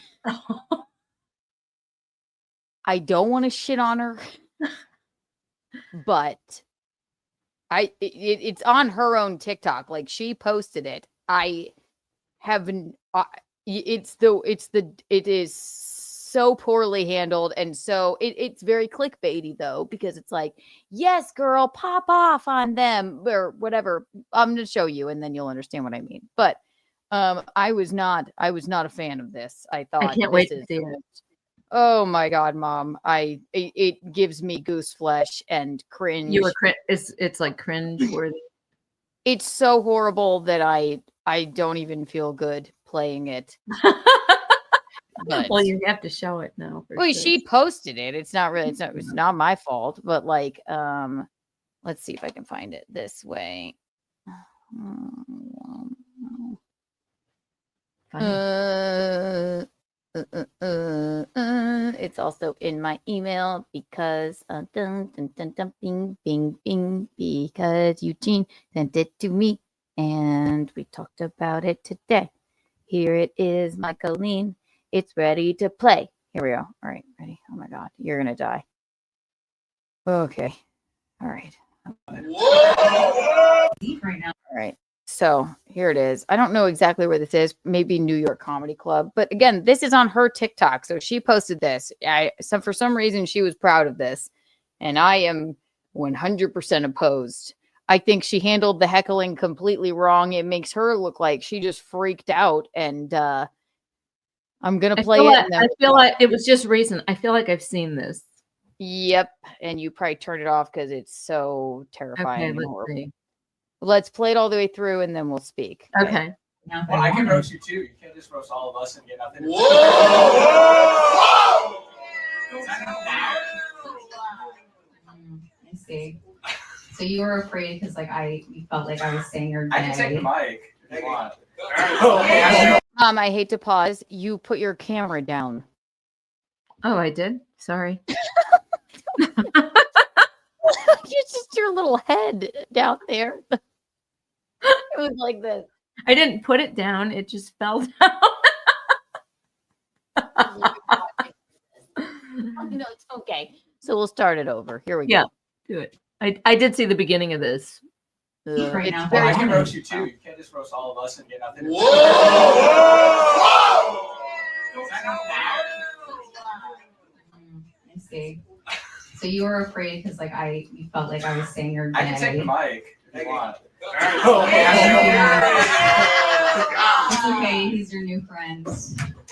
I don't want to shit on her, but it's on her own TikTok. Like, she posted it. I haven't. It is so poorly handled, and so it's very clickbaity though, because it's like, yes, girl, pop off on them or whatever. I'm going to show you, and then you'll understand what I mean. But I was not a fan of this. I thought, I can't wait to see it. Oh my God, Mom! It gives me goose flesh and cringe. It's like cringe worthy. It's so horrible that I don't even feel good playing it. But, well, you have to show it now. Well, she posted it. It's not my fault. But like, let's see if I can find it this way. It's also in my email because bing bing bing, because Eugene sent it to me and we talked about it today. Here it is, Michaeline. It's ready to play. Here we go. All right, ready? Oh my God, you're gonna die. Okay. All right. Right now. All right. So here it is. I don't know exactly where this is. Maybe New York Comedy Club. But again, this is on her TikTok. So she posted this. For some reason, she was proud of this. And I am 100% opposed. I think she handled the heckling completely wrong. It makes her look like she just freaked out. And I'm going to play it. I feel like it was just recent. I feel like I've seen this. Yep. And you probably turn it off because it's so terrifying. Okay, let's see. Let's play it all the way through and then we'll speak. Okay. Well, I can roast you too. You can't just roast all of us and get nothing. Whoa! I see. So you were afraid because you felt like I was saying your I can take the mic if you want. I hate to pause. You put your camera down. Oh, I did? Sorry. It's just your little head down there. It was like this. I didn't put it down. It just fell down. No, it's okay. So we'll start it over. Here we go. Yeah, do it. I did see the beginning of this. Right now. Well, I can roast you too. You can't just roast all of us and get nothing. Whoa! I see. So you were afraid because you felt like I was saying your I can take the mic if you want. It's okay. He's your new friend.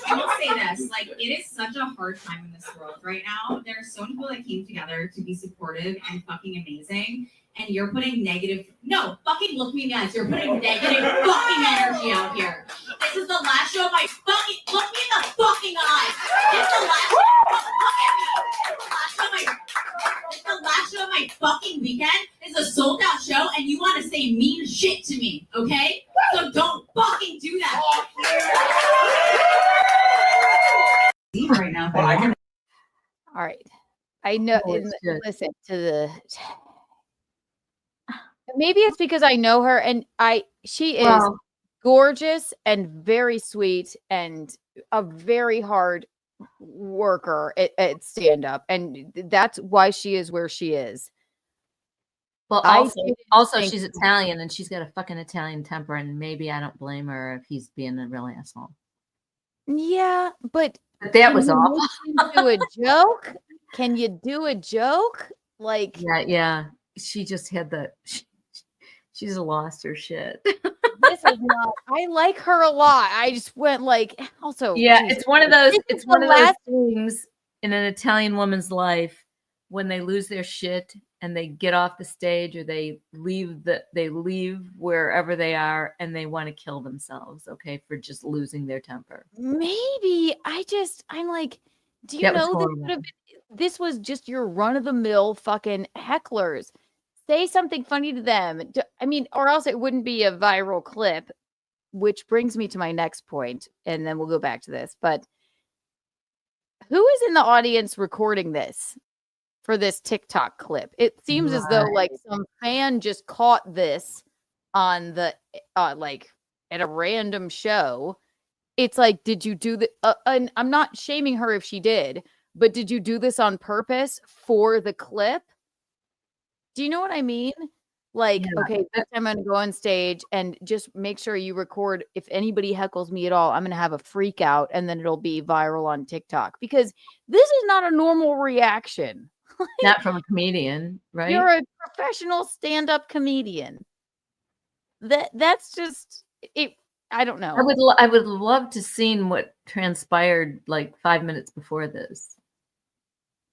I will say this: like, it is such a hard time in this world right now. There are so many people that came together to be supportive and fucking amazing, and you're putting negative. No, fucking look me in the eyes. You're putting negative fucking energy out here. This is the last show of my fucking. Look me in the fucking eyes. It's the last. Look at me. It's the last show of my fucking weekend. It's a sold out show, and you want to say mean shit to me, okay? So don't fucking do that. Right now, All right. I know. Oh, it's good. Listen to the. Maybe it's because I know her, and she is gorgeous and very sweet and a very hard worker at stand up, and that's why she is where she is. Well, I also think- she's Italian and she's got a fucking Italian temper, and maybe I don't blame her if he's being a real asshole. Yeah, but that was awful. Do a joke? Can you do a joke? Like, yeah. She just had she's lost her shit. This is not. I like her a lot. I just went like, also, Yeah, geez, it's one of those. this It's is one the of those last- things in an Italian woman's life when they lose their shit and they get off the stage or they leave wherever they are and they want to kill themselves. Okay, for just losing their temper. Maybe I'm like, do you That was know horrible. this was just your run of the mill fucking hecklers? Say something funny to them. I mean, or else it wouldn't be a viral clip, which brings me to my next point, and then we'll go back to this. But who is in the audience recording this for this TikTok clip? It seems as though like some fan just caught this on the like at a random show. It's like, did you do the and I'm not shaming her if she did, but did you do this on purpose for the clip? Do you know what I mean? Like, okay, next time I'm going to go on stage and just make sure you record. If anybody heckles me at all, I'm going to have a freak out and then it'll be viral on TikTok, because this is not a normal reaction. Not from a comedian, right? You're a professional stand-up comedian. That's just it. I don't know. I would love to seen what transpired like 5 minutes before this.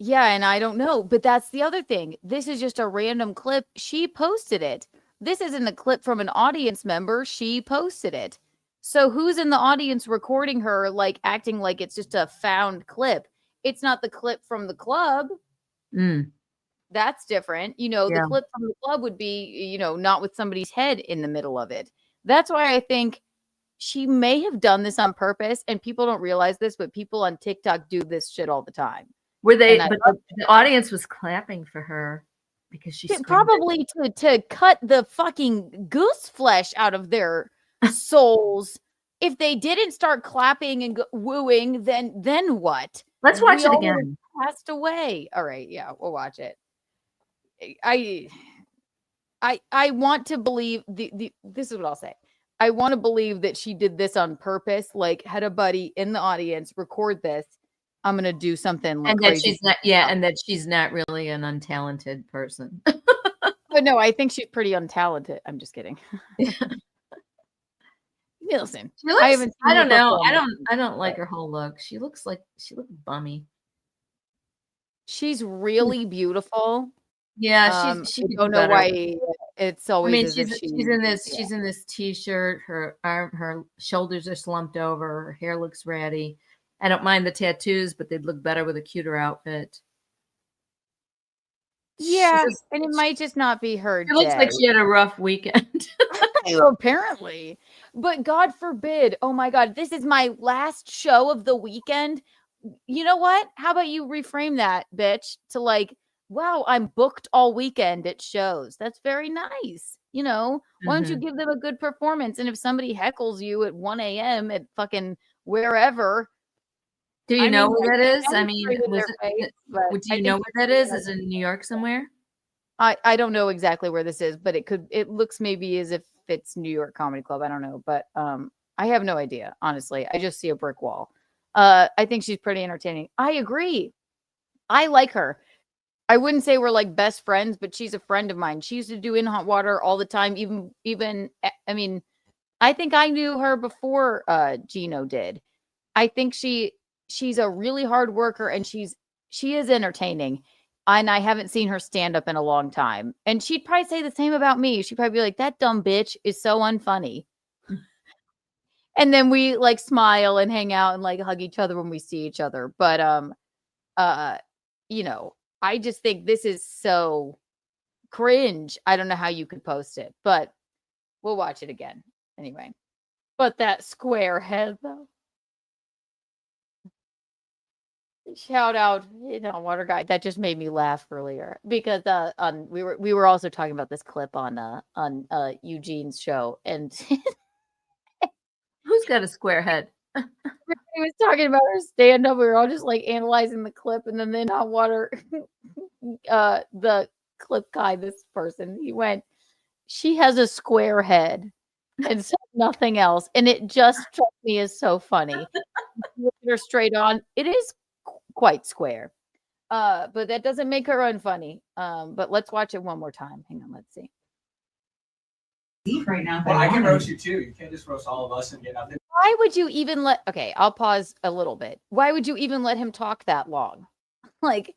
Yeah, and I don't know, but that's the other thing. This is just a random clip. She posted it. This isn't a clip from an audience member. She posted it. So who's in the audience recording her, like acting like it's just a found clip? It's not the clip from the club. That's different. You know, the clip from the club would be, you know, not with somebody's head in the middle of it. That's why I think she may have done this on purpose, and people don't realize this, but people on TikTok do this shit all the time. Were they? But the audience was clapping for her because she probably to cut the fucking goose flesh out of their souls. If they didn't start clapping and wooing, then what? Let's watch We it all again. Passed away. All right, yeah, we'll watch it. I want to believe this is what I'll say. I want to believe that she did this on purpose, like had a buddy in the audience record this. I'm gonna do something like and that crazy. she's not, and that she's not really an untalented person. But no, I think she's pretty untalented. I'm just kidding. Listen, I haven't. I don't know. perform. I don't like her whole look. She looks bummy. She's really beautiful. Yeah, she I could don't do know better. why it's always. I mean, as if she's in this t-shirt. Her shoulders are slumped over. Her hair looks ratty. I don't mind the tattoos, but they'd look better with a cuter outfit. Yeah, and it might just not be her. It looks like she had a rough weekend. Apparently, but God forbid. Oh my God, this is my last show of the weekend. You know what? How about you reframe that, bitch, to like, wow, I'm booked all weekend at shows. That's very nice. You know, why don't you give them a good performance? And if somebody heckles you at 1 a.m. at fucking wherever. Do you know where that is? I mean, do you know where that is? Is it in New York somewhere? I don't know exactly where this is, but it looks maybe as if it's New York Comedy Club. I don't know, but I have no idea, honestly. I just see a brick wall. I think she's pretty entertaining. I agree. I like her. I wouldn't say we're like best friends, but she's a friend of mine. She used to do In Hot Water all the time. I mean, I think I knew her before Gino did. I think she's a really hard worker, and she is entertaining. And I haven't seen her stand up in a long time. And she'd probably say the same about me. She'd probably be like, that dumb bitch is so unfunny. And then we like smile and hang out and like hug each other when we see each other. But you know, I just think this is so cringe. I don't know how you could post it, but we'll watch it again anyway. But that square head though. Shout out, Water Guy. That just made me laugh earlier because we were also talking about this clip on Eugene's show, and Who's got a square head? he was talking about her stand up. We were all just like analyzing the clip, and then the Hot Water, the clip guy, this person, he went, she has a square head and said nothing else, and it just struck me as so funny. Look at her straight on. It is quite square, but that doesn't make her unfunny. But let's watch it one more time. Hang on, let's see. Right now, Well, I can roast you too. You can't just roast all of us and get nothing. Why would you even let? Okay, I'll pause a little bit. Why would you even let him talk that long? Like,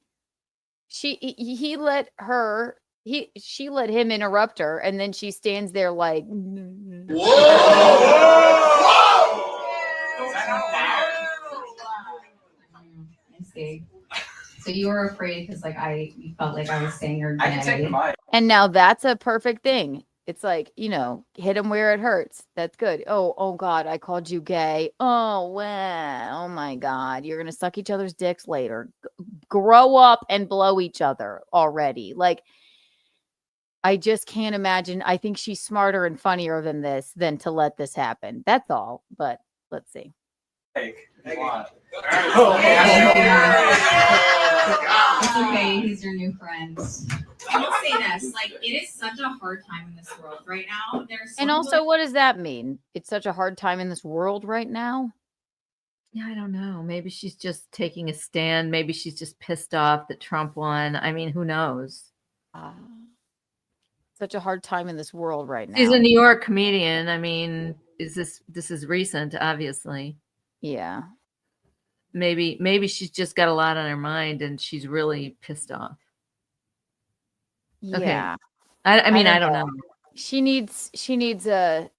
she let him interrupt her, and then she stands there like, I see. So you were afraid because you felt like I was saying you're I can take the gay. mic. and now that's a perfect thing. It's like, hit him where it hurts. That's good. Oh God, I called you gay. Oh, wow. Oh my God. You're going to suck each other's dicks later. Grow up and blow each other already. Like, I just can't imagine. I think she's smarter and funnier than this than to let this happen. That's all. But let's see. If you want. It's okay. He's your new friend. I will say this: it is such a hard time in this world right now. And also, what does that mean? It's such a hard time in this world right now. Yeah, I don't know. Maybe she's just taking a stand. Maybe she's just pissed off that Trump won. I mean, who knows? Such a hard time in this world right now. She's a New York comedian. I mean, this is recent, obviously. Yeah. Maybe she's just got a lot on her mind and she's really pissed off. Okay. Yeah. I mean, I don't know. She needs to,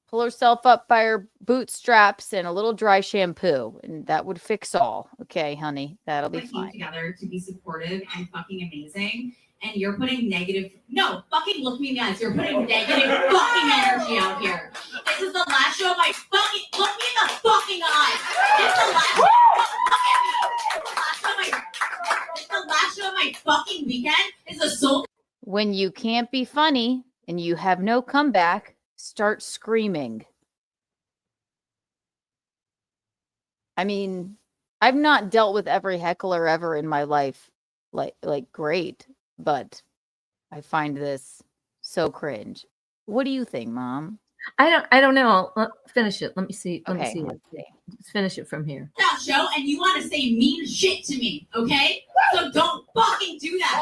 pull herself up by her bootstraps and a little dry shampoo, and that would fix all. Okay, honey, that'll be fine. Together to be supportive and fucking amazing, and you're putting negative. No, fucking look me in the eyes. You're putting negative fucking energy out here. This is the last show of my fucking. Look me in the fucking eyes. It's the last. Look at me. It's the last show of my fucking weekend. It's the soul. When you can't be funny and you have no comeback, start screaming. I mean, I've not dealt with every heckler ever in my life, like great, but I find this so cringe. What do you think, Mom? I don't know. Finish it. Let me see. Let me Okay, see let's it. Let's finish it from here. That show, and you want to say mean shit to me, okay? So don't fucking do that.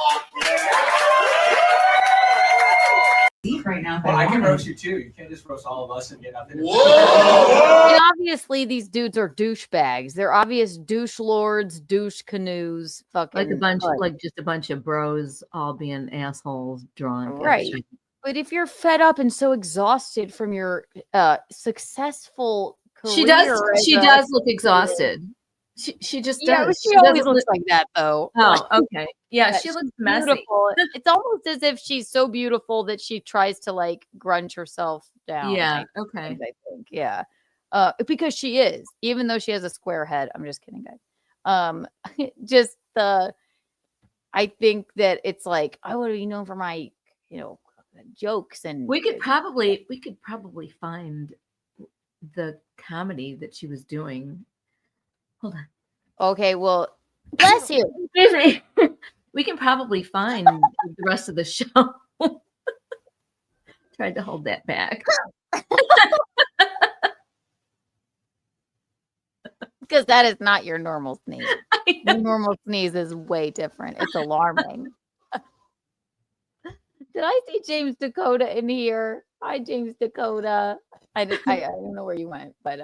Right now, Well, I can roast you too. You can't just roast all of us and get nothing. And obviously, these dudes are douchebags. They're obvious douche lords, douche canoes, fucking just a bunch of bros all being assholes drunk. Right. But if you're fed up and so exhausted from your successful career, she does look exhausted. She just does. She always looks like that, though. Oh, okay. Yeah, she looks messy. Beautiful. It's almost as if she's so beautiful that she tries to like grunge herself down. Yeah. Okay. I think. Yeah. Because she is, even though she has a square head. I'm just kidding, guys. I think that it's like, I would be known for my, jokes, and we could probably find the comedy that she was doing. Hold on. Okay, well, bless you. Excuse me. We can probably find the rest of the show. Tried to hold that back. Because that is not your normal sneeze. I The normal sneeze is way different. It's alarming. Did I see James Dakota in here? Hi, James Dakota. I don't know where you went, but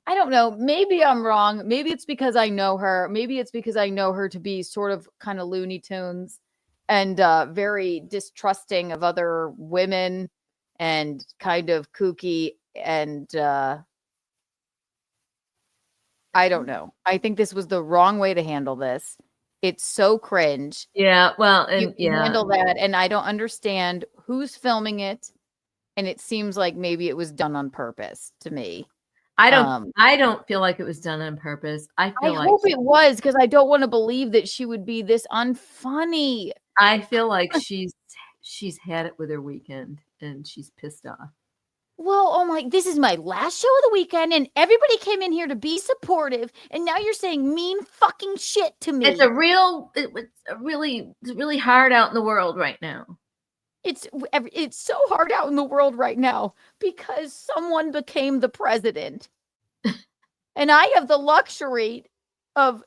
I don't know. Maybe I'm wrong. Maybe it's because I know her. Maybe it's because I know her to be sort of kind of Looney Tunes and very distrusting of other women and kind of kooky. And I don't know. I think this was the wrong way to handle this. It's so cringe. Yeah, well, and You handle that, and I don't understand who's filming it. And it seems like maybe it was done on purpose to me. I don't feel like it was done on purpose. I hope it was, because I don't want to believe that she would be this unfunny. I feel like she's had it with her weekend and she's pissed off. Well, this is my last show of the weekend, and everybody came in here to be supportive, and now you're saying mean fucking shit to me. It's really hard out in the world right now. It's so hard out in the world right now because someone became the president. And I have the luxury of,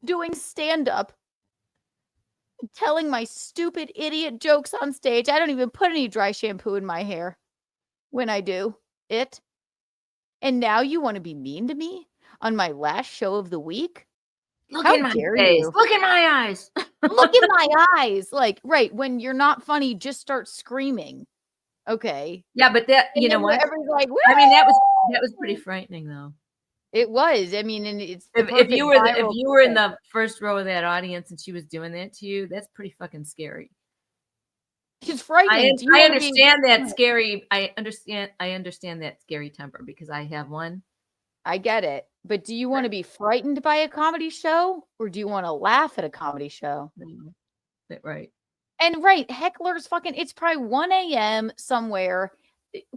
doing stand-up, telling my stupid idiot jokes on stage. I don't even put any dry shampoo in my hair when I do it. And now you want to be mean to me on my last show of the week? Look How in my dare face. you? Look in my eyes. Look in my eyes. Like, right, when you're not funny, just start screaming. Okay. Yeah, but that, And you know then what? everybody's like, I mean, that was pretty frightening though. it was. I mean, and it's If you were in the first row of that audience and she was doing that to you, that's pretty fucking scary. She's frightening. I understand that scary. I understand that scary temper because I have one. I get it. But do you want to be frightened by a comedy show, or do you want to laugh at a comedy show? Right. And right, hecklers it's probably 1 a.m. somewhere.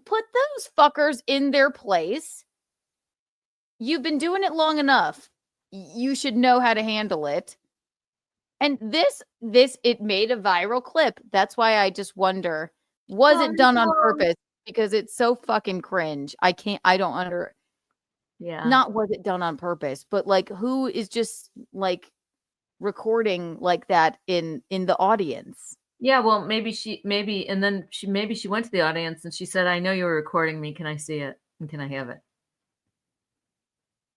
Put those fuckers in their place. You've been doing it long enough. You should know how to handle it. And it made a viral clip. That's why I just wonder, was it done on purpose? Because it's so fucking cringe. Yeah. Not was it done on purpose, but who is just recording like that in the audience? Yeah, well, maybe she went to the audience and she said, "I know you were recording me. Can I see it? And can I have it?"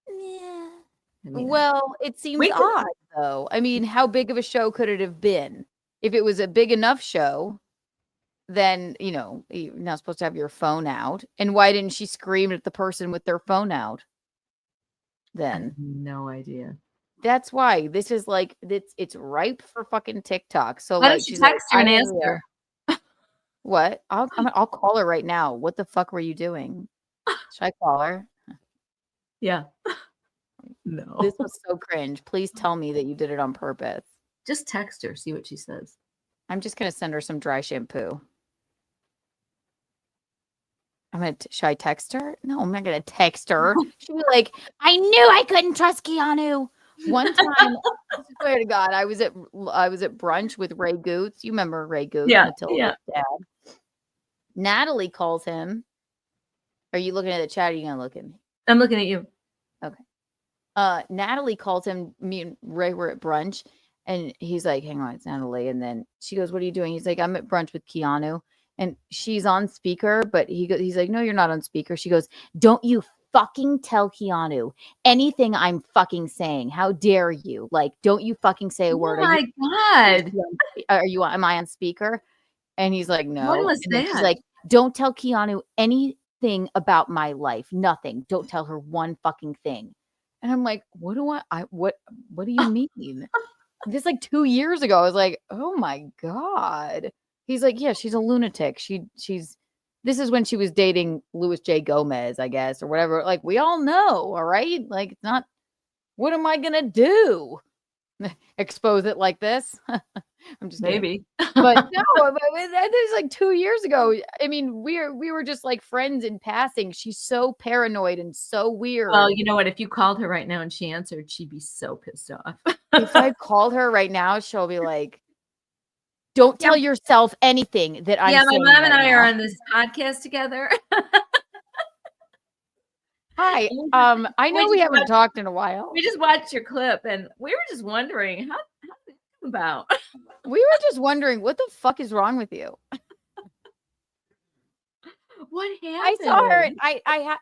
Yeah. I mean, Well, it seems odd though. I mean, how big of a show could it have been? If it was a big enough show, then you're not supposed to have your phone out. And why didn't she scream at the person with their phone out? I have Then no idea. that's why this is it's ripe for fucking TikTok. So Why don't you she's text her and "I ask don't her?" know." What? I'll call her right now. What the fuck were you doing? Should I call her? Yeah. No. This was so cringe. Please tell me that you did it on purpose. Just text her, see what she says. I'm just gonna send her some dry shampoo. Should I text her? No, I'm not gonna text her. She'll be like, I knew I couldn't trust Keanu. One time, I swear to God, I was at brunch with Ray Goots. You remember Ray Goots? Yeah, Matilda's dad. Natalie calls him. Are you looking at the chat? Or are you gonna look at me? I'm looking at you. Okay. Natalie calls him. Me and Ray were at brunch, and he's like, "Hang on, it's Natalie." And then she goes, "What are you doing?" He's like, "I'm at brunch with Keanu." And she's on speaker, but he's like, "No, you're not on speaker." She goes, "Don't you fucking tell Keanu anything I'm fucking saying. How dare you? Don't you fucking say a word." Oh my God. Am I on speaker? And he's like, "No." When was And then she's that? like, "Don't tell Keanu anything about my life. Nothing. Don't tell her one fucking thing." And I'm like, what do you mean? This 2 years ago. I was like, oh my God. He's like, yeah, she's a lunatic. This is when she was dating Louis J. Gomez, I guess, or whatever. We all know, all right? It's not, what am I gonna do? Expose it like this? I'm just kidding. Maybe. But no, that is 2 years ago. I mean, we were just friends in passing. She's so paranoid and so weird. Well, you know what? If you called her right now and she answered, she'd be so pissed off. If I called her right now, she'll be like, "Don't tell yourself anything that I'm saying." Yeah, my mom and right I now. are on this podcast together. Hi. I know we haven't talked in a while. We just watched your clip and we were just wondering how did it come about? We were just wondering what the fuck is wrong with you. What happened? I saw her.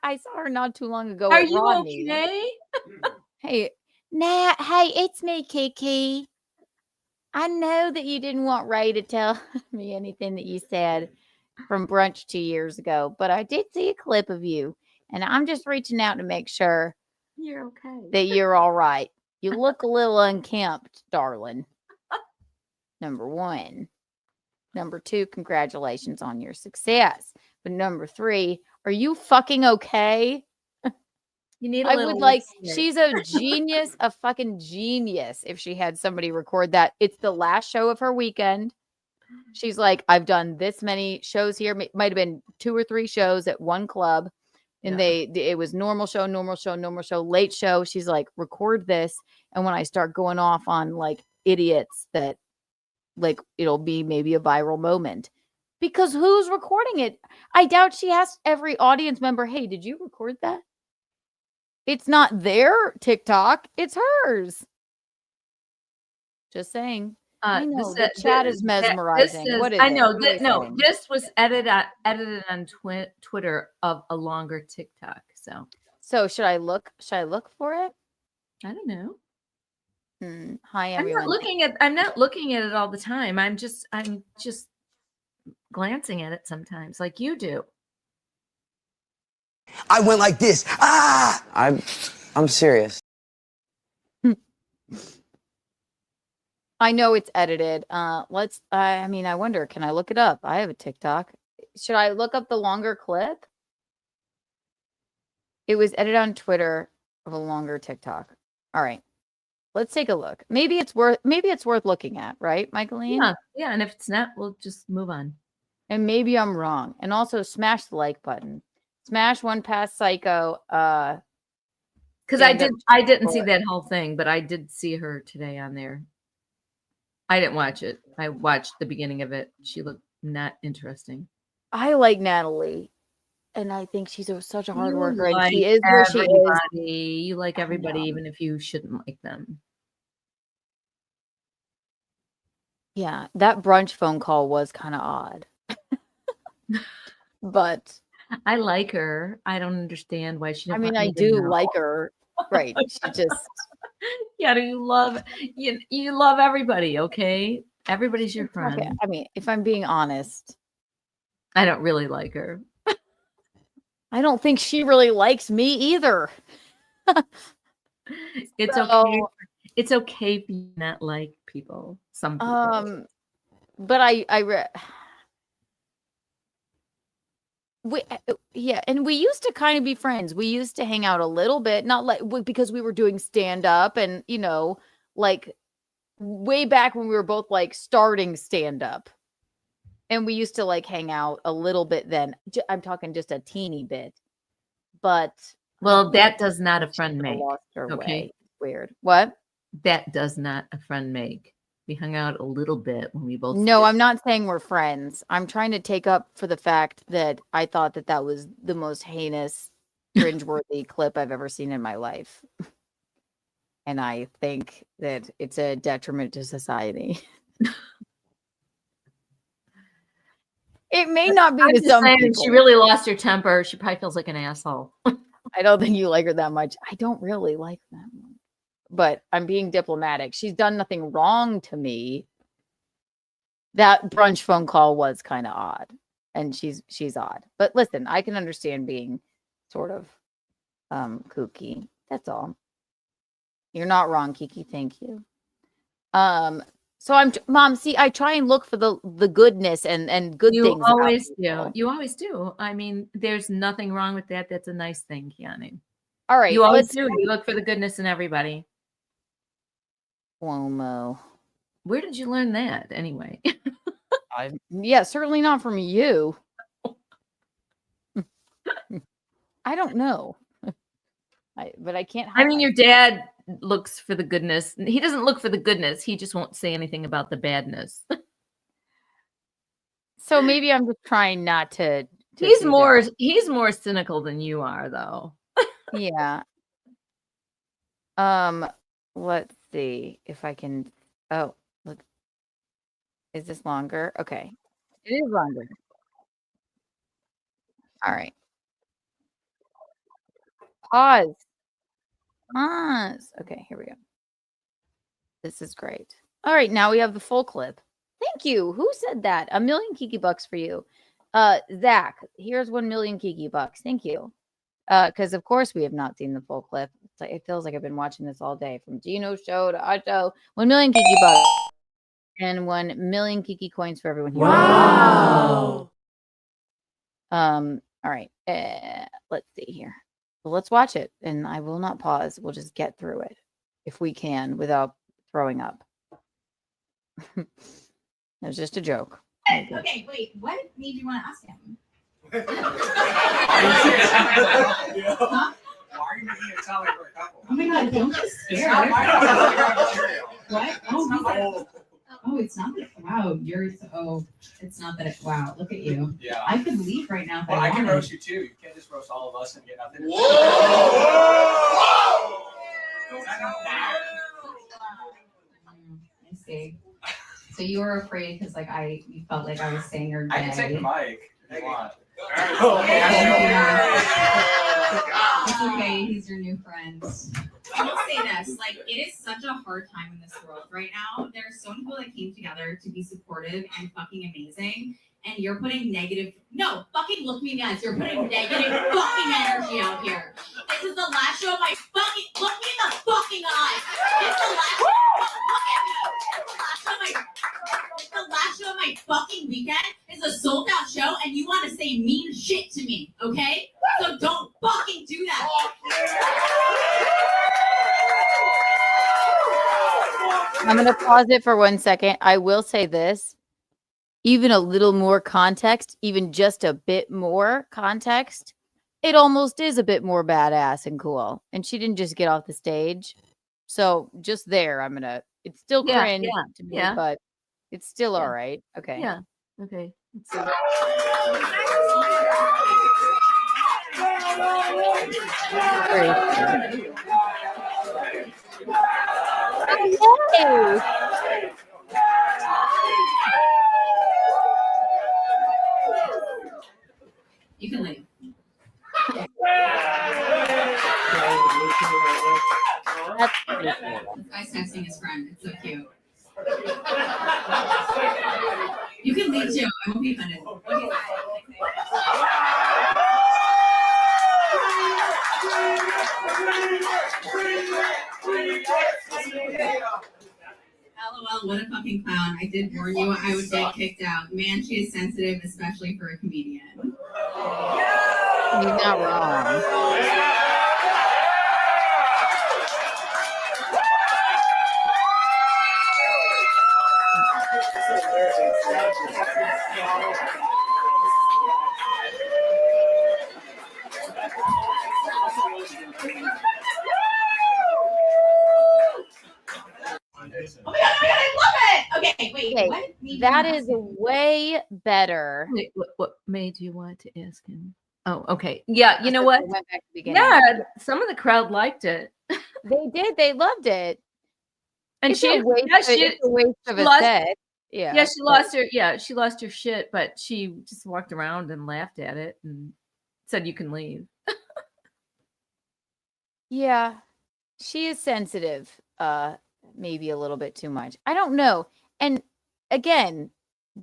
I saw her not too long ago. Are at you Rodney. okay? Hey, Nat. Hey, it's me, Kiki. I know that you didn't want Ray to tell me anything that you said from brunch 2 years ago, but I did see a clip of you, and I'm just reaching out to make sure You're okay. that you're all right. You look a little unkempt, darling. Number one. Number two, congratulations on your success. But number three, are you fucking okay? You need I would like, she's a genius, a fucking genius if she had somebody record that. It's the last show of her weekend. She's like, I've done this many shows here. Might have been 2 or 3 shows at one club. And it was normal show, late show. She's like, record this. And when I start going off on like idiots that like, it'll be maybe a viral moment. Because who's recording it? I doubt she asked every audience member, hey, did you record that? It's not their TikTok. It's hers. Just saying. I know the chat is mesmerizing. What is I know. it? This was edited on Twitter of a longer TikTok. So should I look for it? I don't know. Hi, everyone. I'm not looking at it all the time. I'm just glancing at it sometimes, like you do. I went like this. Ah! I'm serious. I know it's edited. I wonder, can I look it up? I have a TikTok. Should I look up the longer clip? It was edited on Twitter of a longer TikTok. All right. Let's take a look. Maybe it's worth looking at, right, Michaeline? Yeah, and if it's not, we'll just move on. And maybe I'm wrong. And also smash the like button. Smash One Pass Psycho. Because I didn't see that whole thing, but I did see her today on there. I didn't watch it. I watched the beginning of it. She looked not interesting. I like Natalie, and I think she's such a hard worker. Like and she is where she is. You like everybody, even if you shouldn't like them. Yeah, that brunch phone call was kind of odd. But I like her. I don't understand why she. I do like her. Right? She just. Yeah, you love everybody. Okay, everybody's your friend. Okay. I mean, if I'm being honest, I don't really like her. I don't think she really likes me either. It's okay. It's okay if you not like people. Some people. But and we used to kind of be friends. We used to hang out a little bit, not like because we were doing stand up and like way back when we were both like starting stand up. And we used to like hang out a little bit then. I'm talking just a teeny bit. But that does not a friend make. Okay. Weird. What? That does not a friend make. We hung out a little bit when we both. No, I'm not saying we're friends. I'm trying to take up for the fact that I thought that was the most heinous, cringeworthy clip I've ever seen in my life. And I think that it's a detriment to society. It may not be to some people. She really lost her temper. She probably feels like an asshole. I don't think you like her that much. I don't really like that one. But I'm being diplomatic. She's done nothing wrong to me. That brunch phone call was kind of odd. And she's odd. But listen, I can understand being sort of kooky. That's all. You're not wrong, Kiki. Thank you. So Mom, see, I try and look for the goodness and good things. You always do. You always do. I mean, there's nothing wrong with that. That's a nice thing, Keanu. All right. You always do. You look for the goodness in everybody. Cuomo. Where did you learn that anyway? Yeah, certainly not from you. I don't know. But I can't. I mean, your dad looks for the goodness. He doesn't look for the goodness. He just won't say anything about the badness. So maybe I'm just trying not to he's more cynical than you are, though. Yeah. Let's see if I can. Oh, look. Is this longer? Okay. It is longer. All right. Pause. Pause. Okay, here we go. This is great. All right, now we have the full clip. Thank you. Who said that? $1 million Kiki bucks for you. Zach, here's 1 million Kiki bucks. Thank you. Because of course we have not seen the full clip. It's like, it feels like I've been watching this all day from Gino's show to Otto. 1 million Kiki bucks and 1 million Kiki coins for everyone here. Wow. All right. Let's see here. Well, let's watch it, and I will not pause. We'll just get through it if we can without throwing up. It was just a joke. Okay, wait. What made you want to ask him? Huh? Why are you making it sound like we're a couple? Oh my god, don't be It's not scared. my material. What? Oh, it's not that. Wow, it's not that. Wow, look at you. Yeah. I could leave right now if Well, I I can wanted. roast you too. You can't just roast all of us and get nothing. I see. So you were afraid because you felt like I was saying you're gay. I can take the mic if you want. It's okay. He's your new friend. I will say this: it is such a hard time in this world right now. There are so many people that came together to be supportive and fucking amazing, and you're putting negative. No, fucking look me in the eyes. You're putting negative fucking energy out here. This is the last show of my fucking. Look me in the fucking eye. It's the last. Look at me. It's the last show of my fucking weekend. It's a sold out show, and you want to say mean shit to me, okay? So don't fucking do that. I'm going to pause it for 1 second. I will say this. Even a little more context, even just a bit more context, it almost is a bit more badass and cool. And she didn't just get off the stage. So just there, it's still cringe to me, but it's still all right. Okay. Yeah. Okay. You can leave. That's pretty cool. This guy's texting his friend. It's so cute. You can leave too. I won't be offended. LOL, what a fucking clown. I did warn you I would get kicked out. Man, she is sensitive, especially for a comedian. You're not wrong. Oh my god, I love it! Okay, wait, Okay, what? that is way better. Wait, what made you want to ask him? Oh, okay. Yeah, you know what? Went back to the beginning. Yeah, some of the crowd liked it. They did. They loved it. And It's a waste of a set. Yeah. Yeah, she lost her shit, but she just walked around and laughed at it and said you can leave. Yeah. She is sensitive. Maybe a little bit too much. I don't know. And again,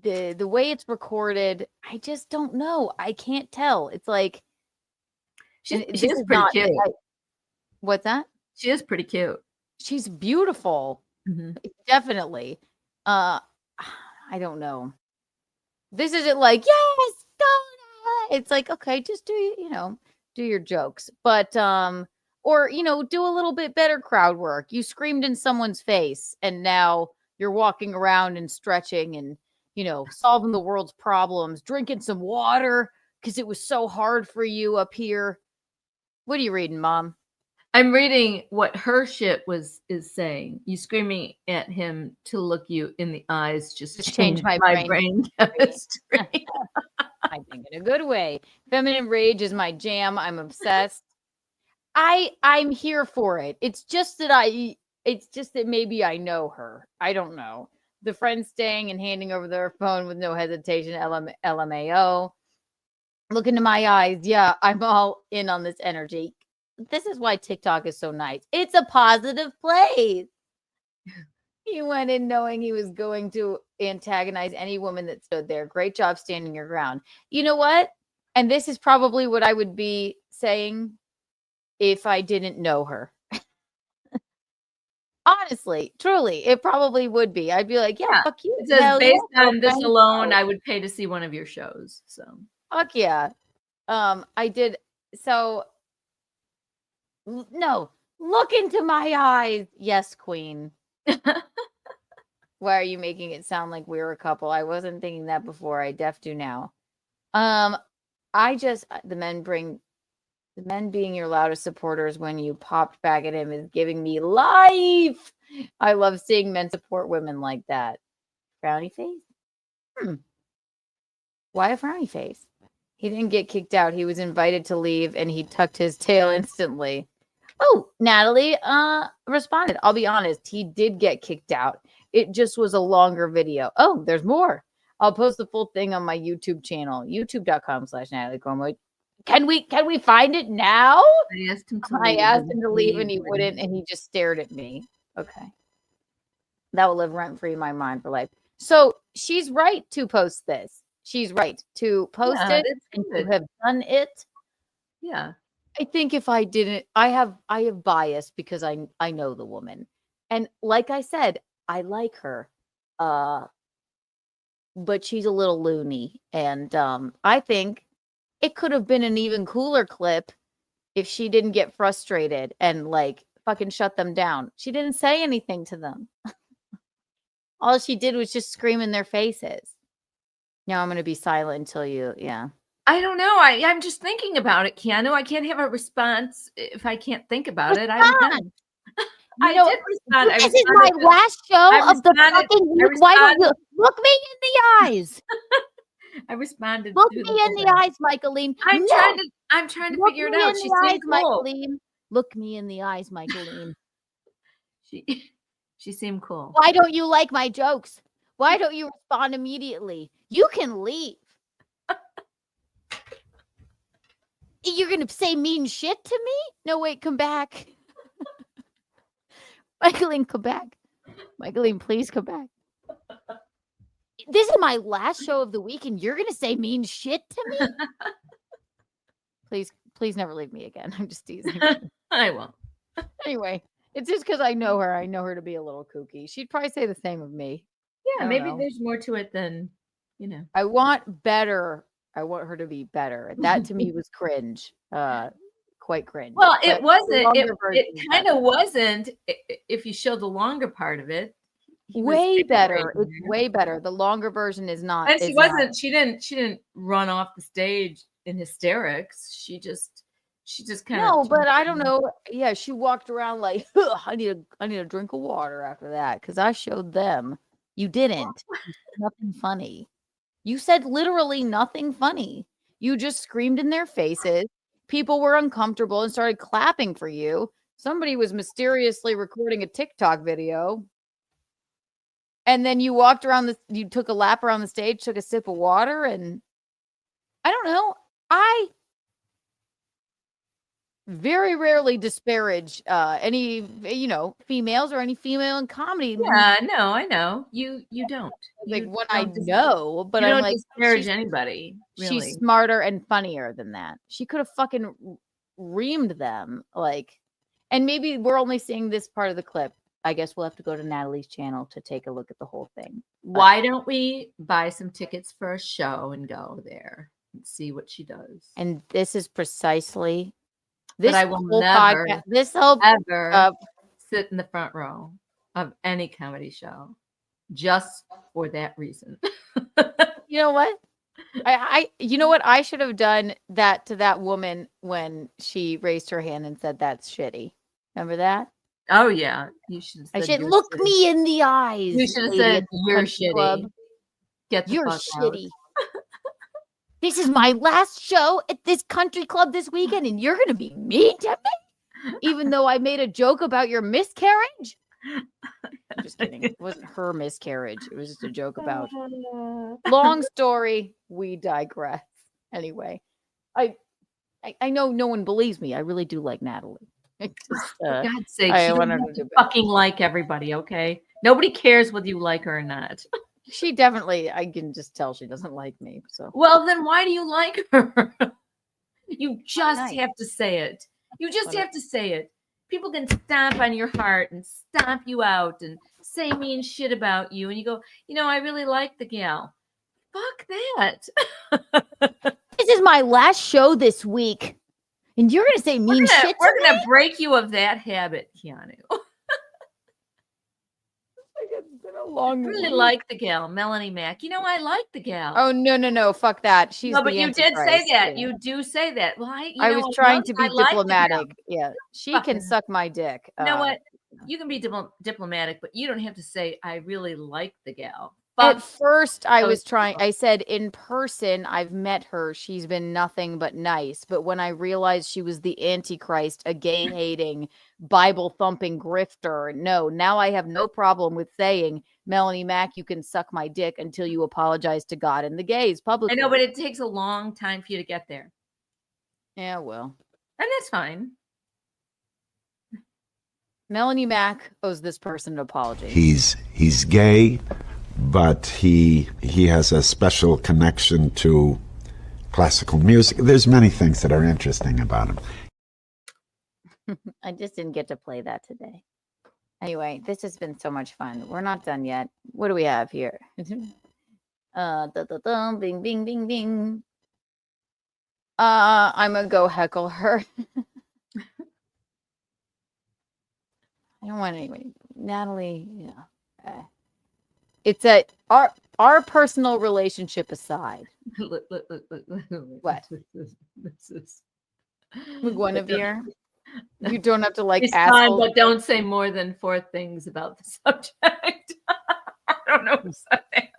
the way it's recorded, I just don't know. I can't tell. It's like She's this is pretty not- cute. What's that? She is pretty cute. She's beautiful. Definitely. I don't know. This isn't like, yes, Donna. It's like, okay, just do your jokes. But or do a little bit better crowd work. You screamed in someone's face and now you're walking around and stretching and solving the world's problems, drinking some water because it was so hard for you up here. What are you reading, Mom? I'm reading what her shit is saying. You screaming at him to look you in the eyes just Change my brain chemistry. I think in a good way. Feminine rage is my jam. I'm obsessed. I'm here for it. It's just that maybe I know her. I don't know. The friend staying and handing over their phone with no hesitation. LMAO. Look into my eyes. Yeah, I'm all in on this energy. This is why TikTok is so nice. It's a positive place. He went in knowing he was going to antagonize any woman that stood there. Great job standing your ground. You know what? And this is probably what I would be saying if I didn't know her. Honestly, truly, it probably would be. I'd be like, yeah. Fuck you. It says, Hell based yeah, on this okay. alone, I would pay to see one of your shows. So Fuck yeah. I did. So, no, look into my eyes. Yes, queen. Why are you making it sound like we're a couple? I wasn't thinking that before. I def do now. The men being your loudest supporters when you popped back at him is giving me life. I love seeing men support women like that. Frowny face? Why a frowny face? He didn't get kicked out. He was invited to leave and he tucked his tail instantly. Oh, Natalie responded. I'll be honest. He did get kicked out. It just was a longer video. Oh, there's more. I'll post the full thing on my YouTube channel, youtube.com/Natalie Cuomo. Can we find it now? I asked him to leave and he wouldn't, and he just stared at me. Okay. That will live rent free in my mind for life. So she's right to post this. She's right to post it and to have done it. Yeah. I think if I didn't, I have bias because I know the woman. And like I said, I like her. But she's a little loony. And I think it could have been an even cooler clip if she didn't get frustrated and like fucking shut them down. She didn't say anything to them. All she did was just scream in their faces. Now I'm going to be silent until you, I don't know. I'm just thinking about it, Keanu. I can't have a response if I can't think about it. I don't know. I did respond. This is my last show of the fucking week. Why don't you look me in the eyes? I responded. Look me in the eyes, Michaeline. I'm trying to figure it out. She seemed cool. Michaeline. Look me in the eyes, Michaeline. She seemed cool. Why don't you like my jokes? Why don't you respond immediately? You can leave. You're going to say mean shit to me? No, wait, come back. Michaeline, come back. Michaeline, please come back. This is my last show of the week, and you're going to say mean shit to me? Please never leave me again. I'm just teasing. I won't. Anyway, it's just because I know her. I know her to be a little kooky. She'd probably say the same of me. Yeah, maybe there's more to it than, I want better. I want her to be better. That to me was cringe. Quite cringe. Well, it wasn't. It kind of wasn't. If you show the longer part of it, way better. It's way better. The longer version is not. And she wasn't. She didn't run off the stage in hysterics. She just kind of. No, but I don't know. Yeah, she walked around like, I need a drink of water after that because I showed them. You didn't. Nothing funny. You said literally nothing funny. You just screamed in their faces. People were uncomfortable and started clapping for you. Somebody was mysteriously recording a TikTok video. And then you walked around you took a lap around the stage, took a sip of water, and I don't know. I very rarely disparage any females or any female in comedy. Yeah, no, I know you don't like what I know, but you I'm don't like disparage anybody. Really. She's smarter and funnier than that. She could have fucking reamed them and maybe we're only seeing this part of the clip. I guess we'll have to go to Natalie's channel to take a look at the whole thing. Why don't we buy some tickets for a show and go there and see what she does? And this is precisely. But I will never, ever sit in the front row of any comedy show just for that reason. You know what? You know what? I should have done that to that woman when she raised her hand and said that's shitty. Remember that? Oh yeah, you should. I should look me in the eyes. You should have said you're shitty. You're shitty. This is my last show at this country club this weekend, and you're going to be mean to me? even though I made a joke about your miscarriage. I'm just kidding. It wasn't her miscarriage. It was just a joke about. Long story. We digress. Anyway, I know no one believes me. I really do like Natalie. Just, For God's sake, I she want doesn't her have to to do better. fucking like everybody, okay? Nobody cares whether you like her or not. She definitely, I can just tell she doesn't like me. So Well, then why do you like her? You just nice. have to say it. You just What have to say it. People can stomp on your heart and stomp you out and say mean shit about you. And you go, I really like the gal. Fuck that. This is my last show this week. And you're going to say mean shit to We're going me? to break you of that habit, Keanu. It's been a long I really week. like the gal, Melanie Mack. I like the gal. Oh, no. Fuck that. She's No, but the you did say Antichrist. that. Yeah. You do say that. Well, I was trying to be I like the gal. diplomatic. Yeah. She can Fucking- suck my dick. You know what? You can be diplomatic, but you don't have to say, I really like the gal. At first, I those was trying. I said in person, I've met her. She's been nothing but nice. But when I realized she was the Antichrist, a gay-hating, Bible-thumping grifter, no. Now I have no problem with saying, Melanie Mack, you can suck my dick until you apologize to God and the gays I publicly. know, but it takes a long time for you to get there. Yeah, well. And that's fine. Melanie Mack owes this person an apology. He's gay, but he has a special connection to classical music. There's many things that are interesting about him. I just didn't get to play that today. Anyway, this has been so much fun. We're not done yet. What do we have here? Bing, bing, bing, bing. I'm gonna go heckle her. I don't want anyway. Natalie, yeah. It's our personal relationship aside. Look. What? This is Guinevere? You don't have to like it's fine, asshole. but don't say more than 4 things about the subject. I don't know who said that.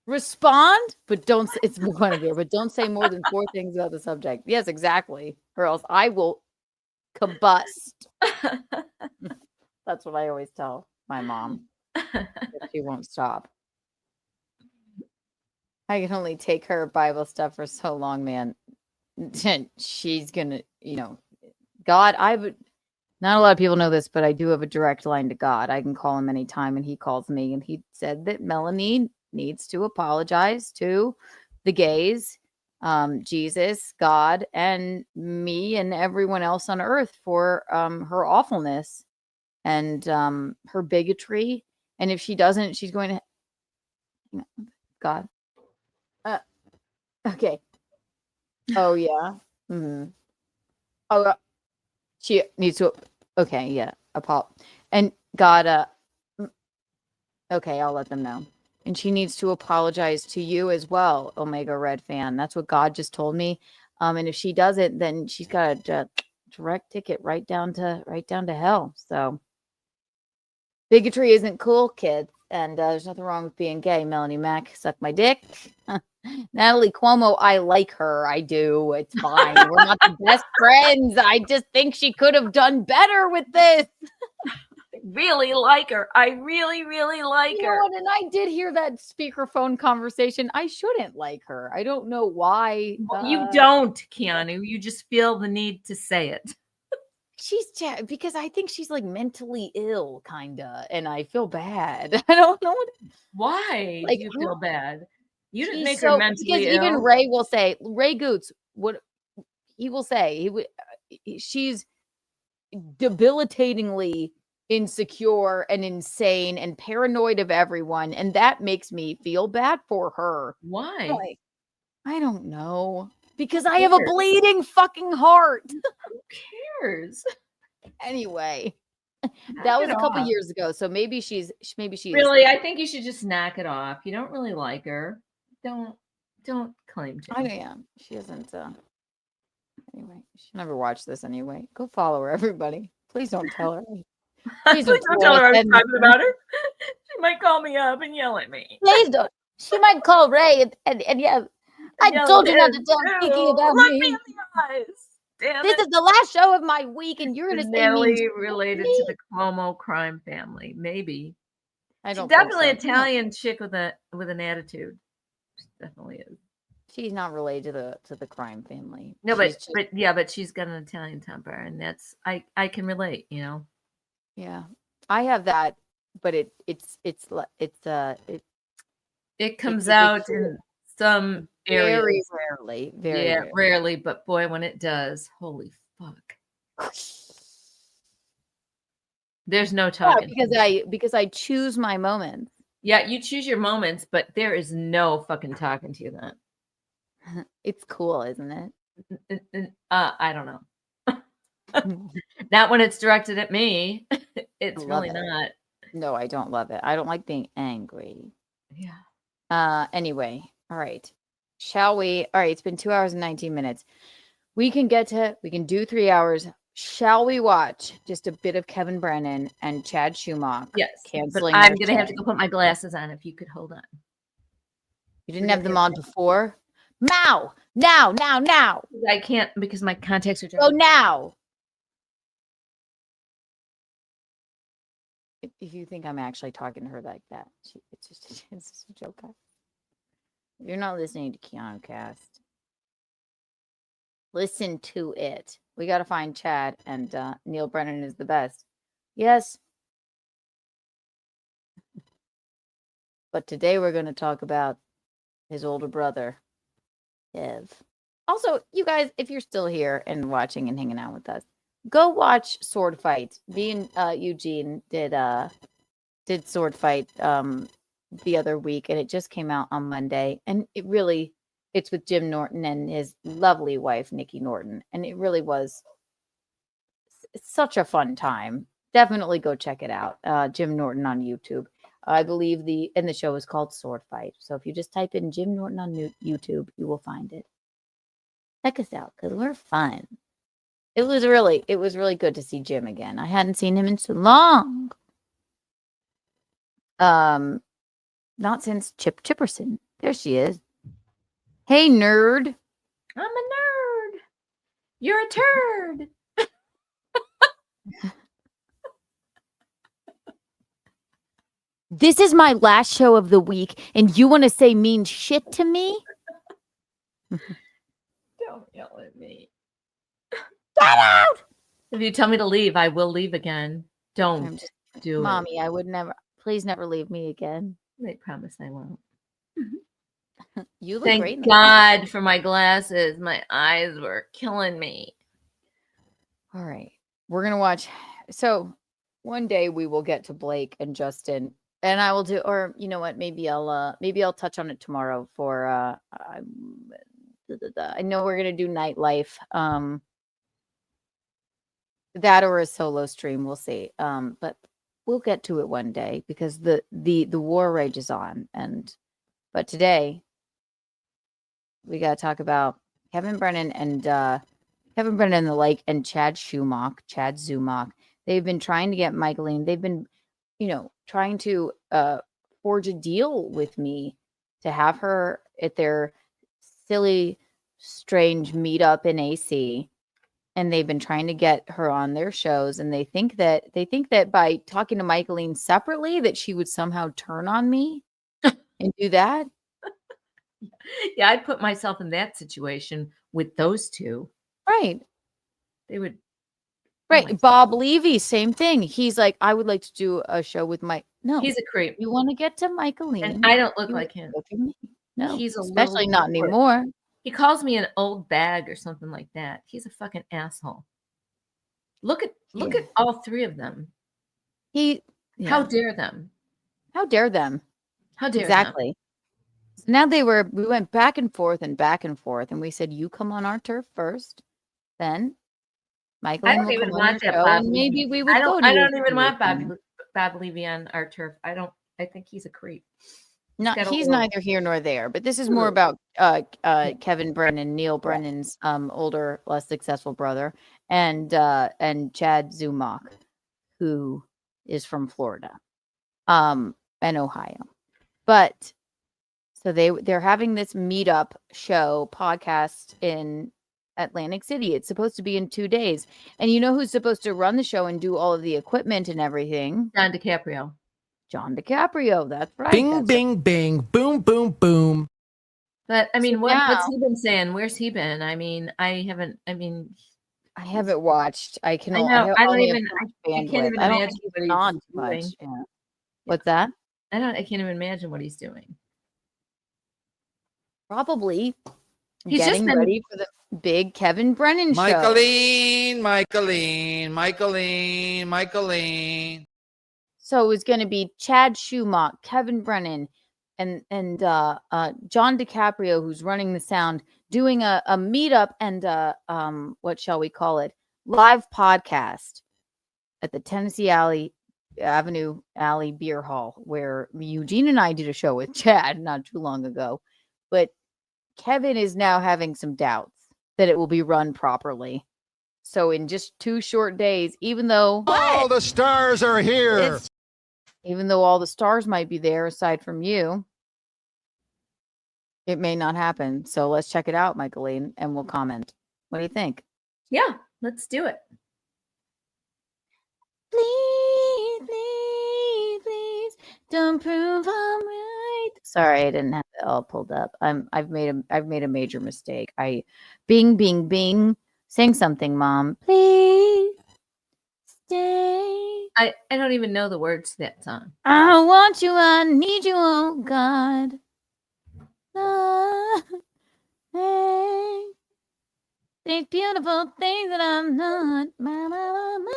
Respond, but don't say it's Guinevere, but don't say more than 4 things about the subject. Yes, exactly. Or else I will combust. That's what I always tell my mom. She won't stop. I can only take her Bible stuff for so long, man. She's gonna, God, not a lot of people know this, but I do have a direct line to God. I can call him anytime and he calls me, and he said that Melanie needs to apologize to the gays, Jesus, God, and me and everyone else on earth for her awfulness and her bigotry. And if she doesn't, she's going to God. Okay. Oh yeah. Mm-hmm. Oh, she needs to. Okay, yeah. And God. Okay, I'll let them know. And she needs to apologize to you as well, Omega Red fan. That's what God just told me. And if she doesn't, then she's got a direct ticket right down to hell. So bigotry isn't cool, kids. And there's nothing wrong with being gay. Melanie Mack, suck my dick. Natalie Cuomo, I like her. I do. It's fine. We're not the best friends. I just think she could have done better with this. I really like her. I really, really like her. And I did hear that speakerphone conversation. I shouldn't like her. I don't know why. You don't, Keanu. You just feel the need to say it. Because I think she's like mentally ill, kinda, and I feel bad. I don't know Why like, do you feel bad? You didn't make so, her mentally because ill. even Ray will say, Ray Goots, what he will say, she's debilitatingly insecure and insane and paranoid of everyone, and that makes me feel bad for her. Why? Like, I don't know. Because I have a bleeding fucking heart. Who cares? Anyway, that was a couple years ago, so maybe she's really. I think you should just knock it off. You don't really like her. Don't claim to. I am. She isn't. Anyway, she never watched this anyway. Go follow her, everybody. Please don't tell her. Please don't tell her I was talking about her. She might call me up and yell at me. Please don't. She might call Ray and yeah. I told you not to tell Kiki about Look me. me in the eyes. Damn This it. is the last show of my week, and you're gonna say Natalie mean related me? to the Cuomo crime family. Maybe. I She's don't think definitely so. Italian chick with an attitude. She definitely is. She's not related to the crime family. No, She's but she's got an Italian temper, and that's I can relate. yeah. I have that, but it comes out in some very areas. rarely. Rarely, but boy, when it does, holy fuck. There's no talking. Because I choose my moments. Yeah, you choose your moments, but there is no fucking talking to you then. It's cool, isn't it? I don't know. Not when it's directed at me. It's really not. No, I don't love it. I don't like being angry. Yeah. Anyway, all right. Shall we? All right, it's been 2 hours and 19 minutes. We can do 3 hours. Shall we watch just a bit of Kevin Brennan and Chad Schumacher? Yes. Canceling. But I'm their gonna have to show? go put my glasses on if you could hold on. You didn't have them on before? Now. I can't because my contacts are Go now. If you think I'm actually talking to her like that, it's just a joke. You're not listening to Keanu Cast. Listen to it. We got to find Chad, and Neil Brennan is the best. Yes. But today we're going to talk about his older brother, Kev. Also, you guys, if you're still here and watching and hanging out with us, go watch Sword Fight. Me and Eugene did Sword Fight the other week, and it just came out on Monday. And it's with Jim Norton and his lovely wife, Nikki Norton. And it really was such a fun time. Definitely go check it out. Jim Norton on YouTube. I believe the show is called Sword Fight. So if you just type in Jim Norton on YouTube, you will find it. Check us out because we're fun. It was really good to see Jim again. I hadn't seen him in so long. Not since Chip Chipperson. There she is. Hey, nerd. I'm a nerd. You're a turd. This is my last show of the week, and you want to say mean shit to me? Don't yell at me. Get out! If you tell me to leave, I will leave again. Don't do it. Mommy, I would never. Please never leave me again. I promise I won't. You look Thank great. God for my glasses. My eyes were killing me. All right. We're going to watch. So one day we will get to Blake and Justin, and I will do, or you know what? Maybe I'll touch on it tomorrow for, I know we're going to do nightlife. That or a solo stream. We'll see. But we'll get to it one day because the war rages on. But today we got to talk about Kevin Brennan and the like, and Chad Schumacher. They've been trying to get Michaeline. They've been, trying to forge a deal with me to have her at their silly, strange meetup in AC. And they've been trying to get her on their shows, and they think that by talking to Michaeline separately, that she would somehow turn on me and do that. Yeah, I'd put myself in that situation with those two. Right. They would. Right. Bob Levy, same thing. He's like, I would like to do a show with Mike. No, he's a creep. You want to get to Michaeline. And I don't look like him. Look at me. No, he's especially not anymore. He calls me an old bag or something like that. He's a fucking asshole. Look at all three of them. How dare them? How dare them? How dare exactly. So now we went back and forth, and we said, you come on our turf first, then Michael. I don't even want that Bob. Maybe we would go. I don't even want Bob Levy on our turf. I think he's a creep. No, he's neither here nor there. But this is more about Kevin Brennan, Neil Brennan's older, less successful brother, and Chad Schumacher, who is from Florida, and Ohio. But so they're having this meetup show podcast in Atlantic City. It's supposed to be in 2 days. And you know who's supposed to run the show and do all of the equipment and everything? John DiCaprio. John DiCaprio. That's right. Bing, That's bing, bing, boom, boom, boom. But I mean, So what's now- he been saying? Where's he been? I mean, I haven't watched. I can. I know. I don't only have even. so much I can't bandwidth. even I don't imagine think what he's on he's too much. doing. Yeah. What's that? I can't even imagine what he's doing. Probably He's just getting been- ready for the big Kevin Brennan show. Michaeline. So it was going to be Chad Schumacher, Kevin Brennan, and John DiCaprio, who's running the sound, doing a meetup and what shall we call it? Live podcast at the Tennessee Avenue Alley Beer Hall, where Eugene and I did a show with Chad not too long ago. But Kevin is now having some doubts that it will be run properly. So in just 2 short days, even though All the stars are here. even though all the stars might be there aside from you, it may not happen. So let's check it out, Michaeline, and we'll comment. What do you think? Yeah, let's do it. Please, please, please don't prove I'm right. Sorry, I didn't have it all pulled up. I've made a major mistake. Bing, bing, bing. Sing something, Mom. Please stay. I don't even know the words to that song. I want you, I need you, oh God. Hey, these beautiful things that I'm not. Ma, ma, ma, ma.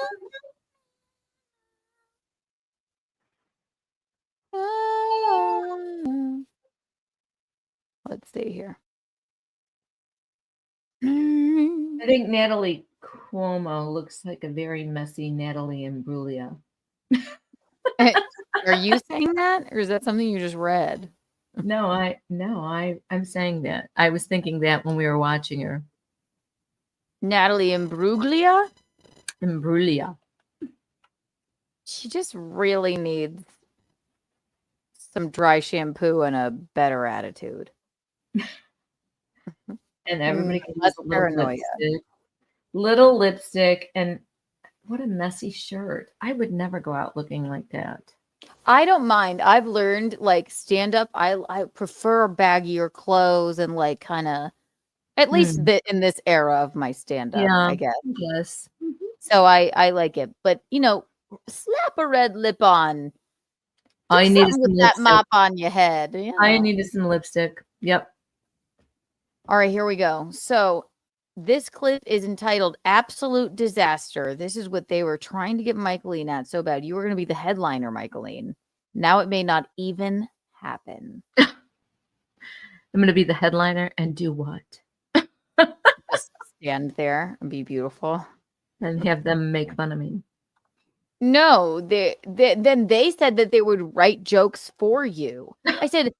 Let's see here. I think Natalie Cuomo looks like a very messy Natalie Imbruglia. Are you saying that, or is that something you just read? No, I'm saying that. I was thinking that when we were watching her. Natalie Imbruglia? Imbruglia. She just really needs some dry shampoo and a better attitude. And everybody can Less use a little paranoia. lipstick, and what a messy shirt. I would never go out looking like that. I don't mind. I've learned like stand up. I prefer baggier clothes and like kind of at least in this era of my stand up, Yeah, I guess. Yes. So I like it. But you know, slap a red lip on. All you Do need is something some with that lipstick. mop on your head. You All you know. need is some lipstick. Yep. All right, here we go. So this clip is entitled Absolute Disaster. This is what they were trying to get Michaeline at so bad. You were going to be the headliner, Michaeline. Now it may not even happen. I'm going to be the headliner and do what? Just stand there and be beautiful. And have them make fun of me. No, then they said that they would write jokes for you. I said,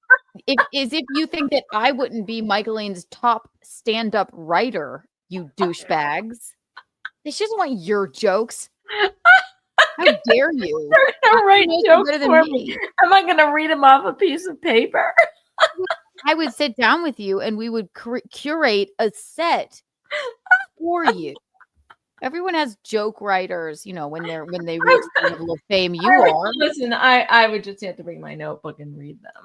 if you think that I wouldn't be Michaeline's top stand-up writer, you douchebags. She doesn't want your jokes. How dare you? They're going to write You know jokes better than for me. me. Am I going to read them off a piece of paper? I would sit down with you and we would curate a set for you. Everyone has joke writers, you know, when they reach the level of fame you are. Listen, I would just have to bring my notebook and read them.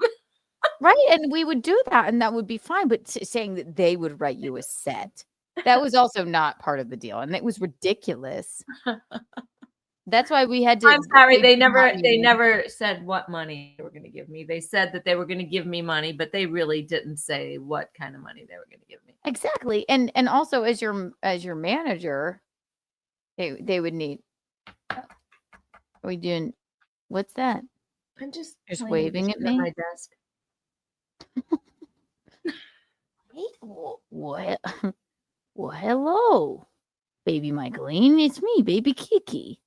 Right. And we would do that and that would be fine. But saying that they would write you a set, that was also not part of the deal. And it was ridiculous. That's why we had to. I'm sorry, they never said what money they were going to give me. They said that they were going to give me money, but they really didn't say what kind of money they were going to give me. Exactly. And also as your manager, they would need. Are we doing? What's that? I'm just waving at me. my desk. Well, hello, baby Michaeline. It's me, baby Kiki.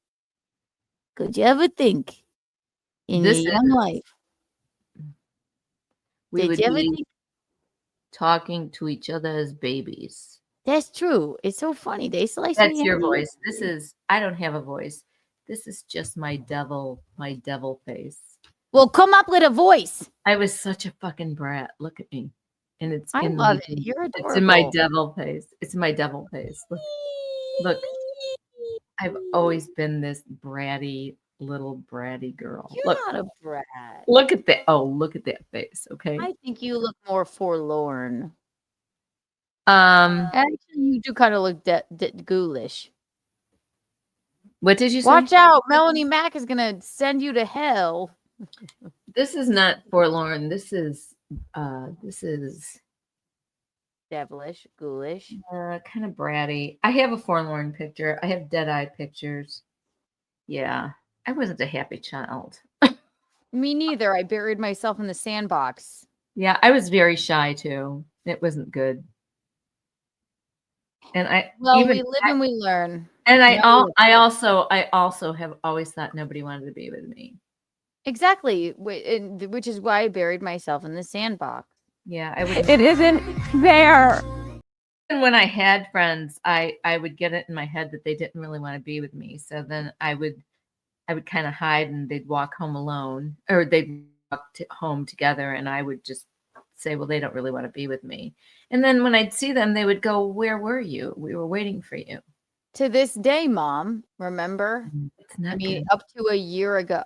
Could you ever think in This your young is- life? We Did would you ever be think? talking to each other as babies. That's true. It's so funny. They slice That's me your out. voice. This is I don't have a voice. This is just my devil face. Well, come up with a voice. I was such a fucking brat. Look at me. and it's I in love my, it. You're it's in my adorable. devil face. It's in my devil face. Look. I've always been this bratty little bratty girl. You're Look, not a brat. look at that. Oh, look at that face. Okay. I think you look more forlorn. Um, Actually, you do kind of look ghoulish. What did you say? Watch out, Melanie Mack is gonna send you to hell. This is not forlorn. This is devilish, ghoulish, kind of bratty. I have a forlorn picture. I have dead-eye pictures. Yeah, I wasn't a happy child. Me neither. I buried myself in the sandbox. Yeah, I was very shy too. It wasn't good. And we live and we learn. And I also have always thought nobody wanted to be with me. Exactly, which is why I buried myself in the sandbox. Yeah, I would. It isn't there. And when I had friends, I would get it in my head that they didn't really want to be with me. So then I would kind of hide, and they'd walk home alone, or they'd walk home together, and I would just say, well, they don't really want to be with me. And then when I'd see them, they would go, where were you? We were waiting for you. To this day, Mom, remember? It's not good. Up to a year ago,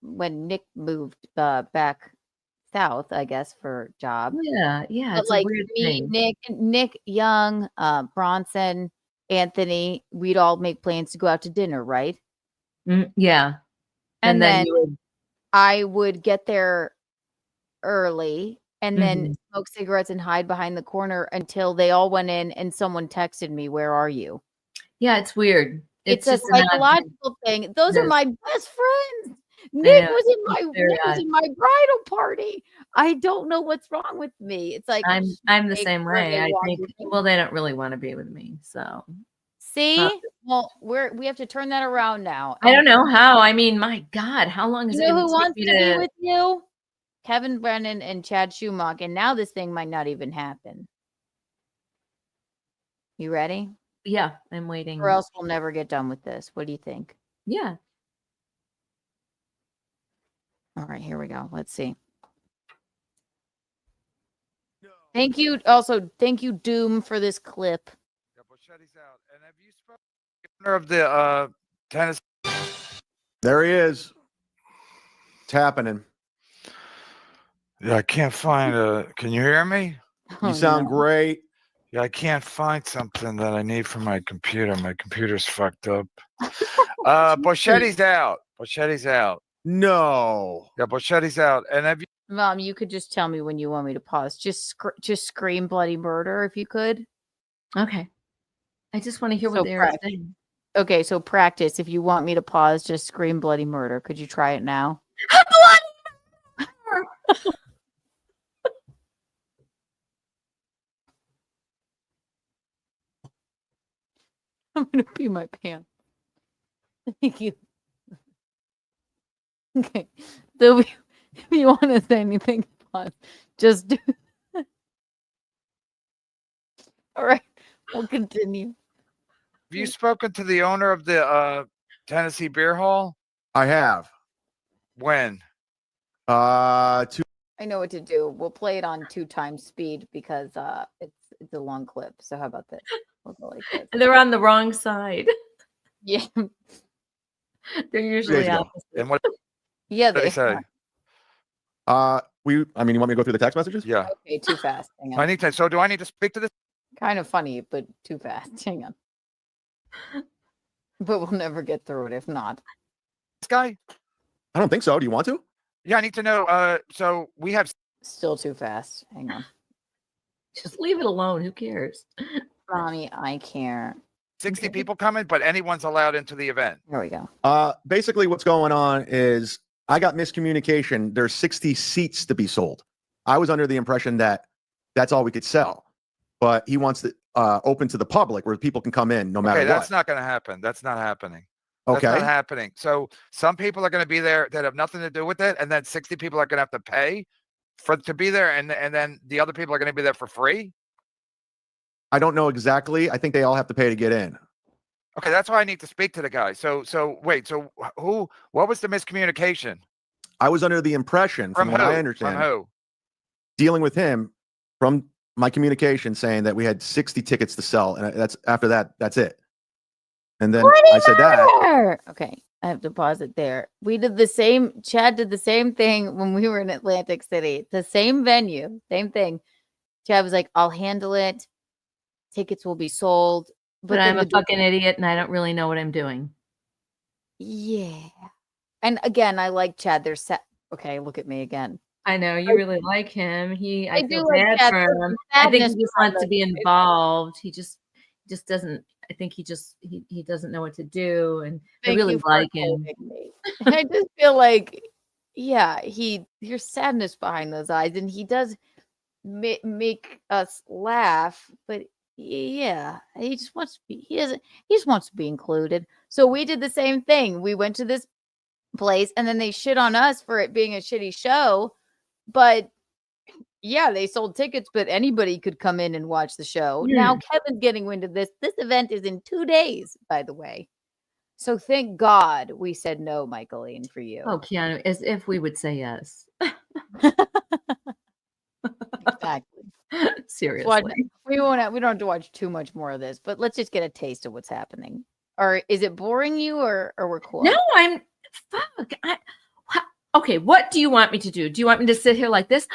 when Nick moved back south, I guess, for job. Yeah. But It's like a weird me, thing. Nick Young, Bronson, Anthony, we'd all make plans to go out to dinner, right? Yeah. And then you would... I would get there early and then Mm-hmm. smoke cigarettes and hide behind the corner until they all went in and someone texted me, "Where are you?" Yeah, it's weird. It's a just an odd psychological thing. Those are Yes. my best friends. Nick know, was it's very odd. in my bridal party. I don't know what's wrong with me. It's like I'm the make same sure way. they I walk think, with me. well, they don't really want to be with me. So See, well, we have to turn that around now. I don't know how. I mean, my God, how long is You it know going who to wants take to me be to? with you? Kevin Brennan and Chad Schumacher. And now this thing might not even happen. You ready? Yeah, I'm waiting. Or else we'll never get done with this. What do you think? Yeah. All right, here we go. Let's see. Thank you. Also, thank you, Doom, for this clip. And have you spoken to the owner of the tennis? There he is. It's happening. Yeah, I can't find can you hear me? You sound great. Yeah, I can't find something that I need for my computer. My computer's fucked up. Boschetti's out. Boschetti's out. No. Yeah, Boschetti's out. And have you Mom, you could just tell me when you want me to pause. Just scream bloody murder if you could. Okay. I just want to hear what they're practice. saying. Okay, so practice. If you want me to pause, just scream bloody murder. Could you try it now? I'm gonna pee my pants. Thank you. Okay. So if you want to say anything, pause. Just do. All right, we'll continue. Have you spoken to the owner of the Tennessee Beer Hall? I have. When? Two. I know what to do. We'll play it on 2x speed because it's a long clip. So how about this? We'll go like this. They're on the wrong side. Yeah. They're usually opposite. And what? Yeah, What did they they say? I mean, you want me to go through the text messages? Yeah. Okay, too fast. Hang on. I need to. So do I need to speak to this? Kind of funny, but too fast. Hang on. But we'll never get through it if not. This guy? I don't think so. Do you want to? Yeah, I need to know. So we have Still too fast. Hang on. Just leave it alone. Who cares? Mommy, I care. 60 people coming, but anyone's allowed into the event. There we go. Basically, what's going on is I got miscommunication. There's 60 seats to be sold. I was under the impression that that's all we could sell, but he wants to open to the public where people can come in no matter Okay, what. that's not going to happen. That's not happening. That's Okay. not happening. So some people are going to be there that have nothing to do with it, and then 60 people are going to have to pay to be there, and then the other people are going to be there for free. I don't know exactly. I think they all have to pay to get in. Okay, that's why I need to speak to the guy. So wait, so what was the miscommunication? I was under the impression, from what I understand, From who? dealing with him from my communication saying that we had 60 tickets to sell, and after that, that's it. And then I said that. Okay, I have to pause it there. We did the same. Chad did the same thing when we were in Atlantic City. The same venue, same thing. Chad was like, "I'll handle it. Tickets will be sold." But I'm a fucking idiot, and I don't really know what I'm doing. Yeah. And again, I like Chad. They're set. Okay, look at me again. I know you really like him. I do feel like bad Chad. for There's him. some I think he sadness just behind wants to this. be involved. He just doesn't. I think he doesn't know what to do, and I Thank really you for like him. including me. I just feel like, yeah, there's sadness behind those eyes, and he does make us laugh, but yeah, he just wants to be. He just wants to be included. So we did the same thing. We went to this place, and then they shit on us for it being a shitty show, but yeah, they sold tickets, but anybody could come in and watch the show. Now Kevin's getting wind of this. This event is in 2 days, by the way. So thank God we said no, Michaeline, for you. Oh, Keanu, as if we would say yes. Exactly. Seriously. We don't have to watch too much more of this, but let's just get a taste of what's happening. Or is it boring you, or we're cool? No, okay, what do you want me to do? Do you want me to sit here like this?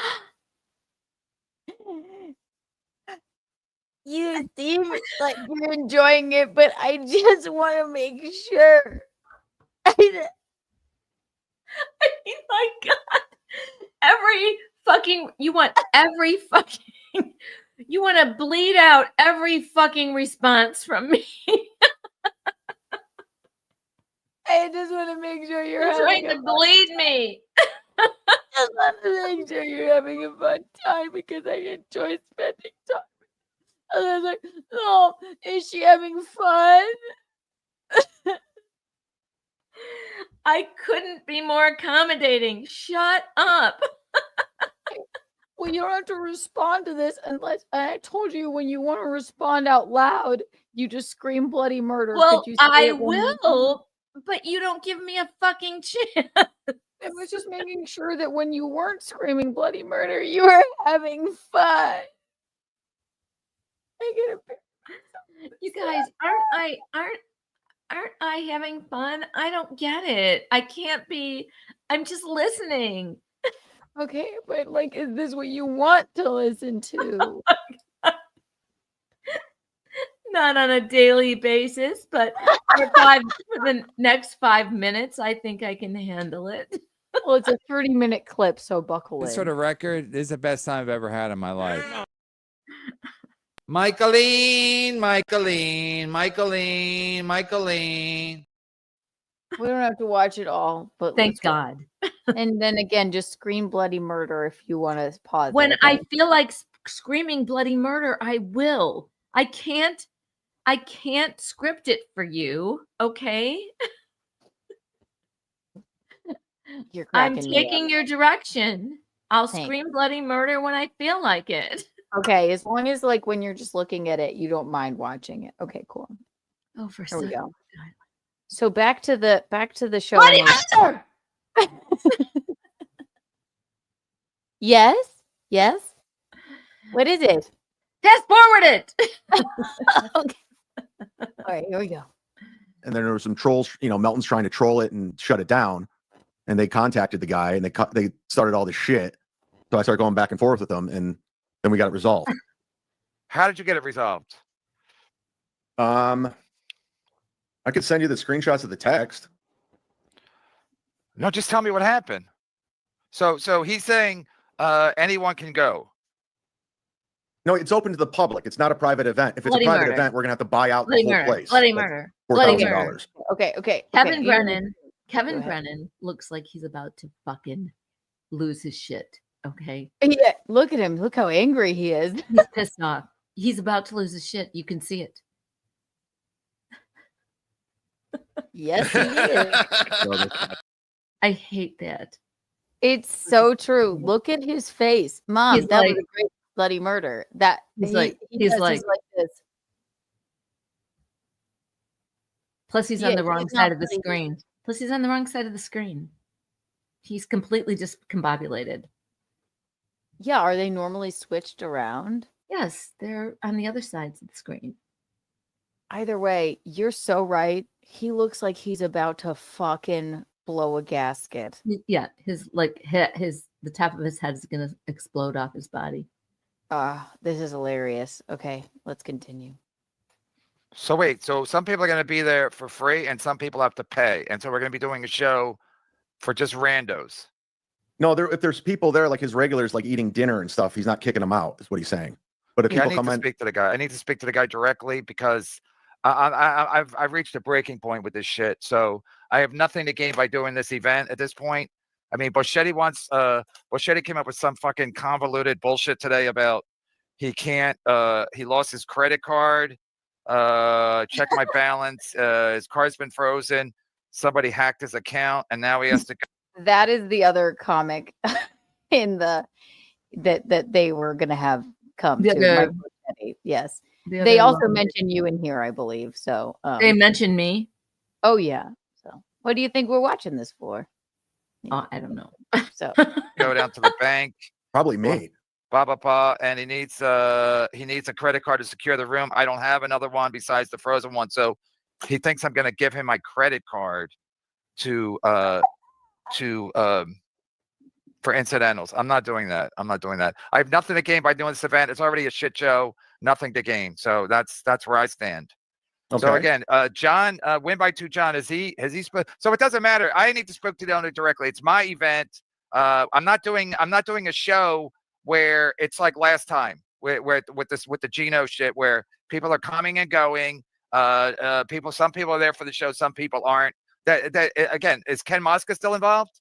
You seem like you're enjoying it, but I just want to make sure. I mean, my God. You want to bleed out every fucking response from me. I just want to make sure you're trying to bleed me. Just want to make sure you're having a fun time because I enjoy spending time. And I was like, oh, is she having fun? I couldn't be more accommodating. Shut up. Well, you don't have to respond to this unless I told you when you want to respond out loud, you just scream bloody murder. Well, say I it one more time? will, but you don't give me a fucking chance. I was just making sure that when you weren't screaming bloody murder, you were having fun. You guys, aren't I having fun? I don't get it. I can't be. I'm just listening. Okay, but like, is this what you want to listen to? Not on a daily basis, but for the next 5 minutes, I think I can handle it. Well, it's a 30-minute clip, so buckle in. This sort of record is the best time I've ever had in my life. Michaeline. We don't have to watch it all, but thank God. And then again, just scream bloody murder if you want to pause. When I feel like screaming bloody murder, I will. I can't script it for you, okay? I'm taking your direction. I'll scream bloody murder when I feel like it. Okay, as long as like when you're just looking at it, you don't mind watching it. Okay, cool. Oh, for Here we sure. go. So back to the show. Bloody murder! Yes. What is it? Fast forward it. Okay. All right, here we go. And then there were some trolls, Melton's trying to troll it and shut it down. And they contacted the guy and they started all this shit. So I started going back and forth with them, and then we got it resolved. How did you get it resolved? I could send you the screenshots of the text. No, just tell me what happened. So he's saying anyone can go. No, it's open to the public. It's not a private event. If it's Bloody a private murder. event, we're gonna have to buy out Bloody the whole murder. place. Bloody Like murder. $4,000. Okay. Kevin Go ahead. Brennan looks like he's about to fucking lose his shit. Okay. Yeah, look at him. Look how angry he is. He's pissed off. He's about to lose his shit. You can see it. Yes, he is. I hate that. It's so true. Look at his face, Mom. He's that like- was a great bloody murder. That He's he like- does, he's like- this. Plus, he's on Yeah, the wrong he's side not of the really- screen. Plus, he's on the wrong side of the screen. He's completely discombobulated. Yeah, are they normally switched around? Yes, they're on the other sides of the screen. Either way, you're so right. He looks like he's about to fucking blow a gasket. Yeah, his the top of his head is gonna explode off his body. This is hilarious. Okay, let's continue. So wait, so some people are going to be there for free and some people have to pay. And so we're going to be doing a show for just randos. No, if there's people there like his regulars, like eating dinner and stuff, he's not kicking them out. Is what he's saying. But if Yeah, I people need come to in, speak to the guy. I need to speak to the guy directly because I've reached a breaking point with this shit. So I have nothing to gain by doing this event at this point. I mean, Boschetti came up with some fucking convoluted bullshit today about he can't he lost his credit card. Check my balance. His card's been frozen. Somebody hacked his account and now he has to go. That is the other comic in the that they were gonna have come to. Mike Boschetti. Yes. They also mention you in here, I believe. So they mentioned me. Oh yeah. So what do you think we're watching this for? Oh, I don't know. So Go down to the bank. Probably me. And he needs a credit card to secure the room. I don't have another one besides the frozen one. So he thinks I'm gonna give him my credit card to for incidentals. I'm not doing that. I have nothing to gain by doing this event. It's already a shit show. Nothing to gain. So that's where I stand. Okay. So again, John, win by 2. John, has he so it doesn't matter. I need to speak to the owner directly. It's my event. I'm not doing a show where it's like last time where with the Gino shit where people are coming and going. Some people are there for the show, some people aren't. That again, is Ken Mosca still involved?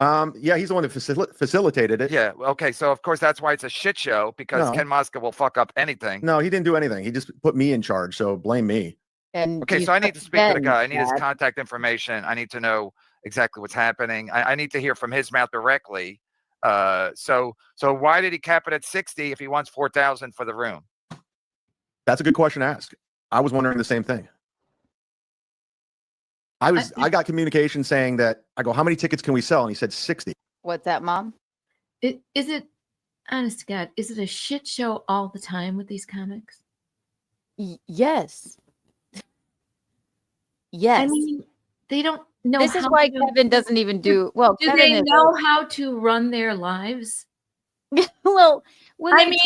Yeah, he's the one that facilitated it. Yeah. Okay. So of course that's why it's a shit show because No. Ken Mosca will fuck up anything. No, he didn't do anything. He just put me in charge. So blame me. And Okay, so I need to speak to the guy. I need his contact information. I need to know exactly what's happening. I need to hear from his mouth directly. So why did he cap it at 60 if he wants 4,000 for the room? That's a good question to ask. I was wondering the same thing. I got communication saying that I go, how many tickets can we sell? And he said 60. What's that, Mom? Is it, honest to God, is it a shit show all the time with these comics? Yes. Yes. I mean, they don't know. This is why Kevin doesn't even do well. Do Kevin they know how to run their lives? Well, I mean,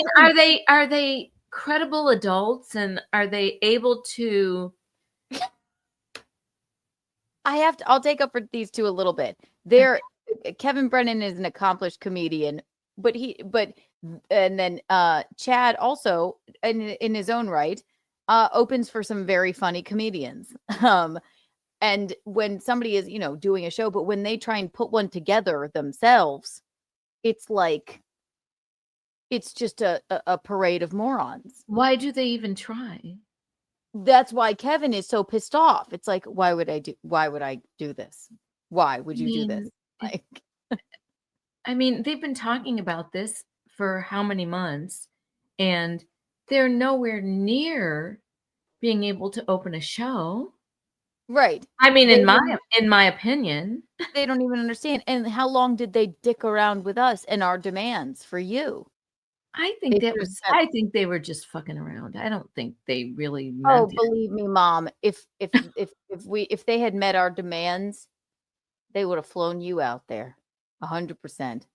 are they credible adults and are they able to? I'll take up for these two a little bit. Kevin Brennan is an accomplished comedian, and then Chad also in his own right opens for some very funny comedians. And when somebody is, doing a show, but when they try and put one together themselves, it's like it's just a parade of morons. Why do they even try? That's why Kevin is so pissed off. It's like, why would I do this? Why would you do this? Like, I mean, they've been talking about this for how many months, and they're nowhere near being able to open a show. Right. I mean, in my opinion, they don't even understand. And how long did they dick around with us and our demands for you? I think they were just fucking around. I don't think they really meant Oh, it. believe me, Mom, if they had met our demands, they would have flown you out there 100%.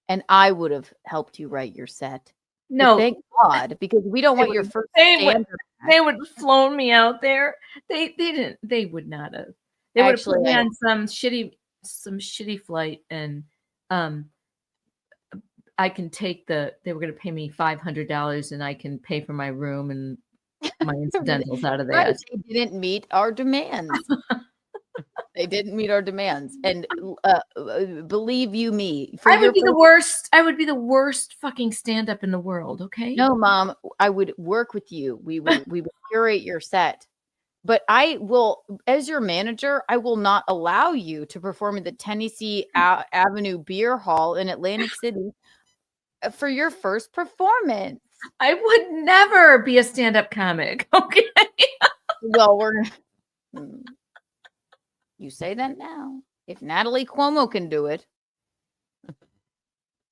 And I would have helped you write your set. No, but thank God, because we don't want your first They would have flown me out there. They didn't. They would not have. They would have put me on some shitty flight, and I can take they were going to pay me $500, and I can pay for my room and my incidentals out of that. Right. They didn't meet our demands. They didn't meet our demands, and believe you me, I would be the worst. I would be the worst fucking stand-up in the world. Okay. No, Mom, I would work with you. We would curate your set, but I will, as your manager, I will not allow you to perform at the Tennessee Avenue Beer Hall in Atlantic City for your first performance. I would never be a stand-up comic. Okay. Well, you say that now. If Natalie Cuomo can do it,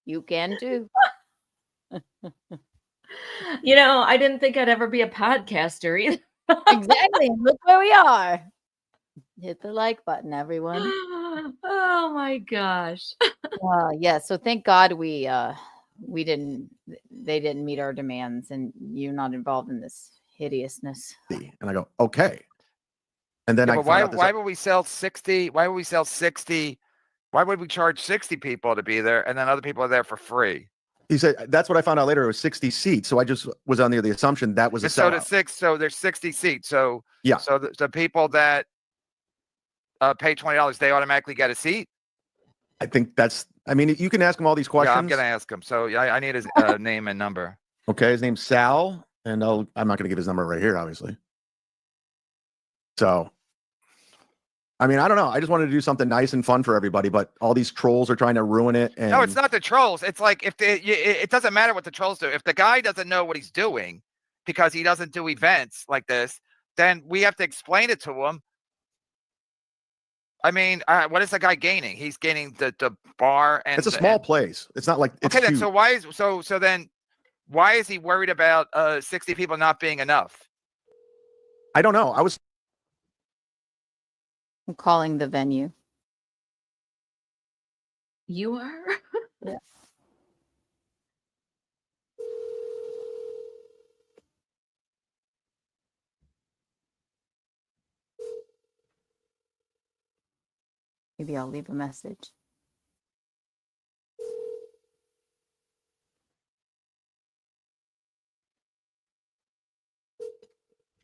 you can too. You know, I didn't think I'd ever be a podcaster either. Exactly. Look where we are. Hit the like button, everyone. Oh my gosh. Yeah. So thank God they didn't meet our demands, and you're not involved in this hideousness. And I go, okay. And then Yeah, I but found out this. why would we sell 60? Why would we sell 60? Why would we charge 60 people to be there and then other people are there for free? He said that's what I found out later. It was 60 seats. So I just was under the assumption that was a sellout. So there's 60 seats. So yeah. So the people that pay $20, they automatically get a seat. I think that's. I mean, you can ask him all these questions. Yeah, I'm gonna ask him. So I need his name and number. Okay, his name's Sal, and I'm not gonna give his number right here, obviously. So, I mean, I don't know. I just wanted to do something nice and fun for everybody, but all these trolls are trying to ruin it. And no, it's not the trolls. It's like it doesn't matter what the trolls do. If the guy doesn't know what he's doing because he doesn't do events like this, then we have to explain it to him. I mean, what is the guy gaining? He's gaining the bar, and it's a small place. It's not like it's okay. Then, huge. so why is he worried about 60 people not being enough? I don't know. I'm calling the venue. You are? Yeah. Maybe I'll leave a message.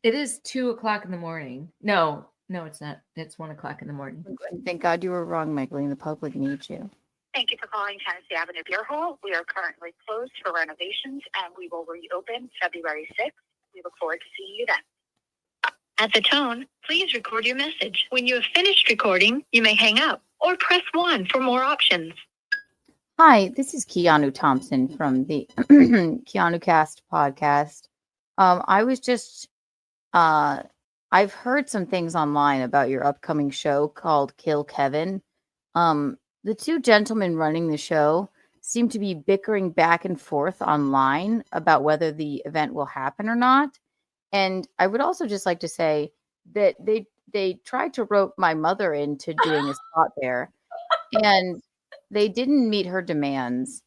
It is 2:00 in the morning. No, it's not. It's 1:00 in the morning. Thank God you were wrong, Michaeline. The public needs you. Thank you for calling Tennessee Avenue Beer Hall. We are currently closed for renovations, and we will reopen February 6th. We look forward to seeing you then. At the tone, please record your message. When you have finished recording, you may hang up or press 1 for more options. Hi, this is Keanu Thompson from the Keanu Cast podcast. I was just, I've heard some things online about your upcoming show called Kill Kevin. The two gentlemen running the show seem to be bickering back and forth online about whether the event will happen or not. And I would also just like to say that they tried to rope my mother into doing a spot there, and they didn't meet her demands.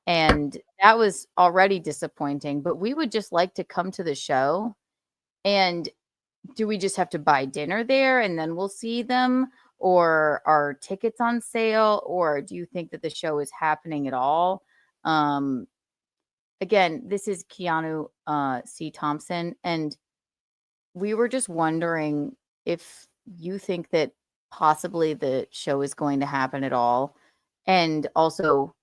And that was already disappointing. But we would just like to come to the show. And do we just have to buy dinner there and then we'll see them? Or are tickets on sale? Or do you think that the show is happening at all? Again, this is Keanu C. Thompson, and we were just wondering if you think that possibly the show is going to happen at all, and also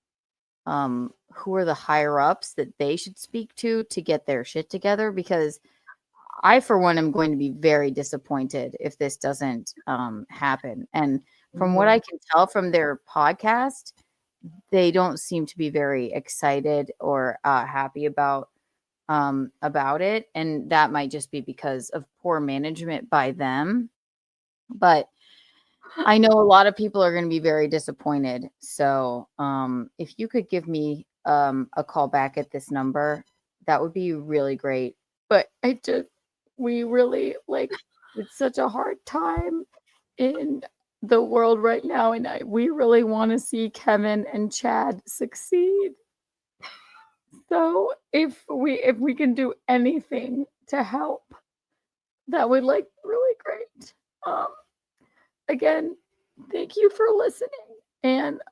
who are the higher ups that they should speak to get their shit together, because I, for one, am going to be very disappointed if this doesn't happen. And from what I can tell from their podcast, they don't seem to be very excited or happy about it. And that might just be because of poor management by them. But I know a lot of people are going to be very disappointed. So if you could give me a call back at this number, that would be really great. But we really, it's such a hard time in the world right now, and we really want to see Kevin and Chad succeed. So if we can do anything to help, that would really great. Again, thank you for listening, and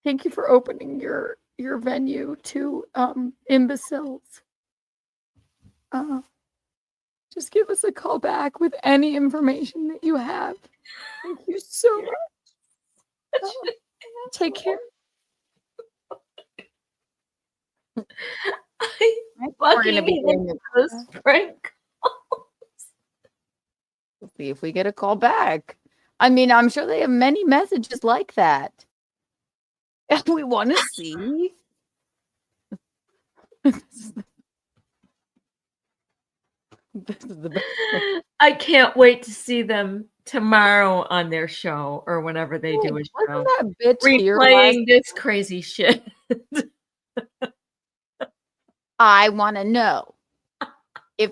thank you for opening your venue to imbeciles. Just give us a call back with any information that you have. Thank you so much. Take care. We're going to be doing this prank. We'll see if we get a call back. I mean, I'm sure they have many messages like that. We want to see. This is the best. I can't wait to see them tomorrow on their show or whenever they do a show. Wasn't that bitch here replaying this crazy shit. I want to know if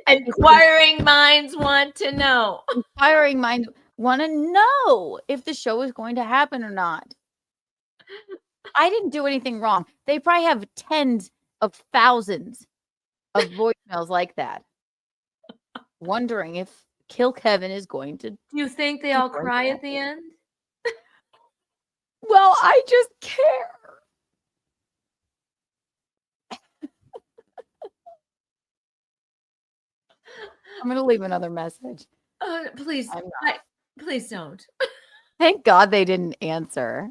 inquiring minds want to know. Inquiring minds want to know if the show is going to happen or not. I didn't do anything wrong. They probably have tens of thousands of voicemails like that, wondering if Kill Kevin is going to. Do you think they all cry at the end? Well, I just care. I'm going to leave another message. Please, please don't. Thank God they didn't answer.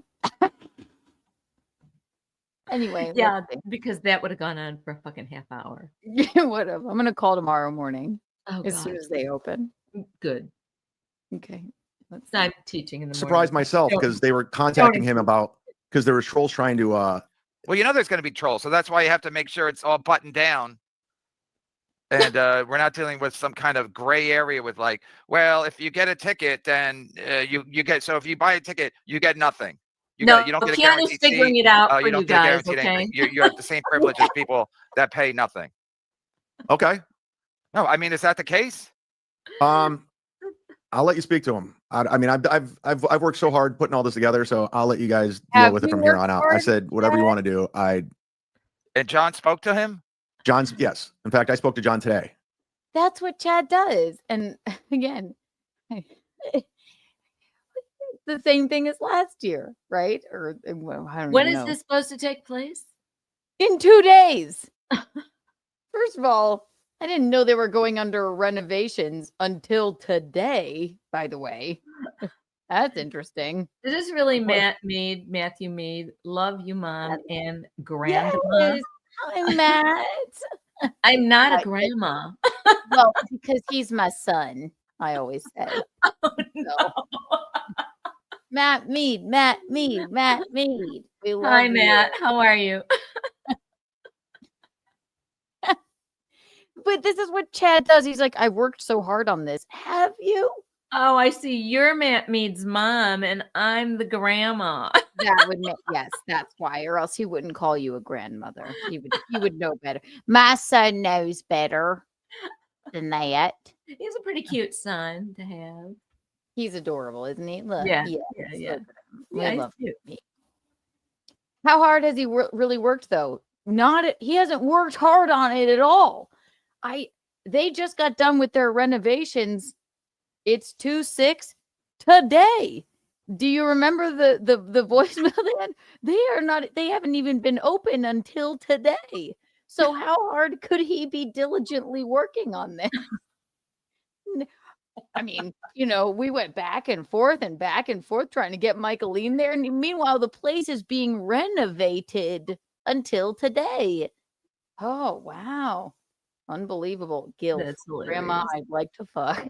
Anyway, yeah, because that would have gone on for a fucking half hour. Yeah, whatever. I'm going to call tomorrow morning as God. soon as they open. Good. Okay. I'm teaching in the Surprised morning. myself because they were contacting him about because there were trolls trying to. Well, you know there's going to be trolls, so that's why you have to make sure it's all buttoned down. And we're not dealing with some kind of gray area with like, well, if you get a ticket, then you get. So if you buy a ticket, you get nothing. You don't get a Keanu's guaranteed figuring seat. it out for You don't you get guys, a guaranteed okay? anything. You have the same privilege as people that pay nothing. Okay. No, I mean, is that the case? I'll let you speak to him. I mean, I've worked so hard putting all this together, so I'll let you guys deal with it from here on out. I said whatever you want to do. And John spoke to him. Yes. In fact, I spoke to John today. That's what Chad does. And again, the same thing as last year, right? Or well, I don't When even is know. this supposed to take place? In 2 days. First of all, I didn't know they were going under renovations until today, by the way. That's interesting. This is really Matthew Mead. Love you, Mom and Grandma. Yes. Hi, Matt. I'm not a grandma. Well, because he's my son, I always say. So. Matt Mead. We love Hi, you. Matt. How are you? But this is what Chad does. He's like, I worked so hard on this. Have you? Oh, I see. You're Matt Mead's mom, and I'm the grandma. That would make yes, that's why, or else he wouldn't call you a grandmother. He would know better. My son knows better than that. He's a pretty cute son to have. He's adorable, isn't he? Look, Yeah. yeah. Yeah, We he's love cute. him. How hard has he really worked though? He hasn't worked hard on it at all. They just got done with their renovations. It's 2/6 today. Do you remember the voicemail they had? They haven't even been open until today. So how hard could he be diligently working on this? I mean, we went back and forth trying to get Michaeline there. And meanwhile, the place is being renovated until today. Oh, wow. Unbelievable. Guilt. That's hilarious. Grandma, I'd like to fuck.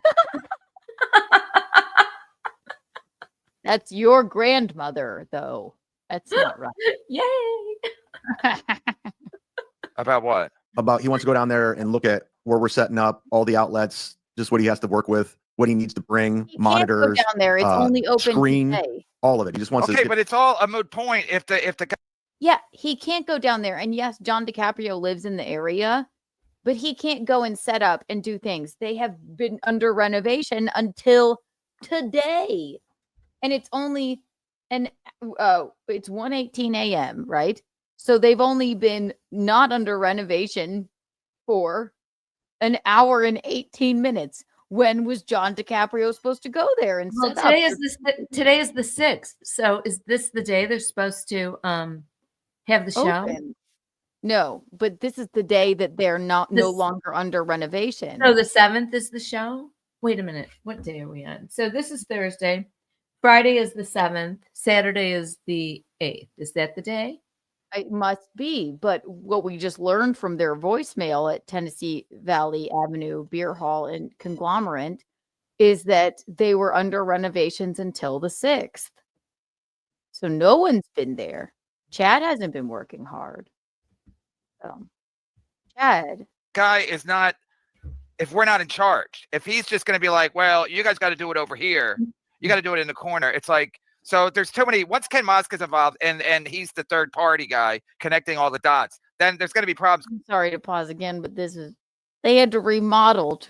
That's your grandmother, though. That's not right. Yay. About what? About he wants to go down there and look at where we're setting up all the outlets, just what he has to work with, what he needs to bring, monitors, down there. It's only open screen, today. all of it. He just wants Okay, to. but it's all a moot point if the guy. Yeah, he can't go down there. And yes, John DiCaprio lives in the area, but he can't go and set up and do things. They have been under renovation until today. And it's only it's 1:18 a.m., right? So they've only been not under renovation for an hour and 18 minutes. When was John DiCaprio supposed to go there and set today up? Today is the 6th. So is this the day they're supposed to have the show? Open. No, but this is the day that they're no longer under renovation. So the 7th is the show? Wait a minute. What day are we on? So this is Thursday. Friday is the 7th. Saturday is the 8th. Is that the day? It must be. But what we just learned from their voicemail at Tennessee Valley Avenue Beer Hall and Conglomerate is that they were under renovations until the 6th. So no one's been there. Chad hasn't been working hard. So, Chad. Guy is not, if we're not in charge, if he's just going to be like, well, you guys got to do it over here. You got to do it in the corner. It's like, so there's too many. Once Ken Moska's involved and he's the third party guy connecting all the dots, then there's going to be problems. I'm sorry to pause again, but they had to remodel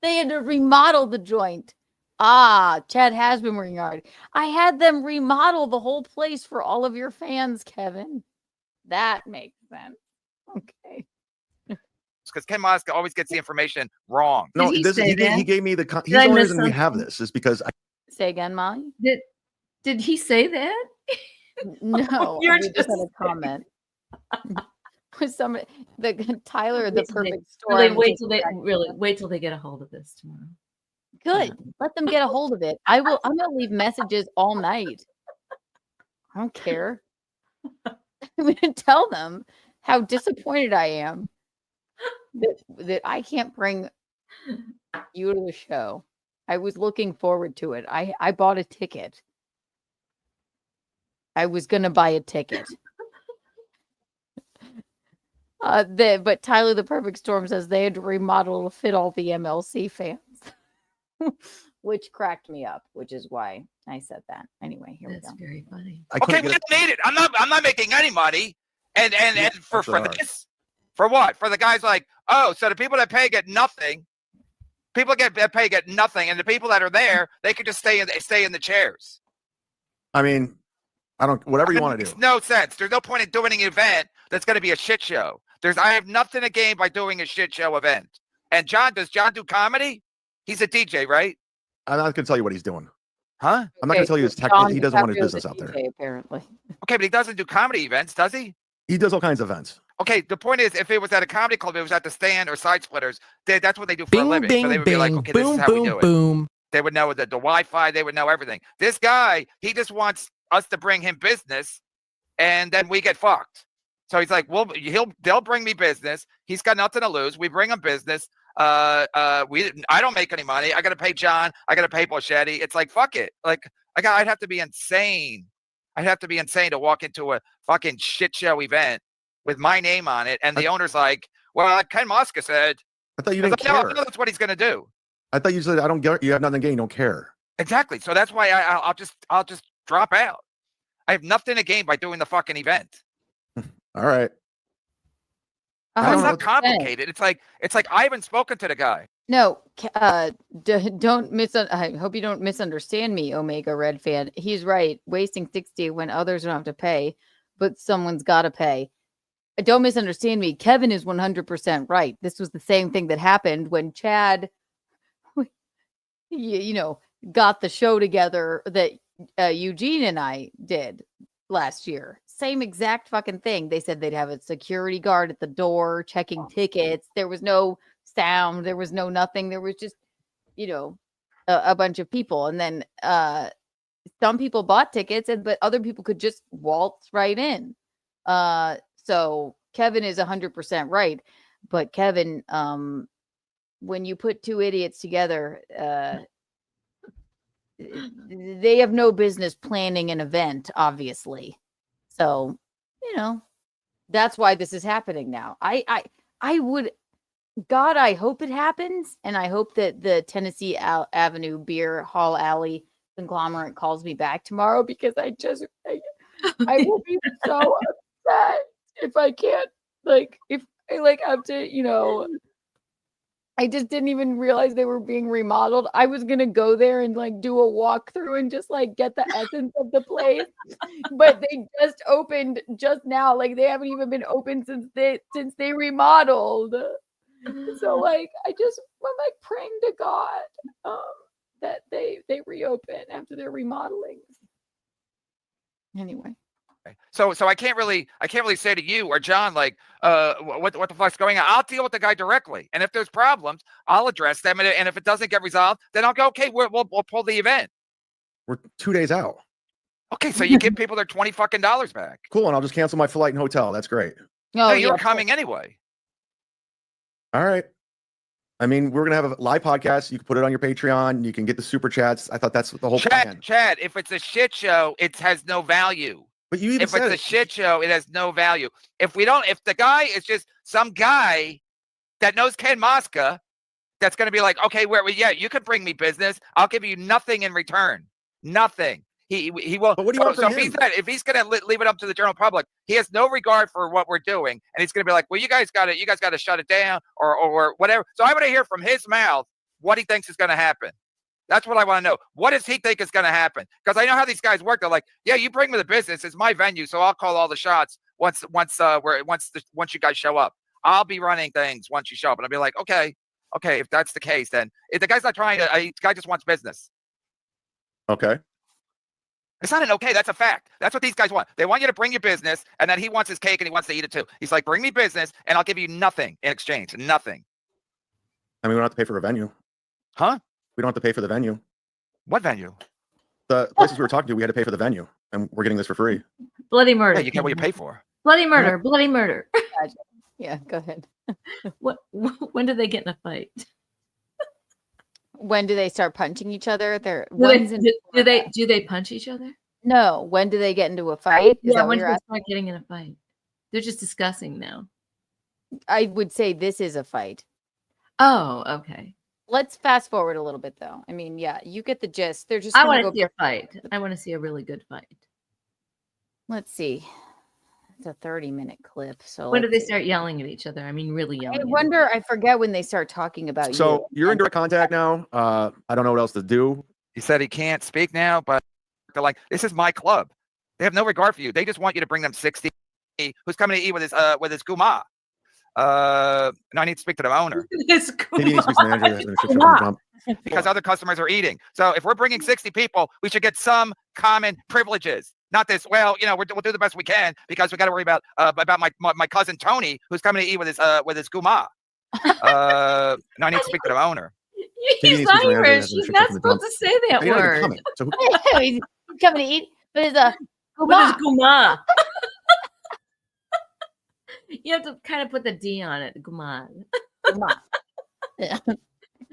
they had to remodel the joint. Chad has been working hard. I had them remodel the whole place for all of your fans, Kevin. That makes sense. Okay. Because Ken Mosca always gets the information wrong. No, he this say he that? gave me the. He's Did the I only miss reason we have something? this is because Say again, Molly. Did he say that? No, You're we just just had a comment. Was somebody Tyler the Wait till they- perfect really storm? wait till they wait till they get a hold of this tomorrow. Good. Let them get a hold of it. I'm gonna leave messages all night. I don't care. I'm gonna tell them how disappointed I am that I can't bring you to the show. I was looking forward to it. I bought a ticket. I was gonna buy a ticket. But Tyler the Perfect Storm says they had to remodel to fit all the MLC fans. Which cracked me up, which is why I said that. Anyway, here we go. That's very funny. Okay, we don't need it. I'm not making any money. And for this, for what? For the guys like, oh, so the people that pay get nothing. People that pay get nothing, and the people that are there, they could just stay in the chairs. I mean, I don't. Whatever you want to do. Makes no sense. There's no point in doing an event that's going to be a shit show. I have nothing to gain by doing a shit show event. And does John do comedy? He's a DJ, right? I'm not going to tell you what he's doing. Huh? I'm not going to tell you his tech. He doesn't want his business out there. Apparently. Okay, but he doesn't do comedy events, does he? He does all kinds of events. Okay, the point is, if it was at a comedy club, it was at the Stand or Side Splitters. That's what they do for a living. So they would be like, okay, this is how we do it. They would know the Wi-Fi. They would know everything. This guy, he just wants us to bring him business, and then we get fucked. So he's like, well, they'll bring me business. He's got nothing to lose. We bring him business. I don't make any money. I got to pay John. I got to pay Boschetti. It's like, fuck it. Like, I'd have to be insane. I'd have to be insane to walk into a fucking shit show event with my name on it. And the owner's like, well, Ken Mosca said. I thought you didn't care. No, that's what he's going to do. I thought you said, I don't get. You have nothing to gain. You don't care. Exactly. So that's why I'll just drop out. I have nothing to gain by doing the fucking event. All right. It's not complicated. It's like I haven't spoken to the guy. No, don't I hope you don't misunderstand me, Omega Red fan. He's right. Wasting 60 when others don't have to pay, but someone's got to pay. Don't misunderstand me. Kevin is 100% right. This was the same thing that happened when Chad, got the show together that Eugene and I did last year. Same exact fucking thing. They said they'd have a security guard at the door checking tickets. There was no sound. There was no nothing. There was just, a bunch of people. And then some people bought tickets, but other people could just waltz right in. So Kevin is 100% right. But Kevin, when you put two idiots together, they have no business planning an event, obviously. So, that's why this is happening now. I hope it happens. And I hope that the Tennessee Avenue Beer Hall Alley conglomerate calls me back tomorrow, because I will be so upset if I can't, if I have to, I just didn't even realize they were being remodeled. I was going to go there and do a walkthrough and just get the essence of the place. But they just opened just now. They haven't even been open since they remodeled. So I'm praying to God that they reopen after their remodelings. Anyway. So I can't really say to you or John what the fuck's going on. I'll deal with the guy directly, and if there's problems, I'll address them. And if it doesn't get resolved, then I'll go. Okay, we'll pull the event. We're 2 days out. Okay, so you give people their $20 fucking back. Cool, and I'll just cancel my flight and hotel. That's great. No, you're coming anyway. All right. I mean, we're gonna have a live podcast. You can put it on your Patreon. You can get the super chats. I thought that's the whole plan. Chad, if it's a shit show, it has no value. But you even if it's a shit show, it has no value. If the guy is just some guy that knows Ken Mosca, that's going to be like, okay, you could bring me business. I'll give you nothing in return. Nothing. He will. But what do you want so from if him? he's not, if he's gonna leave it up to the general public, he has no regard for what we're doing, and he's gonna be like, well, you guys got to shut it down or whatever. So I want to hear from his mouth what he thinks is gonna happen. That's what I want to know. What does he think is going to happen? Because I know how these guys work. They're like, yeah, you bring me the business. It's my venue, so I'll call all the shots once you guys show up. I'll be running things once you show up. And I'll be like, okay, if that's the case, then if the guy's not trying to, the guy just wants business. Okay. It's not an okay. That's a fact. That's what these guys want. They want you to bring your business, and then he wants his cake and he wants to eat it too. He's like, bring me business, and I'll give you nothing in exchange. Nothing. I mean, we don't have to pay for a venue. Huh? We don't have to pay for the venue. What venue? The places we were talking to, we had to pay for the venue, and we're getting this for free. Bloody murder. Yeah, you get what you pay for. Bloody murder. Bloody murder. Yeah, go ahead. When do they get in a fight? When do they start punching each other? Do they punch each other? No. When do they get into a fight? Is that when what do you're they asking? start getting in a fight? They're just discussing now. I would say this is a fight. Oh, okay. Let's fast forward a little bit, though. I mean, yeah, you get the gist. They're just. I gonna want to go see a fight. I want to see a really good fight. Let's see. It's a 30-minute clip. So When do they start yelling at each other? I mean, really yelling. I wonder. I forget when they start talking about you. So you're in direct contact now. I don't know what else to do. He said he can't speak now, but they're like, this is my club. They have no regard for you. They just want you to bring them 60 who's coming to eat with his guma. No, I need to speak to the owner. Maybe he needs to speak to the manager. That's been a shit show from the jump. Because other customers are eating. So if we're bringing 60 people, we should get some common privileges. Not this, well, we'll do the best we can because we got to worry about my cousin Tony who's coming to eat with his guma. No, I need to speak to the owner. He's Irish. He's not supposed to say that word. He's coming to eat with his guma. You have to kind of put the D on it. Guma. Yeah.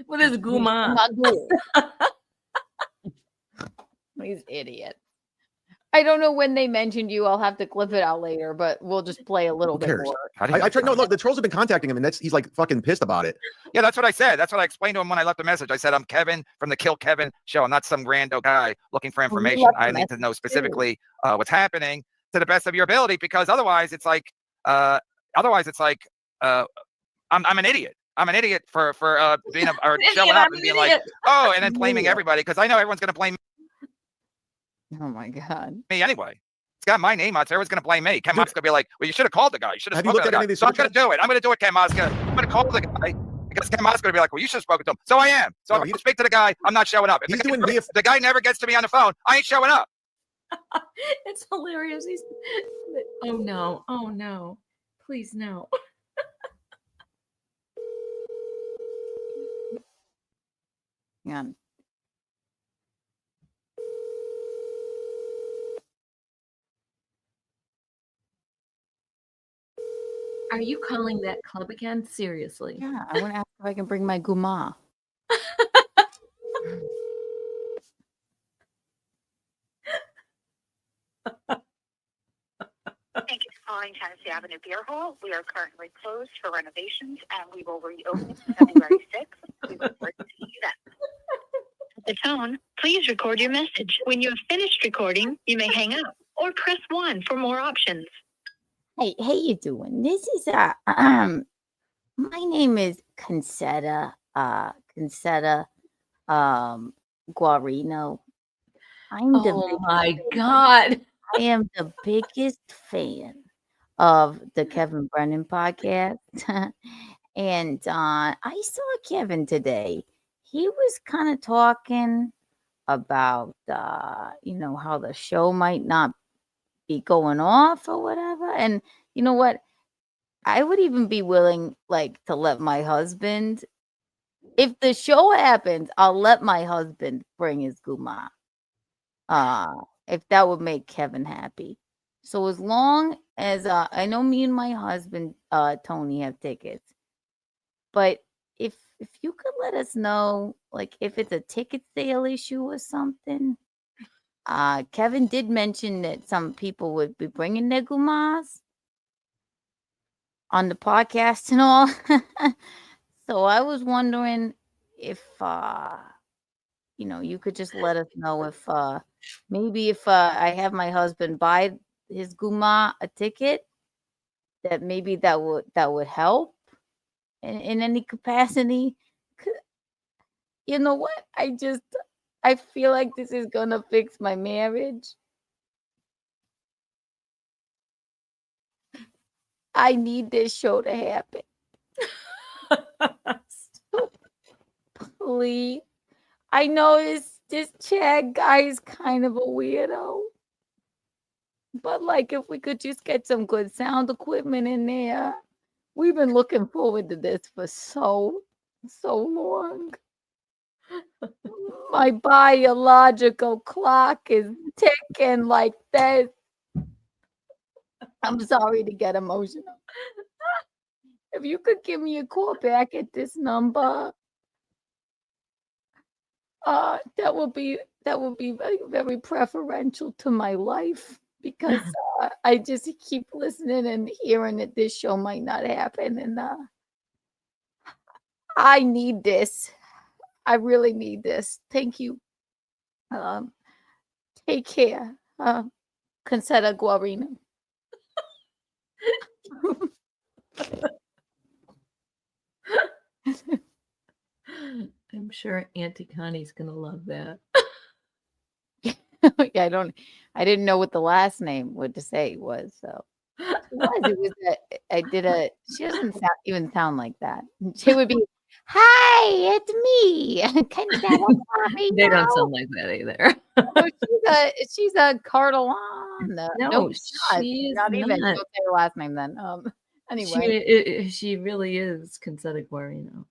What is guma? He's idiot. I don't know when they mentioned you. I'll have to clip it out later, but we'll just play a little bit more. I tried. No, look, the trolls have been contacting him, and he's like fucking pissed about it. Yeah, that's what I said. That's what I explained to him when I left the message. I said, I'm Kevin from the Kill Kevin show. I'm not some rando guy looking for information. I need to know specifically what's happening to the best of your ability, because otherwise it's like I'm an idiot. I'm an idiot for being or showing up and being like, oh, and then blaming everybody, because I know everyone's gonna blame Oh my God. me anyway. It's got my name on it, so everyone's gonna blame me. Ken Mosk's gonna be like, well, you should have called the guy. You should have spoken to the guy. So I'm gonna do it. I'm gonna do it, Ken Moska. I'm gonna call the guy because Ken Mosk's gonna be like, well, you should have spoken to him. So I am. So if I speak to the guy, I'm not showing up. If the guy never gets to me on the phone, I ain't showing up. It's hilarious. Oh no. Oh no. Please no. Yeah. Are you calling that club again? Seriously? Yeah, I want to ask if I can bring my guma. Thank you for calling Tennessee Avenue Beer Hall. We are currently closed for renovations, and we will reopen February 6th. We look forward to seeing you then. At the tone, please record your message. When you have finished recording, you may hang up or press 1 for more options. Hey, how you doing? This is my name is Concetta Guarino. Oh my God. I am the biggest fan of the Kevin Brennan podcast. And I saw Kevin today. He was kind of talking about how the show might not be going off or whatever. And you know what? I would even be willing to let my husband, if the show happens, I'll let my husband bring his guma. If that would make Kevin happy. So as long as I know me and my husband Tony have tickets, but if you could let us know, if it's a ticket sale issue or something. Kevin did mention that some people would be bringing their gumas on the podcast and all. So I was wondering if you could just let us know if maybe if I have my husband buy his guma a ticket, that maybe that would help in any capacity. You know what? I feel like this is gonna fix my marriage. I need this show to happen. Please. I know this Chad guy is kind of a weirdo. But like if we could just get some good sound equipment in there. We've been looking forward to this for so long. My biological clock is ticking like this. I'm sorry to get emotional. If you could give me a call back at this number, that would be very, very preferential to my life, because I just keep listening and hearing that this show might not happen, and I need this. I really need this. Thank you. Take care. Consider Guarino. I'm sure Auntie Connie's gonna love that. Yeah, I didn't know what the last name would to say was. So she doesn't even sound like that. She would be, hi, it's me. They don't sound like that either. She's a Cardellon. No, she's she's not even. not. Don't say her last name then. Anyway, She really is Conchetta Guarino.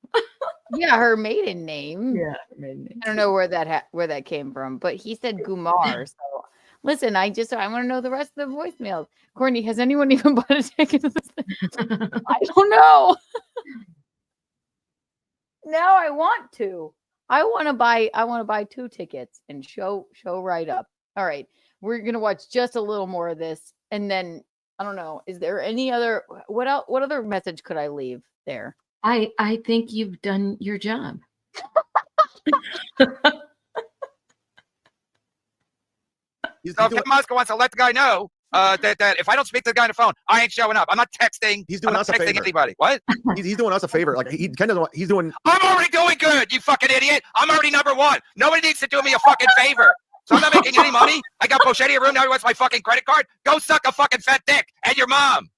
yeah, her maiden name. Yeah, her maiden name. I don't know where that came from, but he said Gumar. So listen, I want to know the rest of the voicemails. Courtney, has anyone even bought a ticket to this thing? I don't know. Now I want to. I want to buy 2 tickets and show right up. All right, we're gonna watch just a little more of this, and then I don't know. Is there any other? What other message could I leave there? I think you've done your job. So Kevin Moscow wants to let the guy know that if I don't speak to the guy on the phone, I ain't showing up. I'm not texting. He's doing I'm us not a texting favor. anybody. What? He's doing us a favor. Like Ken doesn't. He's doing. I'm already doing good, you fucking idiot. I'm already number 1. Nobody needs to do me a fucking favor. So I'm not making any money. I got Boschetti a room. Now he wants my fucking credit card. Go suck a fucking fat dick and your mom.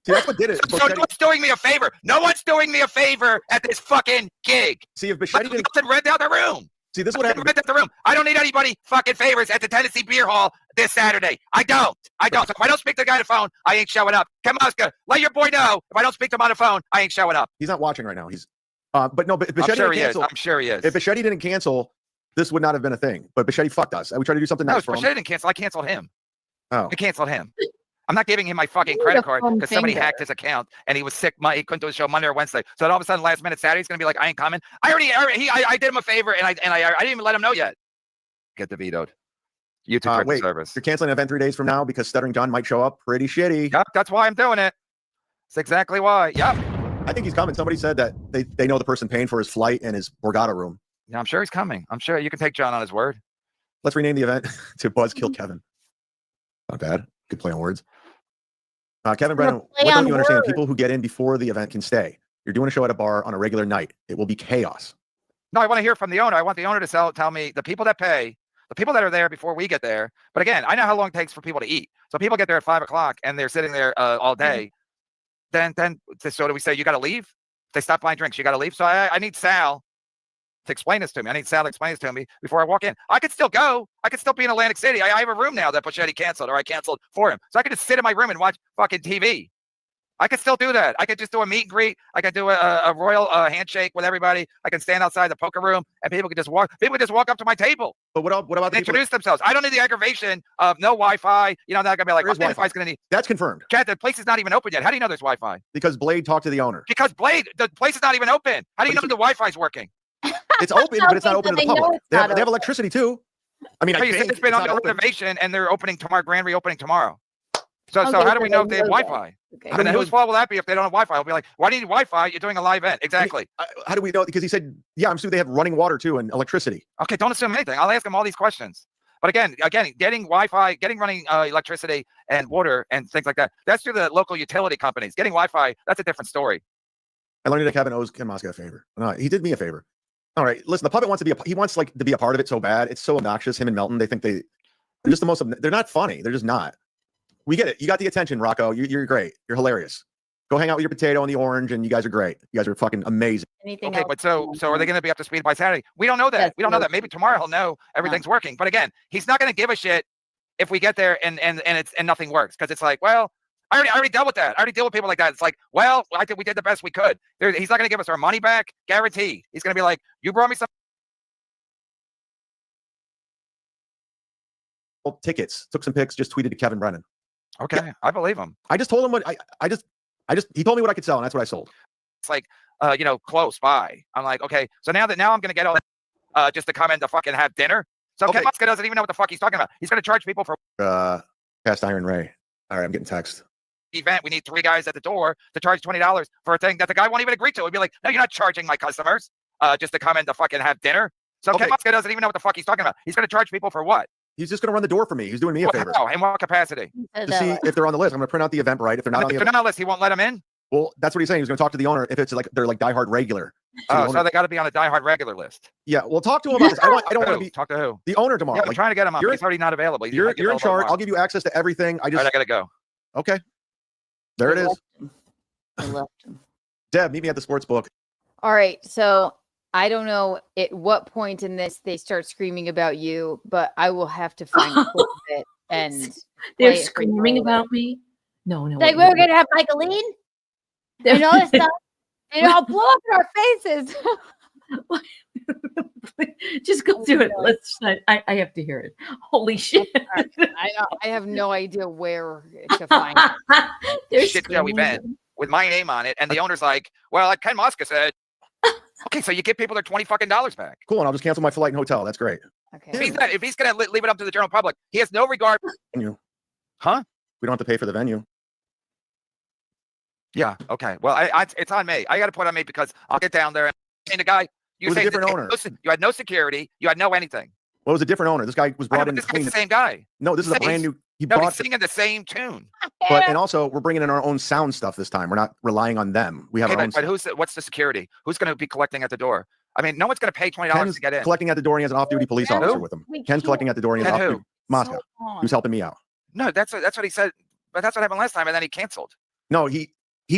See, that's what did it. So no one's doing me a favor. No one's doing me a favor at this fucking gig. See, if Boschetti didn't rent out the room. See, this would happen. Rent out the room. I don't need anybody fucking favors at the Tennessee Beer Hall this Saturday. I don't. So if I don't speak to the guy on the phone, I ain't showing up. Kamaska, let your boy know if I don't speak to him on the phone, I ain't showing up. He's not watching right now. He's, but no, but Boschetti didn't cancel. I'm sure he is. If Boschetti didn't cancel, this would not have been a thing. But Boschetti fucked us. We tried to do something nice for him. Boschetti didn't cancel. I canceled him. Oh. I canceled him. I'm not giving him my fucking credit card because somebody hacked his account and he was sick. He couldn't do the show Monday or Wednesday. So then all of a sudden, last minute Saturday, he's gonna be like, I ain't coming. I did him a favor and I didn't even let him know yet. Get the vetoed. YouTube wait, service. You're canceling an event 3 days from now because Stuttering John might show up. Pretty shitty. Yep, that's why I'm doing it. That's exactly why. Yep. I think he's coming. Somebody said that they know the person paying for his flight and his Borgata room. Yeah, I'm sure he's coming. I'm sure you can take John on his word. Let's rename the event to Buzzkill Kevin. Not bad. Good play on words. Kevin Brennan, what don't you understand? People who get in before the event can stay. You're doing a show at a bar on a regular night. It will be chaos. No, I want to hear from the owner. I want the owner to tell me the people that pay, the people that are there before we get there. But again, I know how long it takes for people to eat. So people get there at 5 o'clock and they're sitting there all day. Then so do we say you got to leave? If they stop buying drinks, you got to leave. So I need Sal to explain this to me. I need Sal to explain this to me before I walk in. I could still go. I could still be in Atlantic City. I have a room now that Boschetti canceled, or I canceled for him. So I could just sit in my room and watch fucking TV. I could still do that. I could just do a meet and greet. I could do a royal handshake with everybody. I can stand outside the poker room and people could just walk. People could just walk up to my table. But what about they introduce themselves? I don't need the aggravation of no Wi-Fi. You know, they're gonna be like, Wi-Fi's gonna need. That's confirmed. Chad, the place is not even open yet. How do you know there's Wi-Fi? Because Blade talked to the owner. Because Blade, the place is not even open. How do you know the Wi-Fi's working? It's open, but it's not open to the public. They have electricity too. I mean, you said it's been under renovation and they're opening tomorrow. Grand reopening tomorrow. So Okay, how do so we know they if they have know that. Wi-Fi? Okay. And then whose fault will that be if they don't have Wi-Fi? I'll be like, why do you need Wi-Fi? You're doing a live event. Exactly. How do we know? Because he said, yeah, I'm assuming they have running water too and electricity. Okay, don't assume anything. I'll ask him all these questions. But again, getting Wi-Fi, getting running electricity and water and things like that, that's through the local utility companies. Getting Wi-Fi, that's a different story. I learned that Kevin owes Ken Mosca a favor. No, he did me a favor. All right, listen, the puppet wants to be he wants like to be a part of it so bad. It's so obnoxious. Him and Melton, they think they're just the most. They're not funny. They're just not. We get it. You got the attention, Rocco. You're great. You're hilarious. Go hang out with your potato and the orange, and you guys are great. You guys are fucking amazing. Anything Okay, else? but so are they going to be up to speed by Saturday? We don't know that. Yes, We don't know no. that. Maybe tomorrow he'll know everything's working. But again, he's not going to give a shit if we get there and nothing works, because it's like, well, I already dealt with that. I already deal with people like that. It's like, well, I think we did the best we could. He's not going to give us our money back, guaranteed. He's going to be like, you brought me some tickets. Took some pics. Just tweeted to Kevin Brennan. Okay, yeah. I believe him. I just told him what he told me what I could sell, and that's what I sold. It's like, close by. I'm like, okay, so now I'm going to get all that just to come in to fucking have dinner. So Okay. Ken Muska doesn't even know what the fuck he's talking about. He's going to charge people for Cast Iron Ray. All right, I'm getting text. event. We need 3 guys at the door to charge $20 for a thing that the guy won't even agree to. He'd be like, no, you're not charging my customers just to come in to fucking have dinner. So Okay. Ken Muska doesn't even know what the fuck he's talking about. He's going to charge people for what? He's just going to run the door for me. He's doing me a favor. How? In what capacity? To see if they're on the list. I'm going to print out the Eventbrite. If they're not on the If they're not on the list, he won't let them in? well, that's what he's saying. He's going to talk to the owner if it's like they're like diehard regular. So they got to be on a diehard regular list. Yeah, well, talk to him about this. I don't want to be Talk to who? the owner tomorrow. Yeah, I'm trying to get him up. He's already not available. You're in charge. I'll give you access to everything. All right, I got to go. Okay. There it is. I left him. Deb, meet me at the sports book. All right, so I don't know at what point in this they start screaming about you, but I will have to find a clip of it and They're play it for you screaming later. about me. No. Like we're gonna have Michaeline and all this stuff, and I'll blow up in our faces. Just go through it. I have to hear it. Holy shit! I have no idea where to find it. They're Shit show screaming. event with my name on it, and the owner's like, well, like Ken Muska said, okay, so you give people their $20 fucking back. Cool, and I'll just cancel my flight and hotel. That's great. Okay. If he's gonna leave it up to the general public, he has no regard. Venue. Huh? We don't have to pay for the venue. Yeah. Okay. Well, it's on me. I got to put on me because I'll get down there and the guy. It was a different owner. You had no security. You had no anything. Well, it was a different owner. This guy was I know, brought but in to this guy's clean the it. same guy. No, this is a He's- brand new. He No, he's bought, singing the same tune. but and also we're bringing in our own sound stuff this time. We're not relying on them. We have Okay, our own. but what's the security? Who's going to be collecting at the door? I mean, no one's going to pay $20 Ken's to get in. collecting at the door. And he has an off-duty police Ken officer who? with him. We Ken's collecting at the door. And he has Ken off-duty. who? Mosca. Who's helping me out? No, that's what he said. But that's what happened last time, and then he canceled. No, he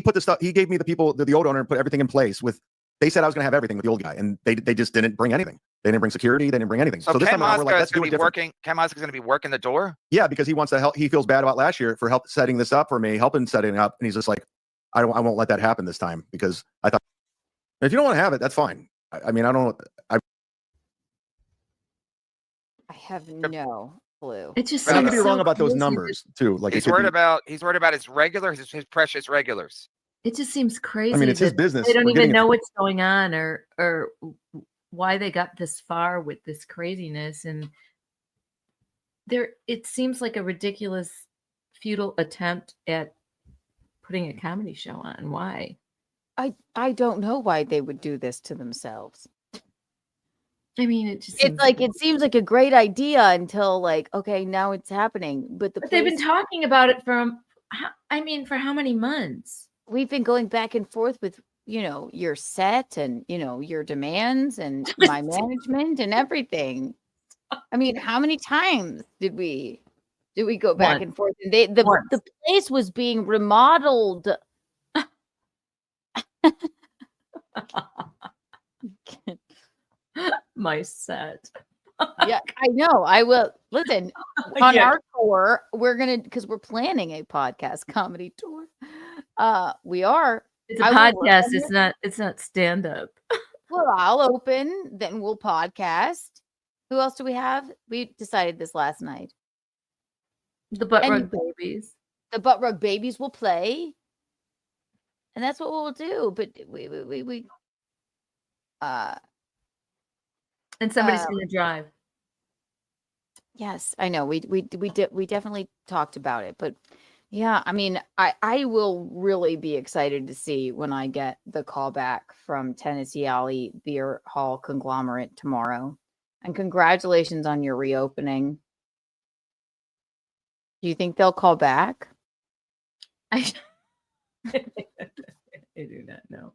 put the stuff. He gave me the people, the old owner, and put everything in place. With they said I was going to have everything with the old guy, and they just didn't bring anything. They didn't bring security. They didn't bring anything. So this Ken time around, we're like, Muska let's is do going it to be different. working. Ken Muska is going to be working the door. Yeah, because he wants to help. He feels bad about last year for help setting this up for me, helping setting it up, and he's just like, I won't let that happen this time because I thought if you don't want to have it, that's fine. I mean, I have no clue. It just I could seems be so wrong about those crazy numbers too. Like he's it could worried be- about his regular, his precious regulars. It just seems crazy. I mean, it's his that business. They don't We're even getting it- know what's going on or why they got this far with this craziness. And it seems like a ridiculous, futile attempt at putting a comedy show on. Why? I don't know why they would do this to themselves. I mean, it just It seems like a great idea until like, okay, now it's happening. But they've been talking about it for how many months? We've been going back and forth with, your set and, your demands and my management and everything. I mean, how many times did we go back Once. and forth? And the place was being remodeled. My set. Yeah, I know. I will listen on Yeah. our tour. We're because we're planning a podcast comedy tour. We are. It's a I will work podcast. on It's not stand up. Well, I'll open, then we'll podcast. Who else do we have? We decided this last night. The butt And rug babies. The butt rug babies will play, and that's what we'll do. But we And somebody's going to drive. Yes, I know. We definitely talked about it, but Yeah, I mean, I will really be excited to see when I get the call back from Tennessee Alley Beer Hall Conglomerate tomorrow. And congratulations on your reopening. Do you think they'll call back? I do not know.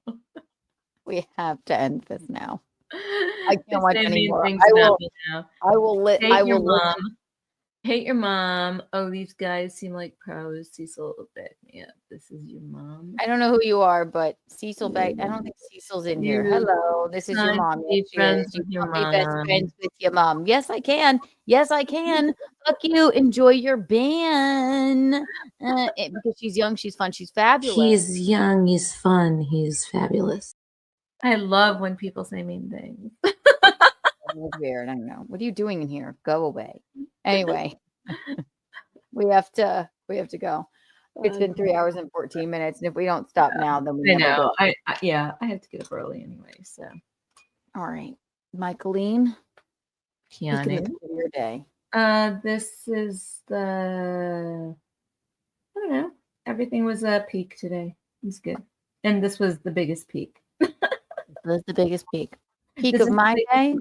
We have to end this now. I can't watch They mean anymore. things I about will. me now. I will lit. Hate I your will. mom. Hate your mom. Oh, these guys seem like pros. Cecil will back me up. This is your mom. I don't know who you are, but Cecil back. I don't think Cecil's in here. Hello, this is your Time mom. to be Yes, she friends is. You with your can't be best mom. friends with your mom. Yes, I can. Yes, I can. Fuck you. Enjoy your ban. Because she's young, she's fun, she's fabulous. He's young, he's fun, he's fabulous. I love when people say mean things. That's weird. I don't know. What are you doing in here? Go away. Anyway, we have to go. It's been 3 hours and 14 minutes, and if we don't stop now, then we I never know. will. I have to get up early anyway. So, All right, Michaeline, Keanu, your day. this is the. I don't know. Everything was a peak today. It was good, and this was the biggest peak. This was the biggest peak. Peak This of is my the day.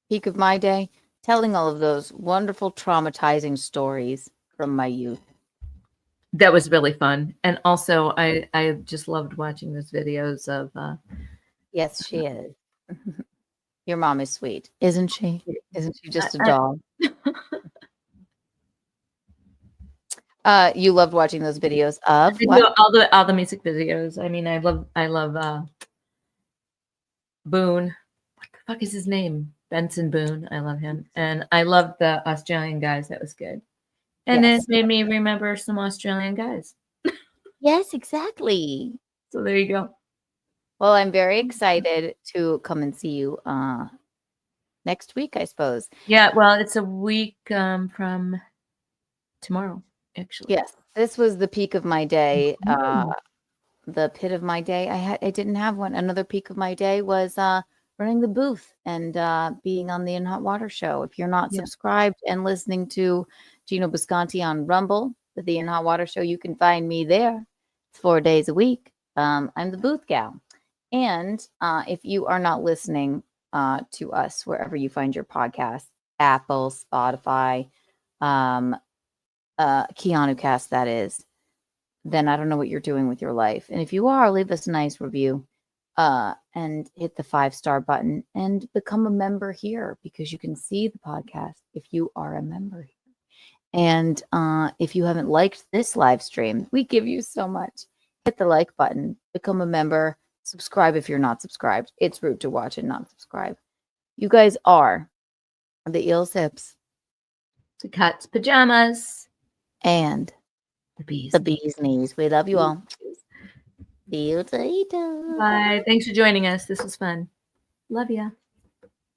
Peak of my day. Telling all of those wonderful, traumatizing stories from my youth. That was really fun, and also I just loved watching those videos of. Yes, she is. Your mom is sweet, isn't she? Isn't she just a dog? You loved watching those videos of what? All the music videos. I mean, I love Boone. What the fuck is his name? Benson Boone. I love him, and I love the Australian guys. That was good, and Yes. it made me remember some Australian guys. Yes, exactly. So there you go. Well, I'm very excited to come and see you next week, I suppose. Yeah, well, it's a week from tomorrow, actually. Yes, this was the peak of my day. The pit of my day. I didn't have one. Another peak of my day was running the booth and being on the In Hot Water show. If you're not subscribed and listening to Gino Bisconti on Rumble, the In Hot Water show, you can find me there. It's 4 days a week. I'm the booth gal. And if you are not listening to us wherever you find your podcast, Apple, Spotify, Keanu Cast, that is, then I don't know what you're doing with your life. And if you are, leave us a nice review and hit the 5-star button and become a member here because you can see the podcast if you are a member here. And if you haven't liked this live stream, we give you so much. Hit the like button, become a member, subscribe if you're not subscribed. It's rude to watch and not subscribe. You guys are the Eel's Hips, The Cat's Pajamas, and the bee's knees. We love you all. See you later. Bye. Thanks for joining us. This was fun. Love ya.